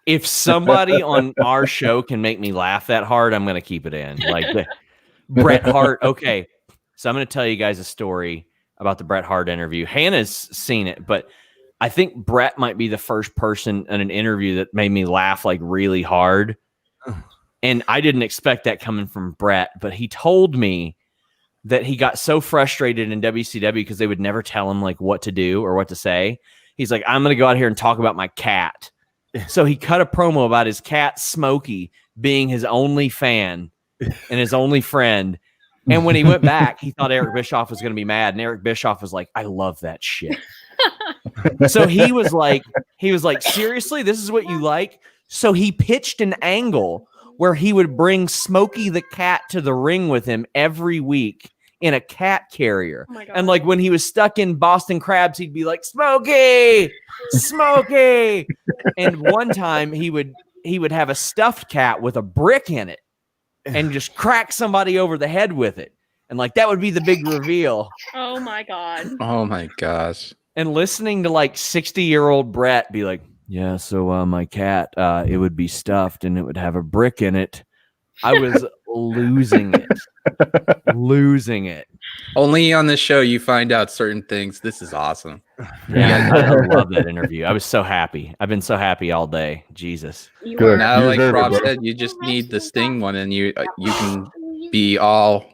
If somebody on our show can make me laugh that hard, I'm going to keep it in. Like Bret Hart. Okay, so I'm going to tell you guys a story about the Bret Hart interview. Hannah's seen it, but I think Bret might be the first person in an interview that made me laugh like really hard. And I didn't expect that coming from Bret, but he told me that he got so frustrated in WCW because they would never tell him like what to do or what to say. He's like, I'm going to go out here and talk about my cat. So he cut a promo about his cat, Smokey, being his only fan and his only friend. And when he went back, he thought Eric Bischoff was going to be mad. And Eric Bischoff was like, I love that shit. So he was like, seriously, this is what you like? So he pitched an angle where he would bring Smokey the cat to the ring with him every week in a cat carrier. Oh and like when he was stuck in Boston Crabs, he'd be like, Smokey, Smokey. And one time he would have a stuffed cat with a brick in it and just crack somebody over the head with it. And like, that would be the big reveal. Oh my God. Oh my gosh. And listening to like 60-year-old Bret be like, yeah, so my cat, it would be stuffed and it would have a brick in it. I was losing it. Only on this show you find out certain things. This is awesome. Yeah, I love that interview. I was so happy. I've been so happy all day. Jesus. Good. Now, like Rob said, you just need the Sting one, and you can be all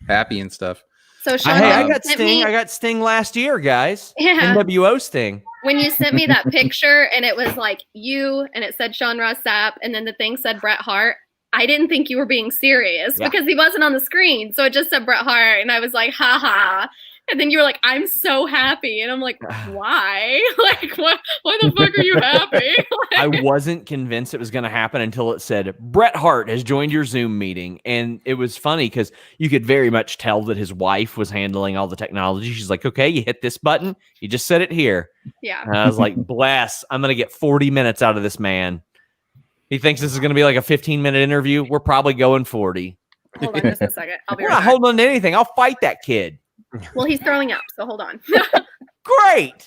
happy and stuff. So Sean, I got Sting. I got Sting last year, guys. Yeah. NWO Sting. When you sent me that picture and it was like you and it said Sean Ross Sapp and then the thing said Bret Hart, I didn't think you were being serious because he wasn't on the screen. So it just said Bret Hart and I was like, ha ha. And then you were like, I'm so happy. And I'm like, why? Like, why the fuck are you happy? I wasn't convinced it was going to happen until it said, Bret Hart has joined your Zoom meeting. And it was funny because you could very much tell that his wife was handling all the technology. She's like, okay, you hit this button. You just set it here. Yeah. And I was like, bless, I'm going to get 40 minutes out of this man. He thinks this is going to be like a 15-minute interview. We're probably going 40. Hold on just a second. I'll be We're right not back. holding on to anything. I'll fight that kid. Well, he's throwing up, so hold on. Great.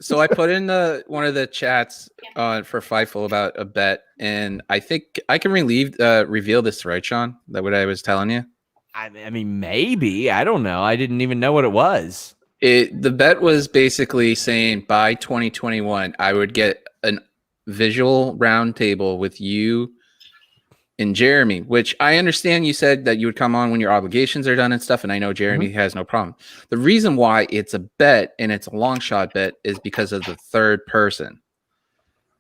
So I put in one of the chats for Fightful about a bet, and I think I can reveal this, right, Sean? That what I was telling you? I mean, maybe. I don't know. I didn't even know what it was. The bet was basically saying by 2021, I would get a visual round table with you and Jeremy, which I understand you said that you would come on when your obligations are done and stuff. And I know Jeremy has no problem. The reason why it's a bet and it's a long shot bet is because of the third person.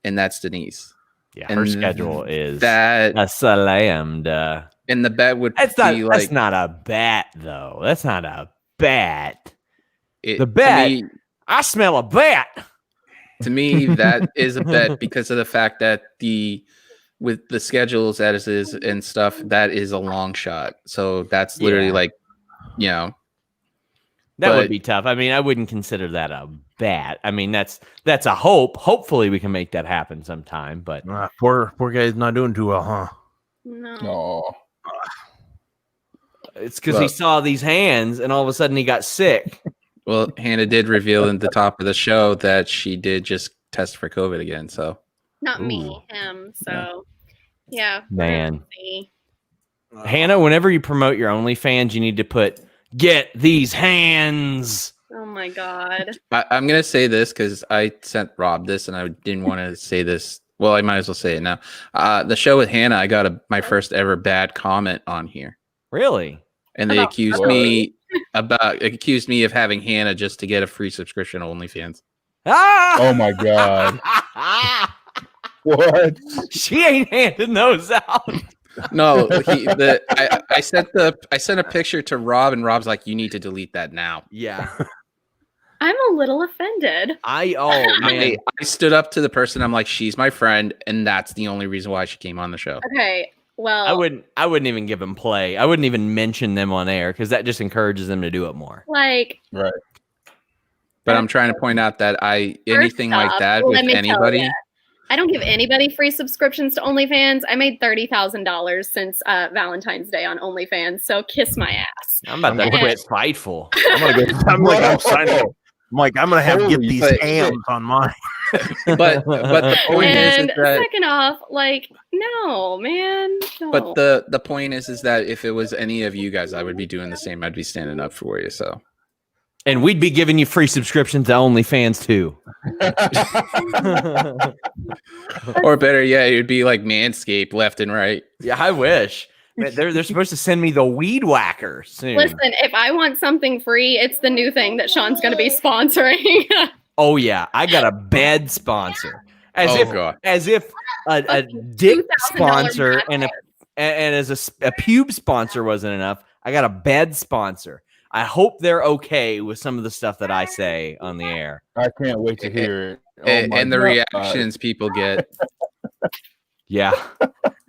And that's Denise. Yeah, and her schedule is that a slammed. And the bet would that's be that's not a bet, though. That's not a bet. The bet, me, I smell a bet. To me, that is a bet because of the fact that with the schedules as is and stuff, that is a long shot. So that's literally like, that would be tough. I mean, I wouldn't consider that a bet. I mean, that's a hope. Hopefully we can make that happen sometime. But poor guy's not doing too well, huh? No. It's because he saw these hands and all of a sudden he got sick. Well, Hannah did reveal in the top of the show that she did just test for COVID again. So not me, him. So yeah, man. Hannah, whenever you promote your OnlyFans, you need to put "get these hands." Oh my god! I'm gonna say this because I sent Rob this, and I didn't want to say this. Well, I might as well say it now. The show with Hannah, I got my first ever bad comment on here. Really? And they accused me of having Hannah just to get a free subscription to OnlyFans. Oh my god! What? She ain't handing those out. No, I sent a picture to Rob, and Rob's like, "You need to delete that now." Yeah. I'm a little offended. I stood up to the person. I'm like, she's my friend, and that's the only reason why she came on the show. Okay, well, I wouldn't even give them play. I wouldn't even mention them on air because that just encourages them to do it more. Like, right. But I'm trying to point out that anything like that with anybody. I don't give anybody free subscriptions to OnlyFans. I made $30,000 since Valentine's Day on OnlyFans, so kiss my ass. I'm about to quit Fightful. I'm signing up. Mike, I'm gonna have to get Holy these shit. hams on mine. But the point is And that. second off, like, no, man. No. But the point is that if it was any of you guys, I would be doing the same. I'd be standing up for you. So, And we'd be giving you free subscriptions to OnlyFans too. or better yet, it'd be like Manscaped left and right. Yeah, I wish. Man, they're supposed to send me the weed whacker soon. Listen, if I want something free, it's the new thing that Sean's going to be sponsoring. Oh yeah, I got a bed sponsor. As if a dick $2,000 sponsor and mattress. as a pube sponsor wasn't enough, I got a bed sponsor. I hope they're okay with some of the stuff that I say on the air. I can't wait to hear it. Oh And the God. reactions people get. Yeah.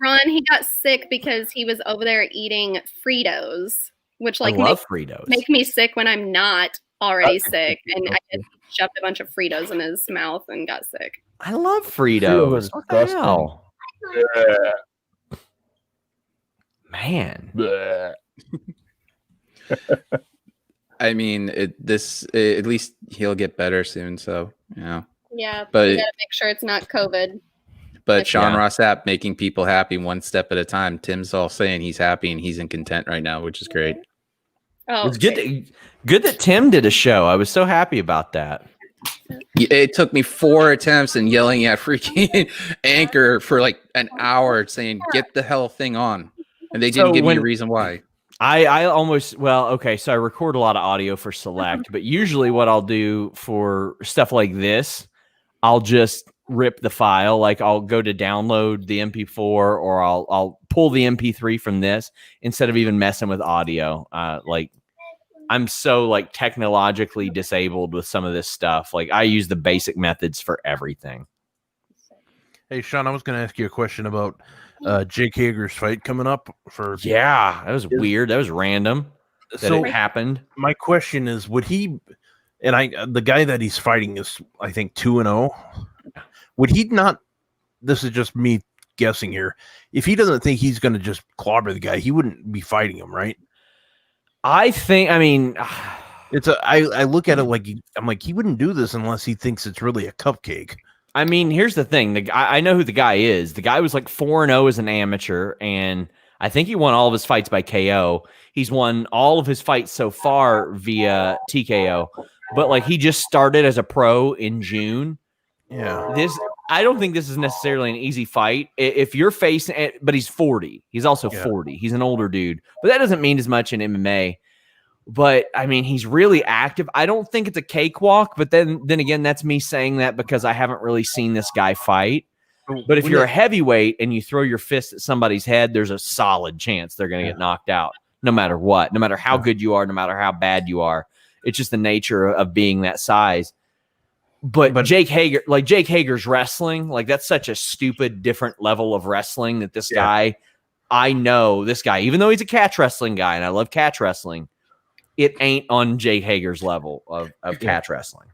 Ron, he got sick because he was over there eating Fritos, which like I love Fritos. make me sick when I'm not already sick. And I just shoved a bunch of Fritos in his mouth and got sick. I love Fritos Fritos. is What the disgusting. hell? Yeah. Man. Bleh. I mean, at least he'll get better soon. So, Yeah, But- but you gotta make sure it's not COVID. But Sean Yeah. Ross Sapp making people happy one step at a time. Tim's all saying he's happy and he's in content right now, which is great. Oh, It's good that Tim did a show. I was so happy about that. It took me 4 attempts and yelling at freaking Anchor for like an hour saying, get the hell thing on. And they didn't So give me a when- reason why. I almost, well, okay, so I record a lot of audio for Select, but usually what I'll do for stuff like this, I'll just rip the file. Like I'll go to download the MP4 or I'll pull the MP3 from this instead of even messing with audio. Like I'm so like technologically disabled with some of this stuff. Like I use the basic methods for everything. Hey, Sean, I was going to ask you a question about Jake Hager's fight coming up for. Yeah, that was weird. That was random that So it happened. my question is, would he? And the guy that he's fighting is, I think, 2-0. Would he not? This is just me guessing here. If he doesn't think he's going to just clobber the guy, he wouldn't be fighting him, right? I mean, I look at it like I'm like, he wouldn't do this unless he thinks it's really a cupcake. I mean, here's the thing. The guy, I know who the guy is. The guy was like 4-0 as an amateur, and I think he won all of his fights by KO. He's won all of his fights so far via TKO, but like he just started as a pro in June. Yeah. I don't think this is necessarily an easy fight. If you're facing, but he's 40. He's also 40. He's an older dude, but that doesn't mean as much in MMA. But I mean, he's really active. I don't think it's a cakewalk, but then again, that's me saying that because I haven't really seen this guy fight. But if you're a heavyweight and you throw your fist at somebody's head, there's a solid chance they're going to get knocked out no matter what, no matter how good you are, no matter how bad you are. It's just the nature of being that size. But Jake Hager's wrestling, like that's such a stupid, different level of wrestling that this guy, I know this guy, even though he's a catch wrestling guy and I love catch wrestling, it ain't on Jake Hager's level of catch wrestling.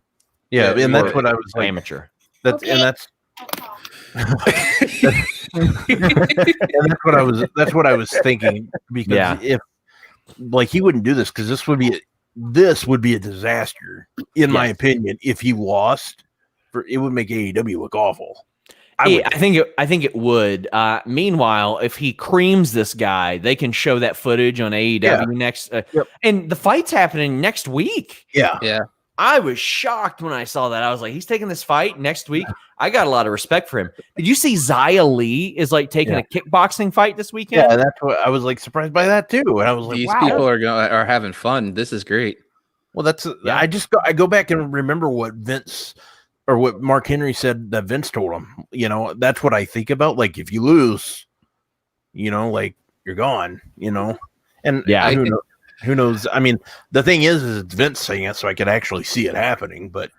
Yeah, and that's what I was like, amateur. That's Okay. and that's and that's what I was thinking, because if like he wouldn't do this, because this would be a disaster in my opinion. If he lost, it would make AEW look awful. I think it would. Meanwhile, if he creams this guy, they can show that footage on AEW next. And the fight's happening next week. Yeah. I was shocked when I saw that. I was like, he's taking this fight next week. I got a lot of respect for him. Did you see Xia Li is like taking a kickboxing fight this weekend? Yeah, that's what I was like surprised by that too. And I was like, These wow. people are having fun. This is great. Well, I go back and remember what Vince or what Mark Henry said that Vince told him. You know, that's what I think about. Like, if you lose, you know, like you're gone. You know, and who knows? I mean, the thing is it's Vince saying it, so I could actually see it happening. But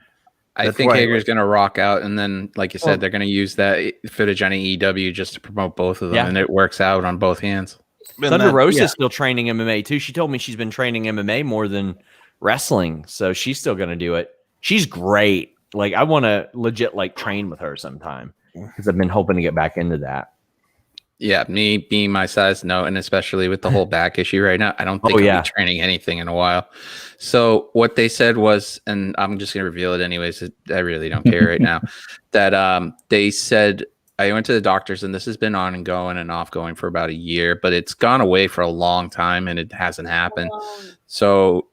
I think Hager's going to rock out, and then, like you said, they're going to use that footage on AEW just to promote both of them, and it works out on both hands. Thunder Rosa's still training MMA too. She told me she's been training MMA more than wrestling, so she's still going to do it. She's great. Like, I want to legit like train with her sometime because I've been hoping to get back into that. Yeah, me being my size, no, and especially with the whole back issue right now, I don't think I'll be training anything in a while. So what they said was, and I'm just gonna reveal it anyways. I really don't care right now. That they said I went to the doctors, and this has been on and going and off going for about a year, but it's gone away for a long time, and it hasn't happened. So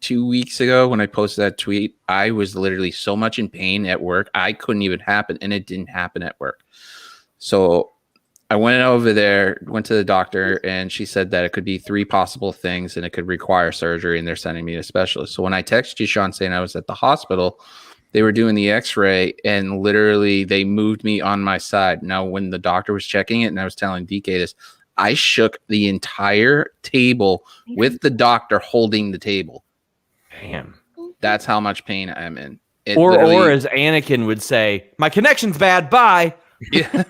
2 weeks ago, when I posted that tweet, I was literally so much in pain at work, I couldn't even happen, and it didn't happen at work. So I went over there, went to the doctor, and she said that it could be 3 possible things and it could require surgery, and they're sending me to a specialist. So when I texted you, Sean, saying I was at the hospital, they were doing the x-ray, and literally they moved me on my side. Now, when the doctor was checking it and I was telling DK this, I shook the entire table with the doctor holding the table. Damn. That's how much pain I'm in. Or as Anakin would say, my connection's bad, bye. Yeah.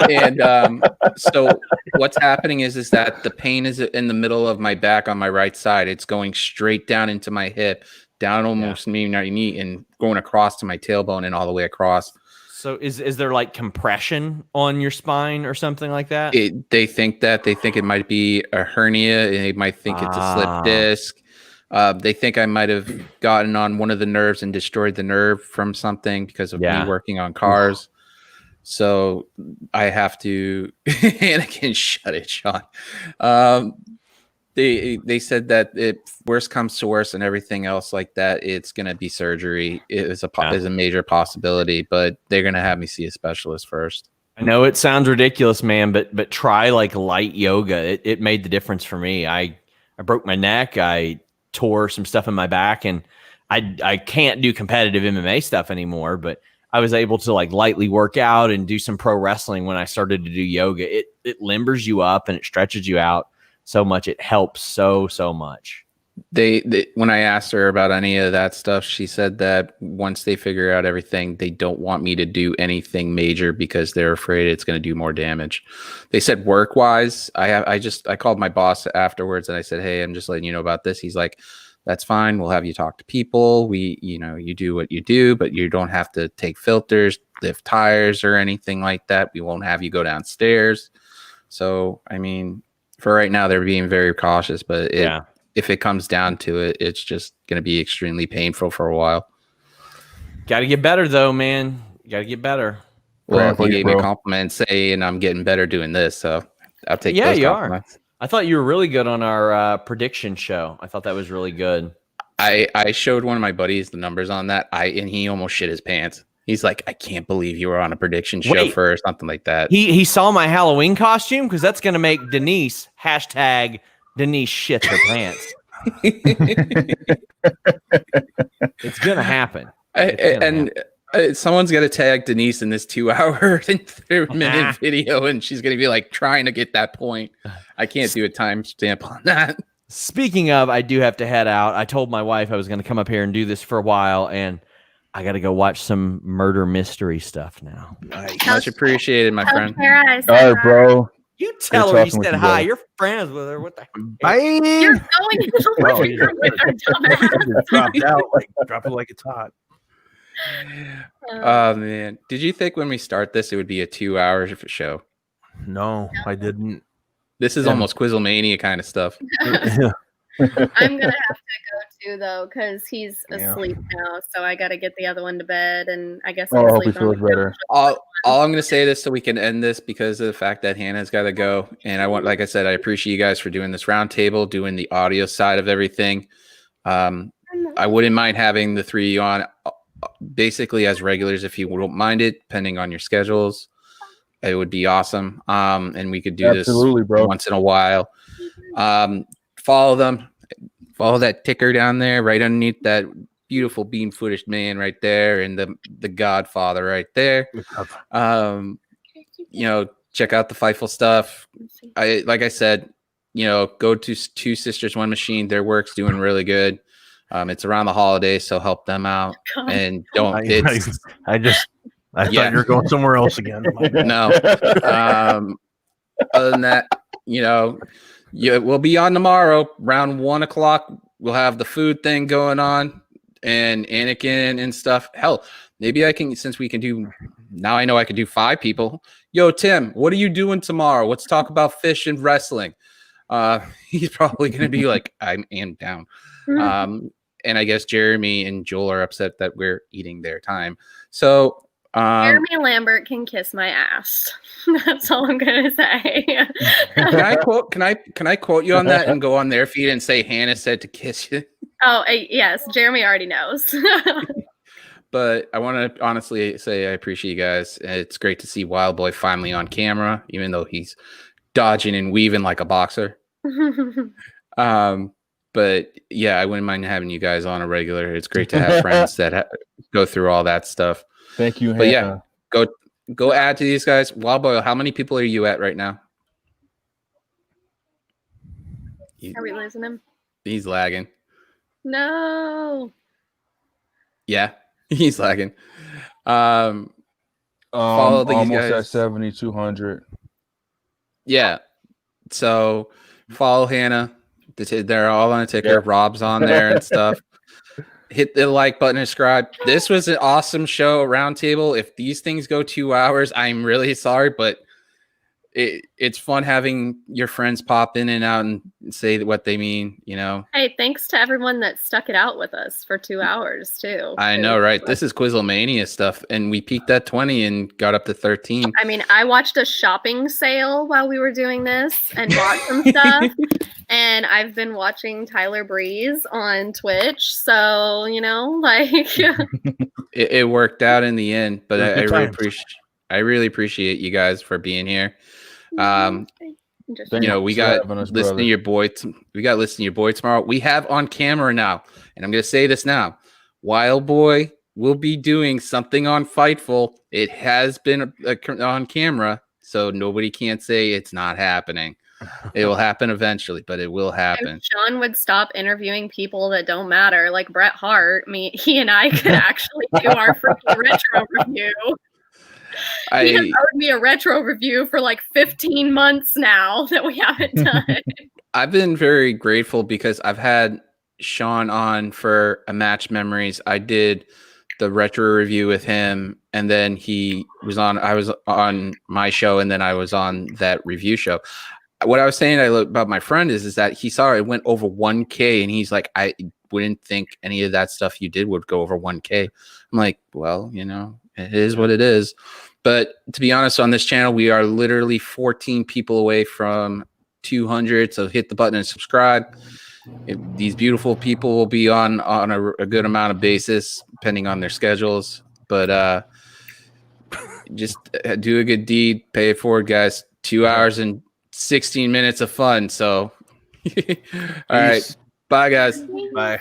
And so what's happening is that the pain is in the middle of my back on my right side. It's going straight down into my hip, down almost my knee, and going across to my tailbone and all the way across. So is there like compression on your spine or something like that? They think it might be a hernia. They might think it's a slip disc. They think I might have gotten on one of the nerves and destroyed the nerve from something because of me working on cars. So I have to, Anakin, shut it, Sean. They said that if worst comes to worst and everything else like that, it's going to be surgery. It is a major possibility, but they're going to have me see a specialist first. I know it sounds ridiculous, man, but try like light yoga. It made the difference for me. I broke my neck. I tore some stuff in my back, and I can't do competitive MMA stuff anymore, but I was able to like lightly work out and do some pro wrestling when I started to do yoga. It limbers you up and it stretches you out so much. It helps so much. They when I asked her about any of that stuff, she said that once they figure out everything, they don't want me to do anything major because they're afraid it's going to do more damage. They said work wise, I called my boss afterwards and I said, hey, I'm just letting you know about this. He's like, that's fine. We'll have you talk to people. You do what you do, but you don't have to take filters, lift tires or anything like that. We won't have you go downstairs. So, I mean, for right now, they're being very cautious, but if it comes down to it, it's just going to be extremely painful for a while. Got to get better though, man. You got to get better. Well, he gave me a compliment saying I'm getting better doing this. So I'll take those compliments. I thought you were really good on our prediction show. I thought that was really good. I showed one of my buddies the numbers on that. And he almost shit his pants. He's like, I can't believe you were on a prediction show for something like that. He saw my Halloween costume because that's going to make Denise # Denise shits her pants. It's going to happen. Someone's got to tag Denise in this 2-hour and 3-minute video, and she's going to be like trying to get that point. I can't do a timestamp on that. Speaking of, I do have to head out. I told my wife I was going to come up here and do this for a while, and I got to go watch some murder mystery stuff now. Much appreciated, my friend. All right, bro. You tell her you said hi. You're friends with her. What the heck? Bye. You're going into the living room with her dumbass. Dropped out, drop it like it's hot. Oh man, did you think when we start this it would be a 2-hour show? No, I didn't. This is almost Quizlemania kind of stuff. I'm gonna have to go too though, because he's asleep now. So I got to get the other one to bed, and I guess I'll hope he sleep on feels better. All I'm gonna say this so we can end this because of the fact that Hannah's got to go, and like I said, I appreciate you guys for doing this roundtable, doing the audio side of everything. I wouldn't mind having the 3 on. Basically as regulars if you don't mind it, depending on your schedules. It would be awesome. And we could do this once in a while. Follow them, follow that ticker down there right underneath that beautiful beam footage man right there, and the Godfather right there. Check out the Fightful stuff. Like I said, go to Two Sisters One Machine. Their work's doing really good. It's around the holidays, so help them out. And don't. I thought you were going somewhere else again. No. Other than that, we'll be on tomorrow around 1:00. We'll have the food thing going on and Anakin and stuff. Hell, maybe I can, since we can do now I know I could do 5 people. Yo, Tim, what are you doing tomorrow? Let's talk about fish and wrestling. He's probably going to be like, I am down. And I guess Jeremy and Joel are upset that we're eating their time. So Jeremy Lambert can kiss my ass. That's all I'm gonna say. Can I quote you on that and go on their feed and say Hannah said to kiss you? Oh yes, Jeremy already knows. But I want to honestly say I appreciate you guys. It's great to see Wild Boy finally on camera, even though he's dodging and weaving like a boxer. But yeah, I wouldn't mind having you guys on a regular. It's great to have friends that go through all that stuff. Thank you, but Hannah. Yeah, go add to these guys. Wild Boy, how many people are you at right now? Are we losing him? He's lagging. No. Yeah, he's lagging. Follow these almost guys at 7,200. Yeah, so follow Hannah. They're all on a ticker. Yeah. Rob's on there and stuff. Hit the like button and subscribe. This was an awesome show, roundtable. If these things go 2 hours, I'm really sorry, but it's fun having your friends pop in and out and say what they mean, you know. Hey, thanks to everyone that stuck it out with us for 2 hours too. I know, right? This is Quizlemania stuff, and we peaked at 20 and got up to 13. I mean, I watched a shopping sale while we were doing this and bought some stuff. And I've been watching Tyler Breeze on Twitch, so you know, like it worked out in the end. But I really appreciate you guys for being here. You know, we got listening to your boy. We got listening to your boy tomorrow. We have on camera now, and I'm going to say this now: Wild Boy will be doing something on Fightful. It has been on camera, so nobody can't say it's not happening. It will happen eventually, but it will happen. If Sean would stop interviewing people that don't matter, like Bret Hart, he and I could actually do our freaking retro review. He has owed me a retro review for like 15 months now that we haven't done. I've been very grateful because I've had Sean on for a Match Memories. I did the retro review with him, and then I was on my show, and then I was on that review show. What I was saying about my friend is that he saw it went over 1K, and he's like, I wouldn't think any of that stuff you did would go over 1K. I'm like, well, you know, it is what it is. But to be honest, on this channel, we are literally 14 people away from 200. So hit the button and subscribe. These beautiful people will be on a good amount of basis, depending on their schedules. But just do a good deed, pay it forward, guys. 2 hours and 16 minutes of fun. So, all right. Bye, guys. Bye.